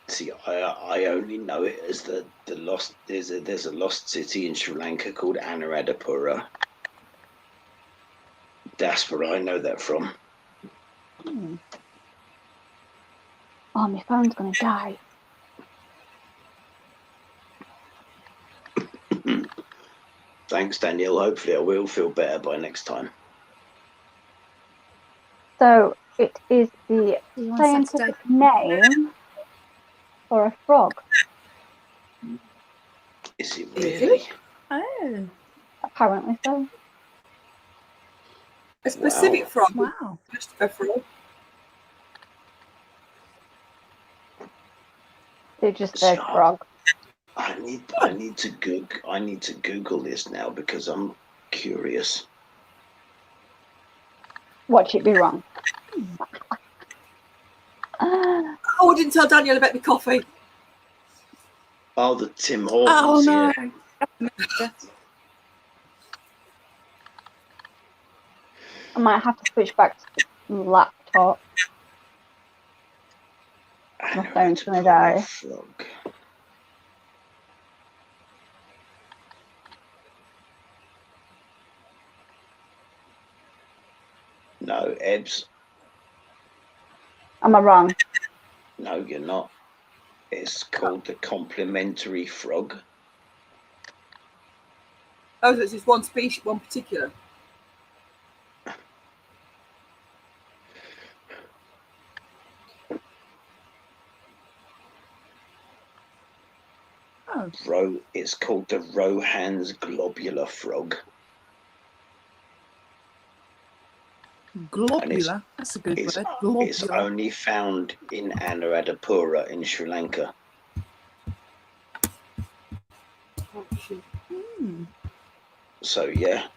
See, I only know it as the lost. There's a lost city in Sri Lanka called Anuradhapura. That's where I know that from. Oh, my phone's gonna die. Thanks, Danielle. Hopefully I will feel better by next time. So it is the scientific name for a frog. Is it really? Oh. Apparently so. A specific frog. Wow. Just a frog. They just said frog. I need to Google this now because I'm curious. Watch it be wrong. Oh, I didn't tell Daniel about the coffee. Oh, the Tim Hortons. Oh no. Yeah. I might have to switch back to the laptop. My phone's gonna die. Frog. No, Ebbs. Am I wrong? No, you're not. It's called the complementary frog. Oh, so it's just one species, one particular. Oh. It's called the Rohan's globular frog. Globular. That's a good word. Globular. It's only found in Anuradhapura in Sri Lanka. So yeah.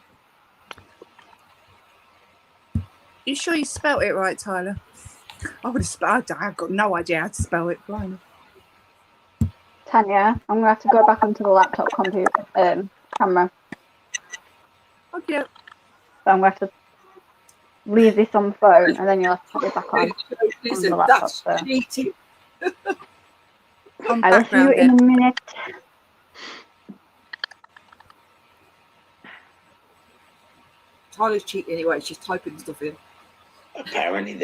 You sure you spelt it right, Tyler? I would have spelled it. I've got no idea how to spell it. Blimey. Tanya, I'm gonna have to go back onto the laptop computer camera. Okay. So I'm gonna have to leave this on the phone and then you'll have to put it back on Listen, the laptop. that's So. cheating. I will see you in a minute. Tyler's cheating anyway. She's typing stuff in. Apparently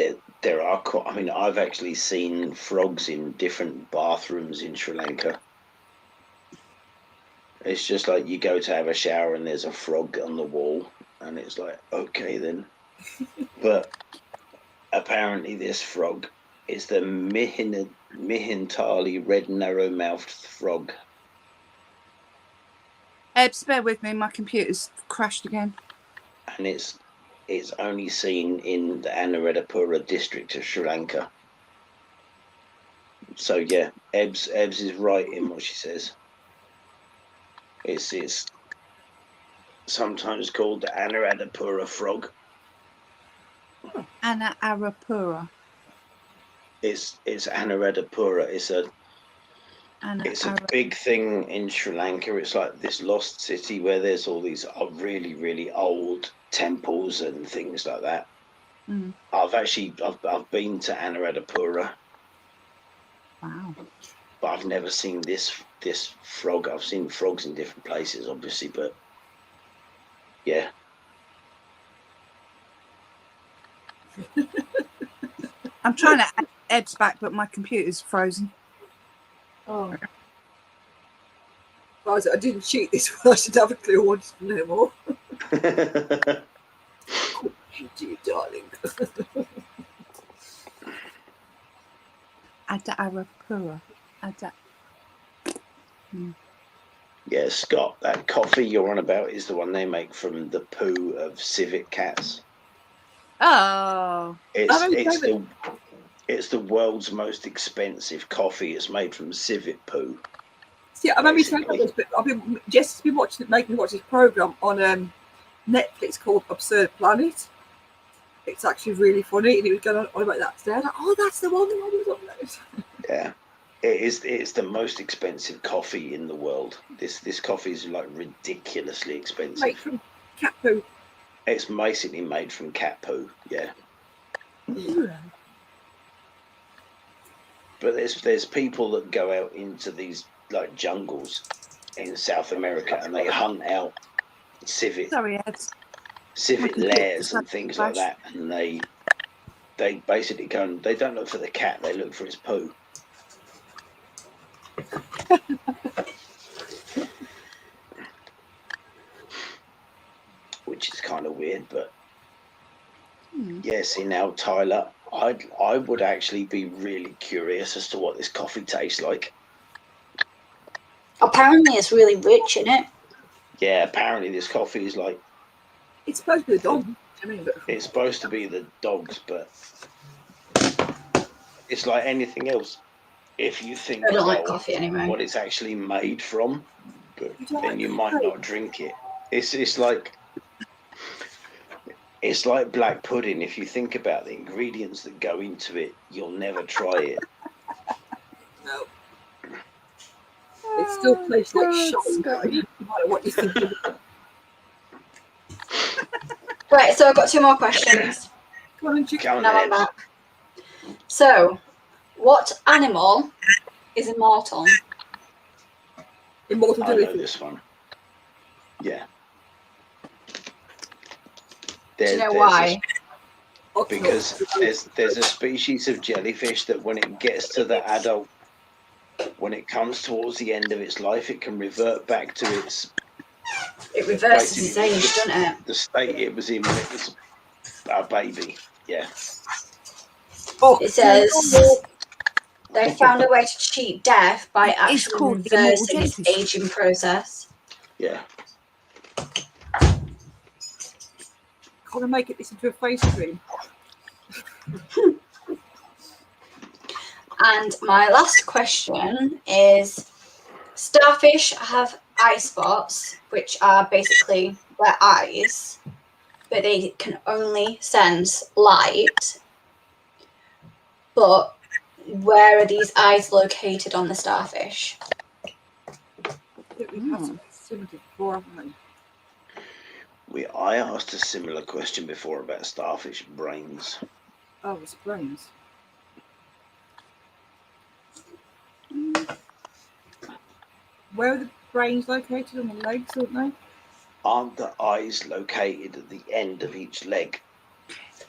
there are. I mean, I've actually seen frogs in different bathrooms in Sri Lanka. It's just like you go to have a shower and there's a frog on the wall, and it's like, okay then. But apparently this frog is the Mihintali red narrow-mouthed frog. Bear with me. My computer's crashed again. And it's only seen in the Anuradhapura district of Sri Lanka. So yeah, Ebbs is right in what she says. It's sometimes called the Anuradhapura frog. Anuradhapura. It's Anuradhapura. It's a big thing in Sri Lanka. It's like this lost city where there's all these really, really old temples and things like that. I've been to Anuradhapura. Wow. But I've never seen this frog. I've seen frogs in different places, obviously, but Yeah. I'm trying to add Eb's back, but my computer's frozen. Oh. I didn't cheat this one. I should have a clue. I wanted to know more. You darling. Ada Arapura. Ada. Yeah, Scott, that coffee you're on about is the one they make from the poo of civet cats. Oh. It's the world's most expensive coffee. It's made from civet poo. See, I remember saying this, but Jess has been making me watch this program on Netflix called Absurd Planet. It's actually really funny, and it was going on about that today. Like, oh, that's the one that was on those. Yeah, it's the most expensive coffee in the world. This coffee is like ridiculously expensive. Made from cat poo. It's basically made from cat poo. Yeah. Yeah. But there's people that go out into these like jungles in South America and they hunt out civet lairs and things like that, and they basically go and they don't look for the cat, they look for its poo. Which is kind of weird, but yeah, see now, Tyler, I would actually be really curious as to what this coffee tastes like. Apparently it's really rich in it. Yeah, apparently this coffee is like... It's supposed to be the dog. It's supposed to be the dogs, but it's like anything else. If you think I don't like coffee anyway. What it's actually made from, but then you might not drink it. It's like black pudding. If you think about the ingredients that go into it, you'll never try it. No. It still tastes like shot. No matter what you think of it. Right, so I've got two more questions. Come on, chicken. Now I'm back. So, what animal is immortal? Immortal I know delivery. this one. Yeah. Do you know why? Because there's a species of jellyfish that when it gets to the adult, when it comes towards the end of its life, it can revert back to its... It reverses its age, doesn't it? The state it was in when it was a baby. Yeah. It says they found a way to cheat death by actually reversing its aging process. Yeah. Can't I make this into a face cream? And my last question is, starfish have eye spots, which are basically their eyes, but they can only sense light. But where are these eyes located on the starfish? I think we've had something similar before, haven't we? I asked a similar question before about starfish brains. Oh, it's brains. Where are the brains located? On the legs, aren't they? Aren't the eyes located at the end of each leg?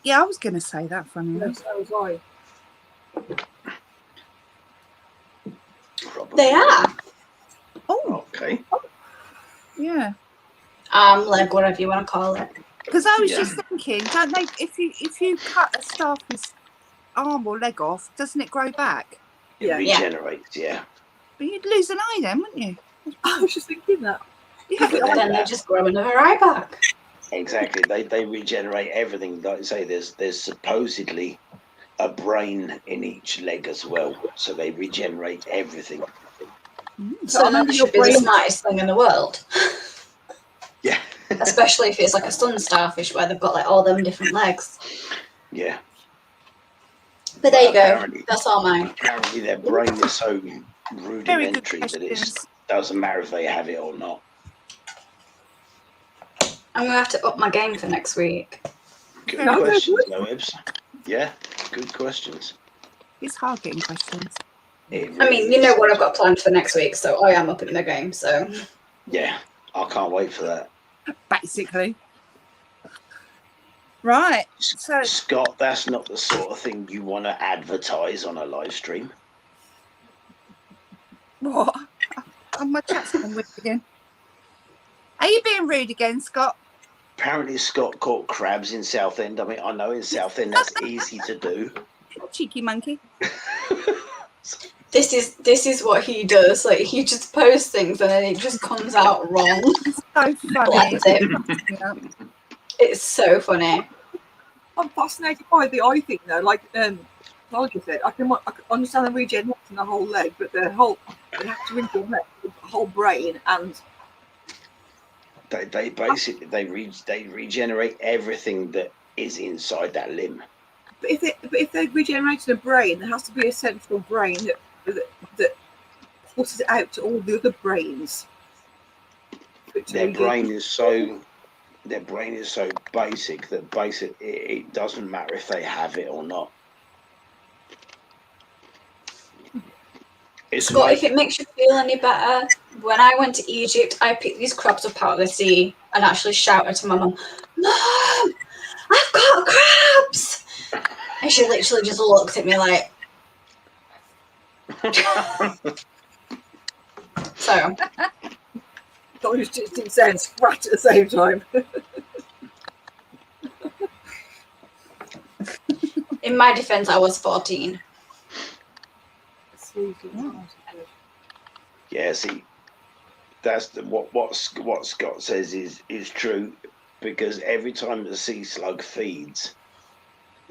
Yeah, I was going to say that from you. Yes, so was I. Probably. They are. Oh, okay. Yeah. Leg, whatever you want to call it. Because I was just thinking, don't they? If you cut a starfish arm or leg off, doesn't it grow back? It regenerates, yeah. But you'd lose an eye then, wouldn't you? I was just thinking that. Yeah, but then they just grow another eye back. Exactly. They regenerate everything. Like I say, there's supposedly a brain in each leg as well, so they regenerate everything. So that should be the smartest thing in the world. Yeah. Especially if it's like a sun starfish where they've got like all them different legs. Yeah. But there you go. That's all mine. Apparently their brain is so rudimentary that it doesn't matter if they have it or not. I'm going to have to up my game for next week. Good questions, Noebs. Yeah, good questions. It's hard getting questions. Really I mean, you know what I've got planned for next week, so I am upping the game, so... Yeah, I can't wait for that. Basically. Right. So Scott, that's not the sort of thing you want to advertise on a live stream. what? Oh, my chat's gone weird again. Are you being rude again, Scott? Apparently Scott caught crabs in Southend. I mean, I know in Southend that's easy to do. Cheeky monkey. This is what he does. Like, he just posts things and then it just comes out wrong. It's so funny. Bless him. Yeah. It's so funny. I'm fascinated by the eye thing though. Like like I said, I can understand the regeneration the whole leg, but they have to regenerate the whole brain, and They basically they regenerate everything that is inside that limb. but if they're regenerating a brain, there has to be a central brain that pushes it out to all the other brains. Their brain is so basic that it doesn't matter if they have it or not. Scott, if it makes you feel any better, when I went to Egypt, I picked these crabs up out of the sea and actually shouted to my mum, "Mom, I've got crabs!" And she literally just looked at me like... So... It just didn't sound sprat at the same time. In my defense, I was 14. Yeah, see, that's what Scott says is true, because every time the sea slug feeds,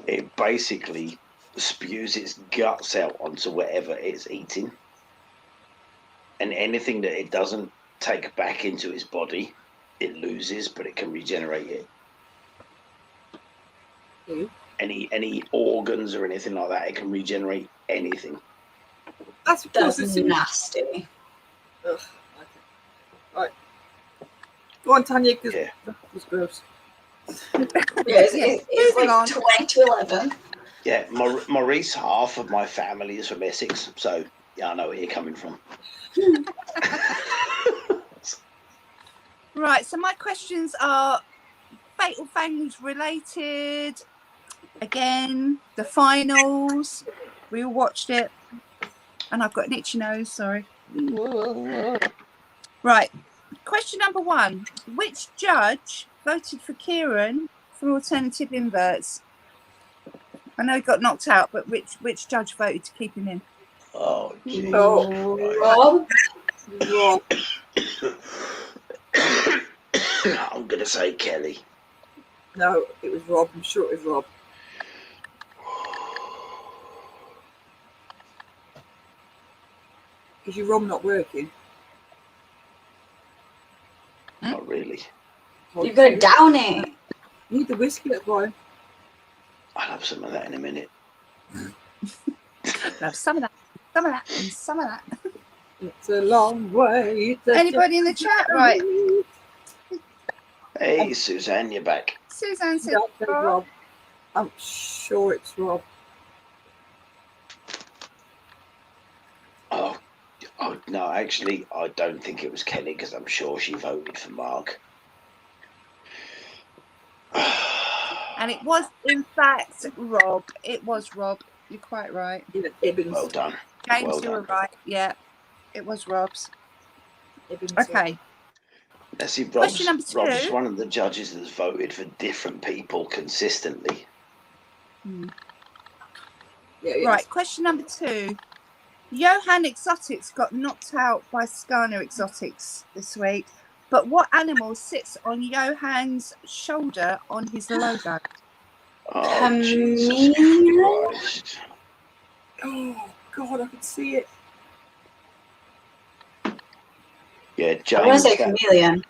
it basically spews its guts out onto whatever it's eating, and anything that it doesn't take back into its body, it loses, but it can regenerate it. Any organs or anything like that, it can regenerate anything. That's nasty. Ugh, okay. Right. Go on, Tanya, because that was gross. It's like 20 to 11. Yeah, Maurice, half of my family is from Essex, so yeah, I know where you're coming from. Right, so my questions are Fatal Fangs related. Again, the finals. We all watched it. And I've got an itchy nose, sorry. Right, question number 1. Which judge voted for Kieran for alternative inverts? I know he got knocked out, but which judge voted to keep him in? Oh, geez. Rob? I'm going to say Kelly. No, it was Rob. I'm sure it was Rob. Is your rum not working? Not really. You've got to down it. You need the whiskey, boy. I'll have some of that in a minute. Have some of that, some of that, and some of that. It's a long way. Anybody in the chat? Right. Hey, Suzanne, you're back. Suzanne said Rob. I'm sure it's Rob. Oh, no, actually, I don't think it was Kelly, because I'm sure she voted for Mark. And it was, in fact, Rob. It was Rob. You're quite right. Well done. James, well you were right. Yeah, it was Rob's. Okay. Now, see, Question number 2. Rob's one of the judges that's voted for different people consistently. Right, question number 2. Johan Exotics got knocked out by Scana Exotics this week, but what animal sits on Johan's shoulder on his logo? Oh, Jesus Christ. Oh, God, I can see it. Yeah, I James. want to say chameleon.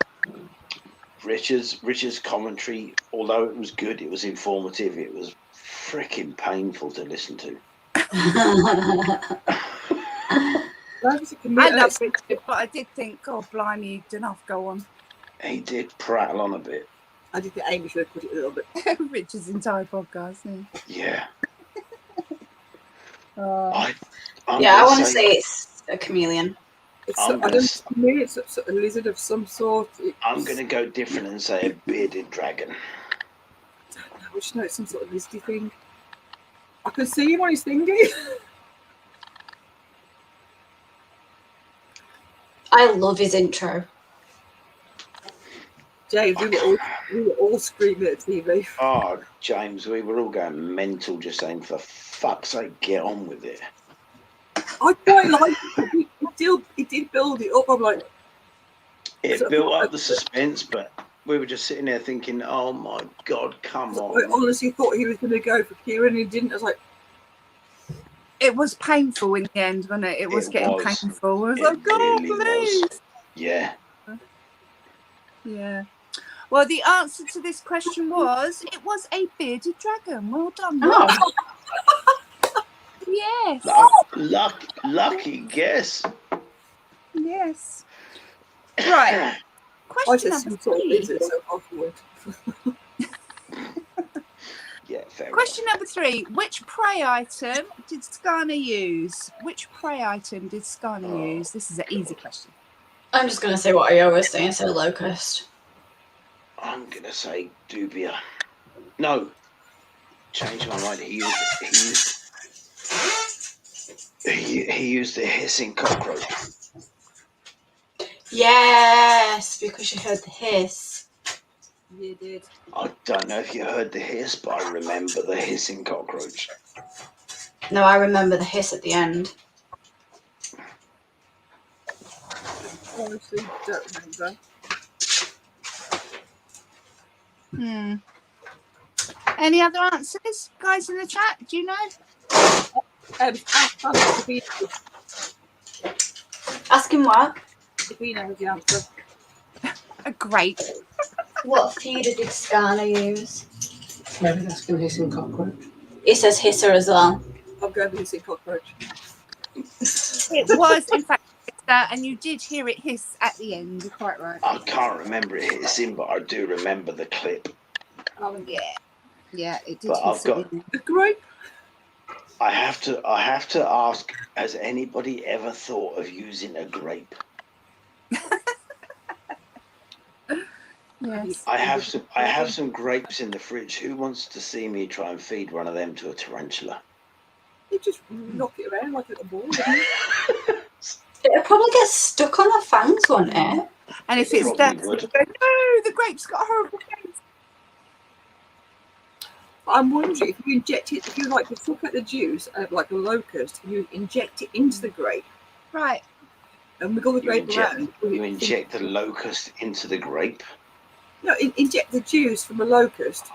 Richard's commentary, although it was good, it was informative, it was freaking painful to listen to. I love Richard, but I did think, God blimey, you didn't have to go on. He did prattle on a bit. I did think Amy should have put it a little bit. Richard's entire podcast. Yeah. I want to say it's a chameleon. It's a lizard of some sort. I'm going to go different and say a bearded dragon. just know it's some sort of listy thing. I can see him on his thingy. I love his intro. James, we were all screaming at TV. Oh, James, we were all going mental just saying, for fuck's sake, get on with it. I quite like it. It did build it up. I'm like... It built up the suspense, but we were just sitting there thinking, oh my God, come on. I honestly thought he was going to go for Kieran and he didn't. I was like... It was painful in the end, wasn't it? It was getting painful. I was like, God, please. Yeah. Yeah. Well, the answer to this question was, it was a bearded dragon. Well done. Oh. Yes. Lucky guess. Yes. Right. Question number 3. Yeah, fair Question enough. number 3. Which prey item did Skana use? Which prey item did Skana use? This is an easy question. I'm just going to say what I always say instead of locust. I'm going to say dubia. No. Change my mind. He used the hissing cockroach. Yes, because you heard the hiss. You did. I don't know if you heard the hiss, but I remember the hissing cockroach. No, I remember the hiss at the end. Honestly, don't remember. Any other answers, guys in the chat? Do you know? Ask him what? If he knows the answer. A grape. What feeder did Skana use? Maybe that's going to hissing cockroach. It says hisser as well. I'm going to hissing cockroach. It was, in fact, and you did hear it hiss at the end. You're quite right. I can't remember it hissing, but I do remember the clip. Yeah, it did. But I've got the grape. I have to ask: has anybody ever thought of using a grape? Yes. I have some grapes in the fridge. Who wants to see me try and feed one of them to a tarantula? You just knock it around like a ball. It'll probably get stuck on the fangs, won't it? And if it's that, no, the grape's got a horrible taste. I'm wondering if you inject it, if you like to suck out the juice of like a locust, you inject it into the grape. Right. And wiggle the grape around. You inject the locust into the grape? No, inject the juice from a locust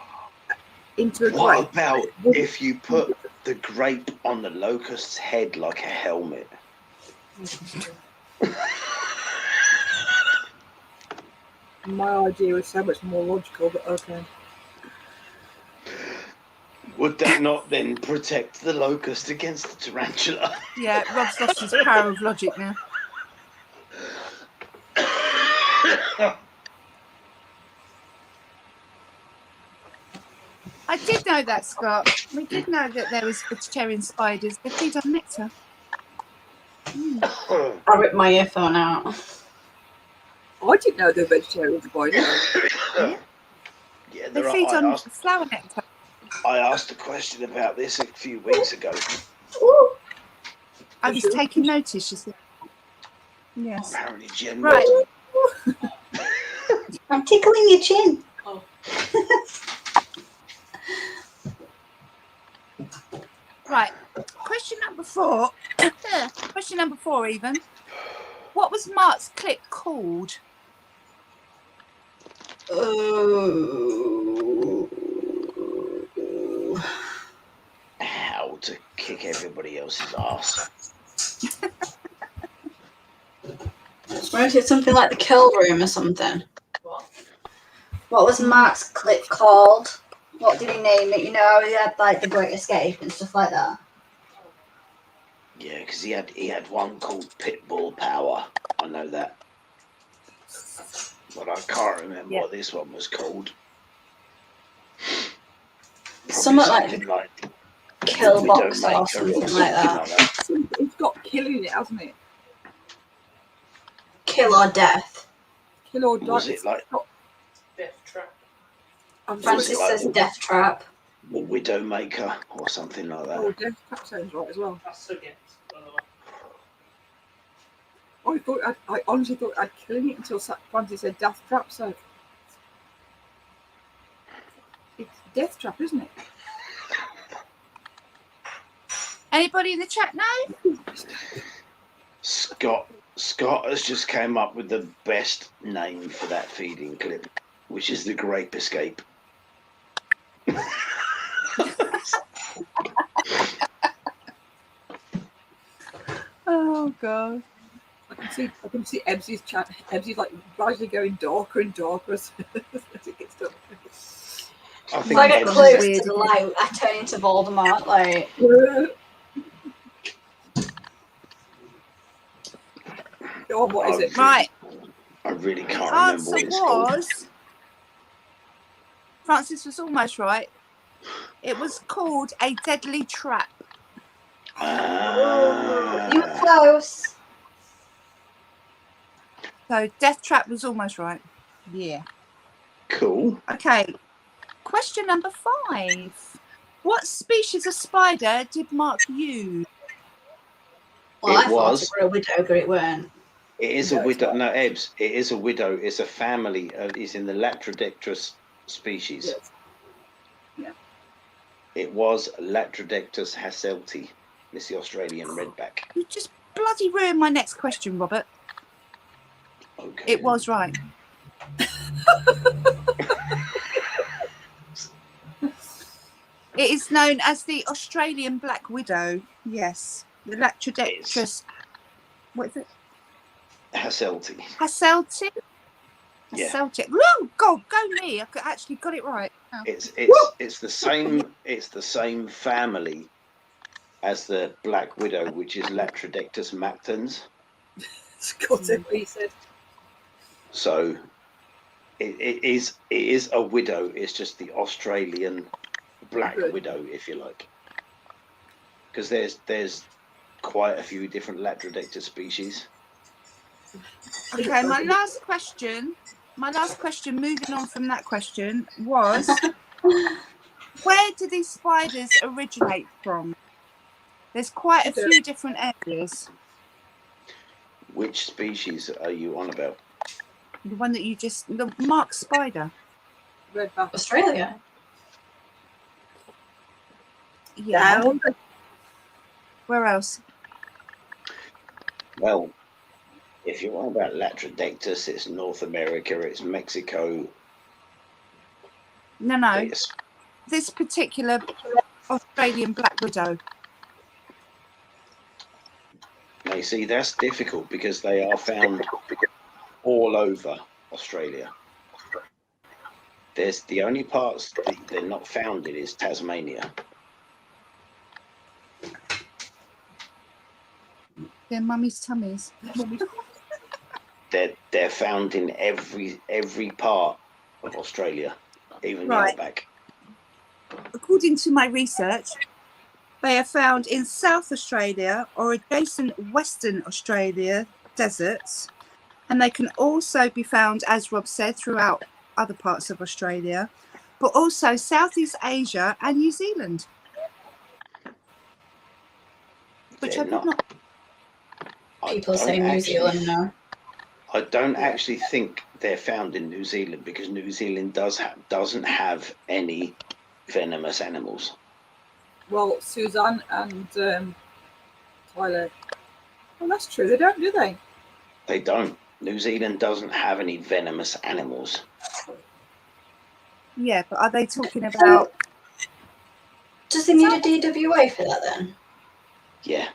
into a grape. What about if you put the grape on the locust's head like a helmet? My idea was so much more logical, but okay. Would that not then protect the locust against the tarantula? Yeah, Rob's lost his power of logic now. I did know that, Scott. We did know that there was vegetarian spiders. They feed on nectar. I ripped my earphone out. I didn't know they were vegetarian spiders. Yeah, they feed on flower nectar. I asked a question about this a few weeks ago. I was taking notice, you see. Yes. Apparently, Jen. Right. I'm tickling your chin. Oh. Right. Question number 4. Question number 4, even. What was Mark's clip called? How to kick everybody else's ass. Where is it? Something like the kill room or something? What was Mark's clip called? What did he name it? You know, he had like the Great Escape and stuff like that. Yeah, because he had one called Pitbull Power. I know that, but I can't remember what this one was called. Something like Kill Box or something like that. It's got kill in it, hasn't it? Kill or death. Kill or death. Was it like Death Trap? Francis says Death Trap. or Widowmaker or something like that. Oh, Death Trap sounds right as well. That's a guess, by the way. I honestly thought I'd killing it until Francie said Death Trap, so it's Death Trap, isn't it? Anybody in the chat know? Scott has just came up with the best name for that feeding clip, which is the Grape Escape. Oh god. I can see Ebbsy's chat. Ebbsy's like gradually going darker and darker as it gets done. If I get close to the light, I turn into Voldemort. Like, oh, what is it? Right. I really can't The remember answer what it's called. was, Francis was almost right. It was called A Deadly Trap. you were close. So Death Trap was almost right. Yeah. Cool. Okay. Question number 5. What species of spider did Mark use? Well, It I thought was. it were a widow, but it weren't. It is a widow. No, Ebbs. It is a widow. It's a family. It's in the Latrodectus species. Yes. Yeah. It was Latrodectus hasselti. It's the Australian redback. You just bloody ruined my next question, Robert. Okay. It was right. It is known as the Australian black widow. Yes, the Latrodectus. What is it? Hasselti. Hasselti. Yeah. Hasselti. Oh God, go me! I actually got it right. Oh. It's the same family as the black widow, which is Latrodectus mactans. Scott said what he said. So it is a widow. It's just the Australian black widow, if you like, because there's quite a few different Latrodectus species. Okay, my last question, moving on from that question, was where do these spiders originate from? There's quite a few different areas. Which species are you on about? The one that you just, the Mark spider. Redback. Australia. Yeah. Where else? Well, if you're on about Latrodectus, it's North America, it's Mexico. No. It's, This particular Australian black widow. now you see, that's difficult because they are found all over Australia. There's the only parts that they're not found in is Tasmania. They're mummy's tummies. They're found in every part of Australia, even the outback. According to my research, they are found in South Australia or adjacent Western Australia deserts, and they can also be found, as Rob said, throughout other parts of Australia, but also Southeast Asia and New Zealand. Which I did not. People say New Zealand now. I don't actually think they're found in New Zealand because New Zealand doesn't have any venomous animals. Well, Suzanne and Tyler. Well, that's true. They don't, do they? They don't. New Zealand doesn't have any venomous animals. Yeah, but are they talking about? Does they need a DWA for that then? Yeah.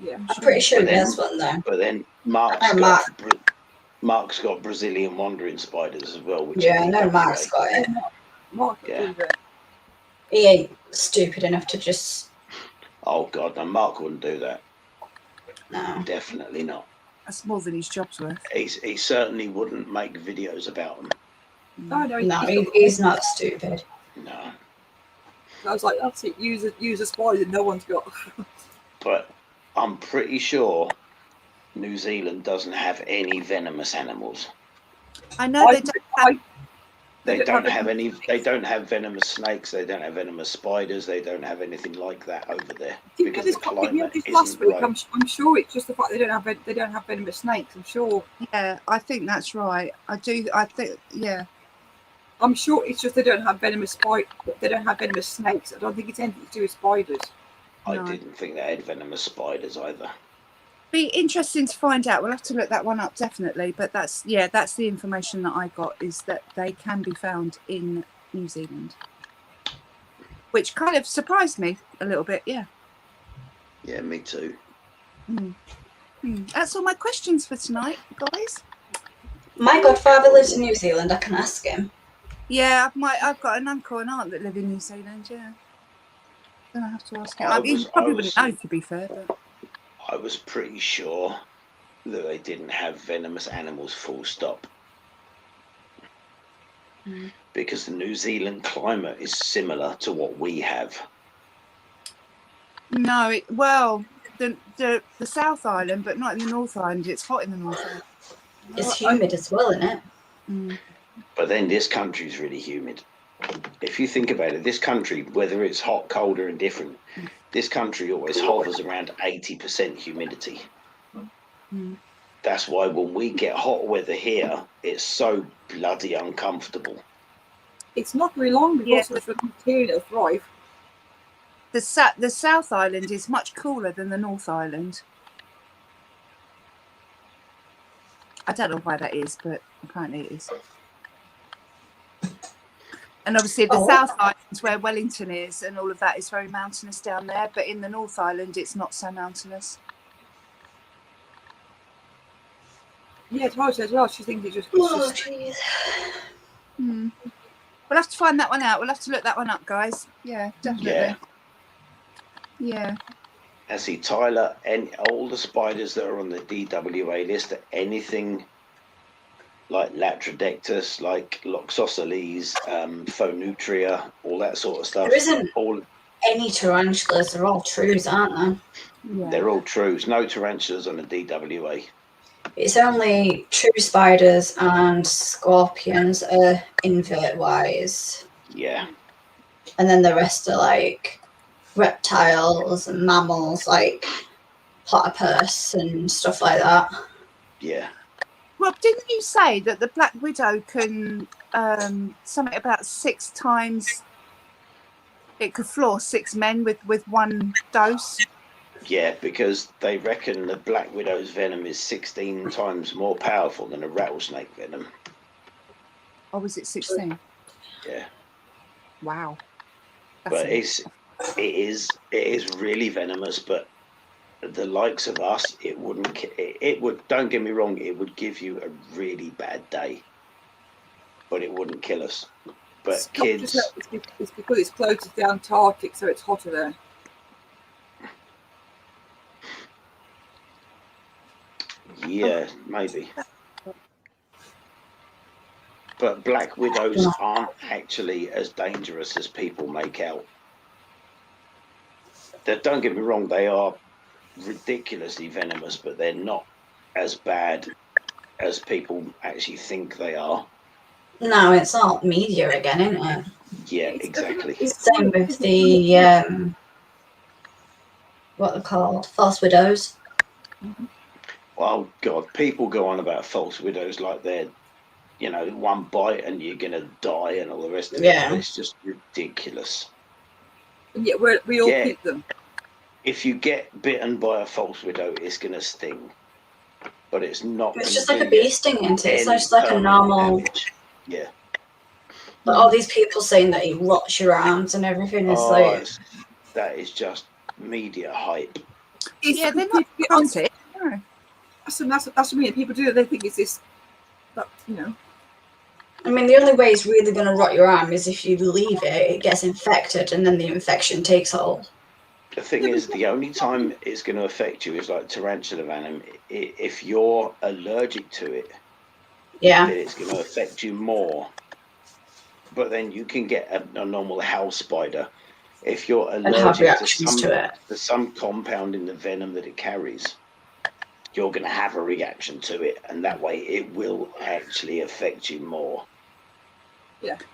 Yeah. I'm pretty sure there's one though. But then Mark's got Brazilian wandering spiders as well. Which Yeah, I know Mark's got it. Mark, yeah. He ain't stupid enough to just. Oh God, no, Mark wouldn't do that. No. Definitely not. That's more than his job's worth. He certainly wouldn't make videos about them. No, he's not stupid. No. I was like, that's it. Use a spider no one's got. But I'm pretty sure New Zealand doesn't have any venomous animals. I know they don't have. They don't have any. They don't have venomous snakes. They don't have venomous spiders. They don't have anything like that over there because the climate isn't right. I'm sure it's just the fact they don't have venomous snakes. I'm sure. Yeah, I think that's right. I do. I think. Yeah. I'm sure it's just they don't have venomous They don't have venomous snakes. I don't think it's anything to do with spiders. I didn't think they had venomous spiders either. Be interesting to find out. We'll have to look that one up definitely. But that's the information that I got, is that they can be found in New Zealand, which kind of surprised me a little bit. Yeah. Yeah, me too. That's all my questions for tonight, guys. My godfather lives in New Zealand. I can ask him. Yeah, I've got an uncle and aunt that live in New Zealand. Yeah. Then I have to ask him. He probably wouldn't know, to be fair. But I was pretty sure that they didn't have venomous animals, full stop. Because the New Zealand climate is similar to what we have. No, the South Island, but not in the North Island. It's hot in the North Island. It's humid as well, isn't it? But then this country is really humid. If you think about it, this country, whether it's hot, cold or indifferent, this country always hovers around 80% humidity. That's why when we get hot weather here, it's so bloody uncomfortable. It's not very long because of the bacteria that thrive. The South Island is much cooler than the North Island. I don't know why that is, but apparently it is. And obviously the South Island is where Wellington is, and all of that is very mountainous down there. But in the North Island, it's not so mountainous. Yeah, Tara says, well, she thinks it's just... jeez. We'll have to find that one out. We'll have to look that one up, guys. Yeah, definitely. Yeah. I see, Tyler, and all the spiders that are on the DWA list, anything like Latrodectus, like Loxosceles, Phonutria, all that sort of stuff. There isn't any tarantulas. They're all trues, aren't they? Yeah. They're all trues. No tarantulas on the DWA. It's only true spiders and scorpions are invert-wise. Yeah. And then the rest are like reptiles and mammals, like platypus and stuff like that. Yeah. Rob, didn't you say that the Black Widow can something about 6 times? It could floor 6 men with one dose. Yeah, because they reckon the Black Widow's venom is 16 times more powerful than a rattlesnake venom. Or was it 16? Yeah. Wow. But it is really venomous. But the likes of us, it would. Don't get me wrong, it would give you a really bad day, but it wouldn't kill us. But it's kids, it's because it's close to the Antarctic, so it's hotter there. Yeah, maybe. But Black Widows aren't actually as dangerous as people make out. Don't get me wrong, they are ridiculously venomous, but they're not as bad as people actually think they are. No, it's all media again, isn't it? Yeah, exactly. Same with the what they're called, false widows. Oh God, people go on about false widows like they're, one bite and you're gonna die and all the rest of it. It's just ridiculous. And yet we all keep them. If you get bitten by a false widow, it's gonna sting, but it's not. It's just like a bee sting, isn't it? It's just like a normal. Damage. Yeah. But all these people saying that he rots your arms and everything is like. That is just media hype. Yeah, they're not on it. No. That's what I mean. People do it. They think it's this, I mean, the only way it's really going to rot your arm is if you leave it gets infected, and then the infection takes hold. The thing is, the only time it's going to affect you is like tarantula venom. If you're allergic to it, then it's going to affect you more. But then you can get a normal house spider. If you're allergic to some compound in the venom that it carries, you're going to have a reaction to it, and that way it will actually affect you more.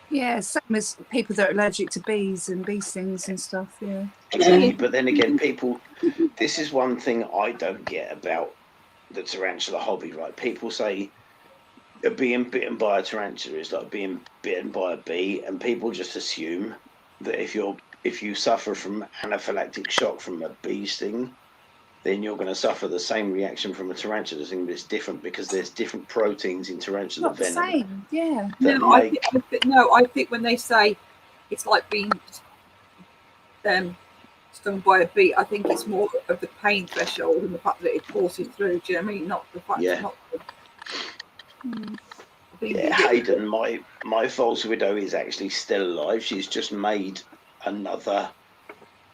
Yeah, same as people that are allergic to bees and bee stings and stuff. Yeah. Exactly. But then again, people, this is one thing I don't get about the tarantula hobby, right? People say being bitten by a tarantula is like being bitten by a bee, and people just assume that if you suffer from anaphylactic shock from a bee sting, then you're going to suffer the same reaction from a tarantula sting, but it's different because there's different proteins in tarantula Not the venom. same. Yeah. No, I think when they say it's like being stung by a bee, I think it's more of the pain threshold and the fact that it courses through. Do you know what I mean? Not the fact. Yeah. Not Yeah, Hayden, my false widow is actually still alive. She's just made another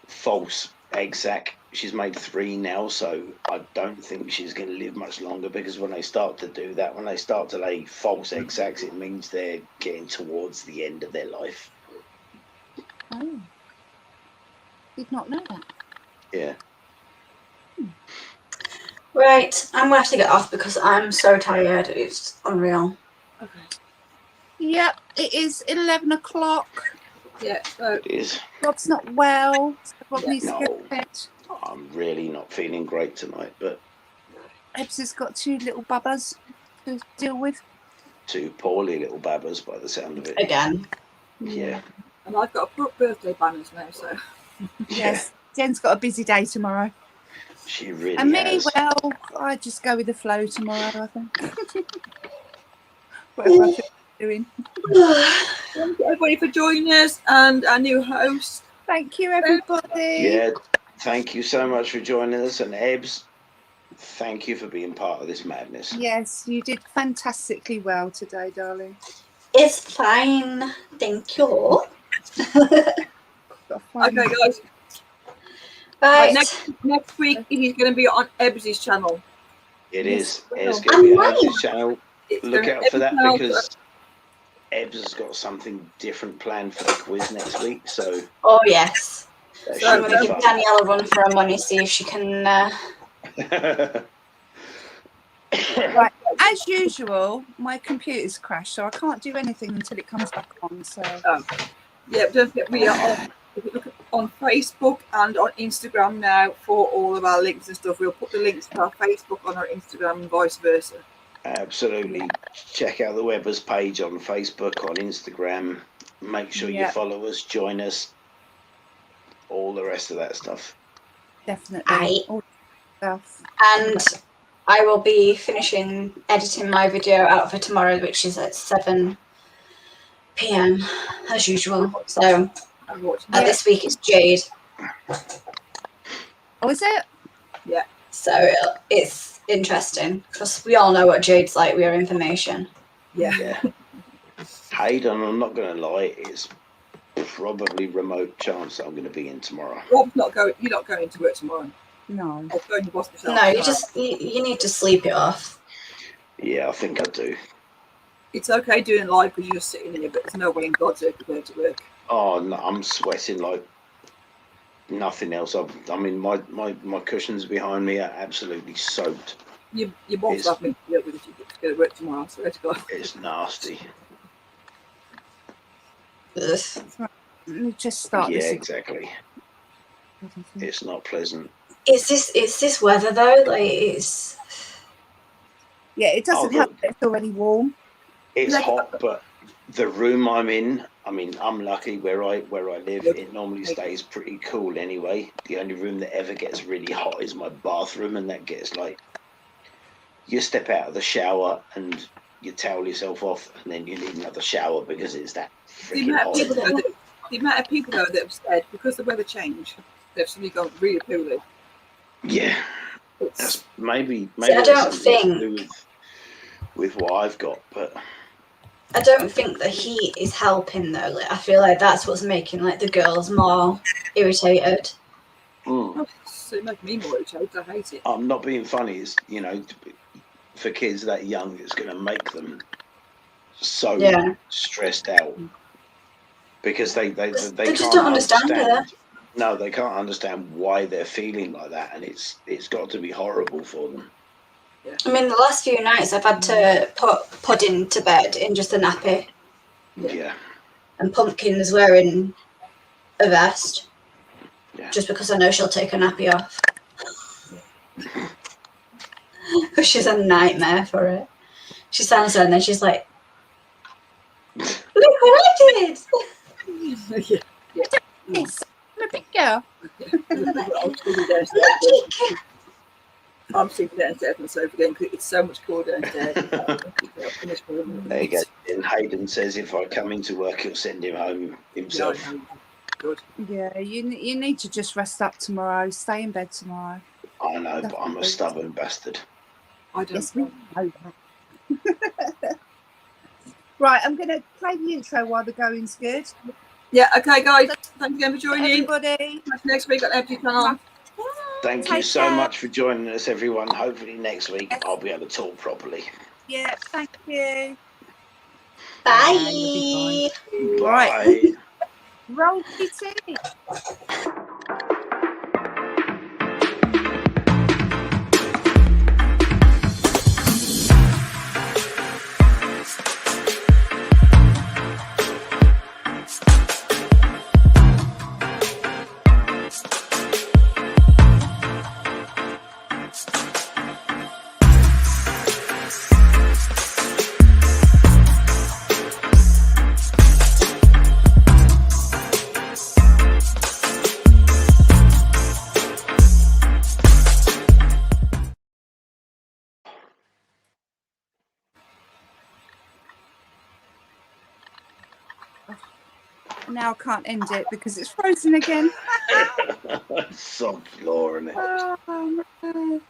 false egg sac. She's made 3 now, so I don't think she's going to live much longer, because when they start to do that, when they start to lay false egg sacs, it means they're getting towards the end of their life. Oh. Did not know that. Yeah. Right, I'm gonna have to get off because I'm so tired. It's unreal. Okay. Yep, it is 11 o'clock. Yeah. So It is. Rob's not well, so Rob Yeah. needs to go No. to bed. I'm really not feeling great tonight, but Ebbs has got 2 little bubbers to deal with. 2 poorly little babbers by the sound of it. Again. Yeah. and I've got a birthday banners now, so Yes, Jen's got a busy day tomorrow. She really And me, has. well, I just go with the flow tomorrow, I think. Whatever I feel like doing. thank you everybody for joining us, and our new host. Thank you, everybody. Yeah, thank you so much for joining us, and Ebbs, thank you for being part of this madness. Yes, you did fantastically well today, darling. It's fine. Thank you. Got fun. Okay, guys. Right. Next week he's going to be on Ebbs's channel. It is. Yes, It's going to be on I'm Ebbs' channel. It's Look gonna- out for that, Ebbs's because Ebbs has got something different planned for the quiz next week, so Oh yes. that So I'm should gonna be give fun. Danielle a run for her money, see if she can. Right. As usual, my computer's crashed, so I can't do anything until it comes back on. So Yeah, don't forget we are on. If you look on Facebook and on Instagram now for all of our links and stuff. We'll put the links to our Facebook on our Instagram and vice versa. Absolutely. Check out the Webbers page on Facebook, on Instagram. Make sure you Yeah. follow us, join us, all the rest of that stuff. definitely. Aye. All stuff. And I will be finishing editing my video out for tomorrow, which is at 7 p.m. as usual. So I'm watching. this week it's Jade. Oh, is it? So it's interesting because we all know what Jade's like. We are information. Yeah. Yeah. Hayden, I'm not going to lie, it's probably remote chance that I'm going to be in tomorrow. Rob's not going. You're not going to work tomorrow. No. Or going to hospital. No, you need to sleep it off. Yeah, I think I do. It's okay doing live because you're just sitting here, but there's no way in God's earth to go to work. Oh, no, I'm sweating like nothing else. I mean, my cushions behind me are absolutely soaked. Your boss It's- have me to work with if you get to go to work tomorrow. So let's go. It's nasty. Ugh. Let me just start Yeah, this. exactly. It's not pleasant. Is this weather though? Like it's Yeah, it doesn't Oh, help that it's already warm. It's Like- hot, but the room I'm in, I mean, I'm lucky where I live. It normally stays pretty cool anyway. The only room that ever gets really hot is my bathroom, and that gets like, you step out of the shower and you towel yourself off, and then you need another shower because it's that The freaking amount, hot. of people, the amount of people though that have said because the weather changed, they've suddenly gone really poorly. Yeah, It's, that's maybe I that's don't something to do with what I've got, but I don't think the heat is helping though. Like, I feel like that's what's making like the girls more irritated. it's making me more irritated. I hate it. I'm not being funny. It's, you know, for kids that young, it's going to make them so Yeah. stressed out because they They can't just don't understand it. No, they can't understand why they're feeling like that, and it's got to be horrible for them. I mean, the last few nights I've had to put Pudding to bed in just a nappy. Yeah. And Pumpkin's wearing a vest. Yeah. Just because I know she'll take a nappy off. Because she's a nightmare for it. She stands there and then she's like, look what I did! Yes, I'm a big girl. I'm sleeping downstairs on the sofa again because it's so much cooler downstairs. There you go. And Hayden says if I come into work, he'll send him home himself. Yeah, good. Yeah, you need to just rest up tomorrow. Stay in bed tomorrow. I know, but I'm a stubborn bastard. I don't. Yes, we know that. Right, I'm going to play the intro while the going's good. Yeah, okay, guys. Thanks again for joining. Everybody. Next week on Empty Channel. Thank you so much for joining us, everyone. Hopefully next week I'll be able to talk properly. Yeah, thank you. Bye. Bye. Right. Roll PT. Now I can't end it because it's frozen again. Soft law, isn't it? Oh, no.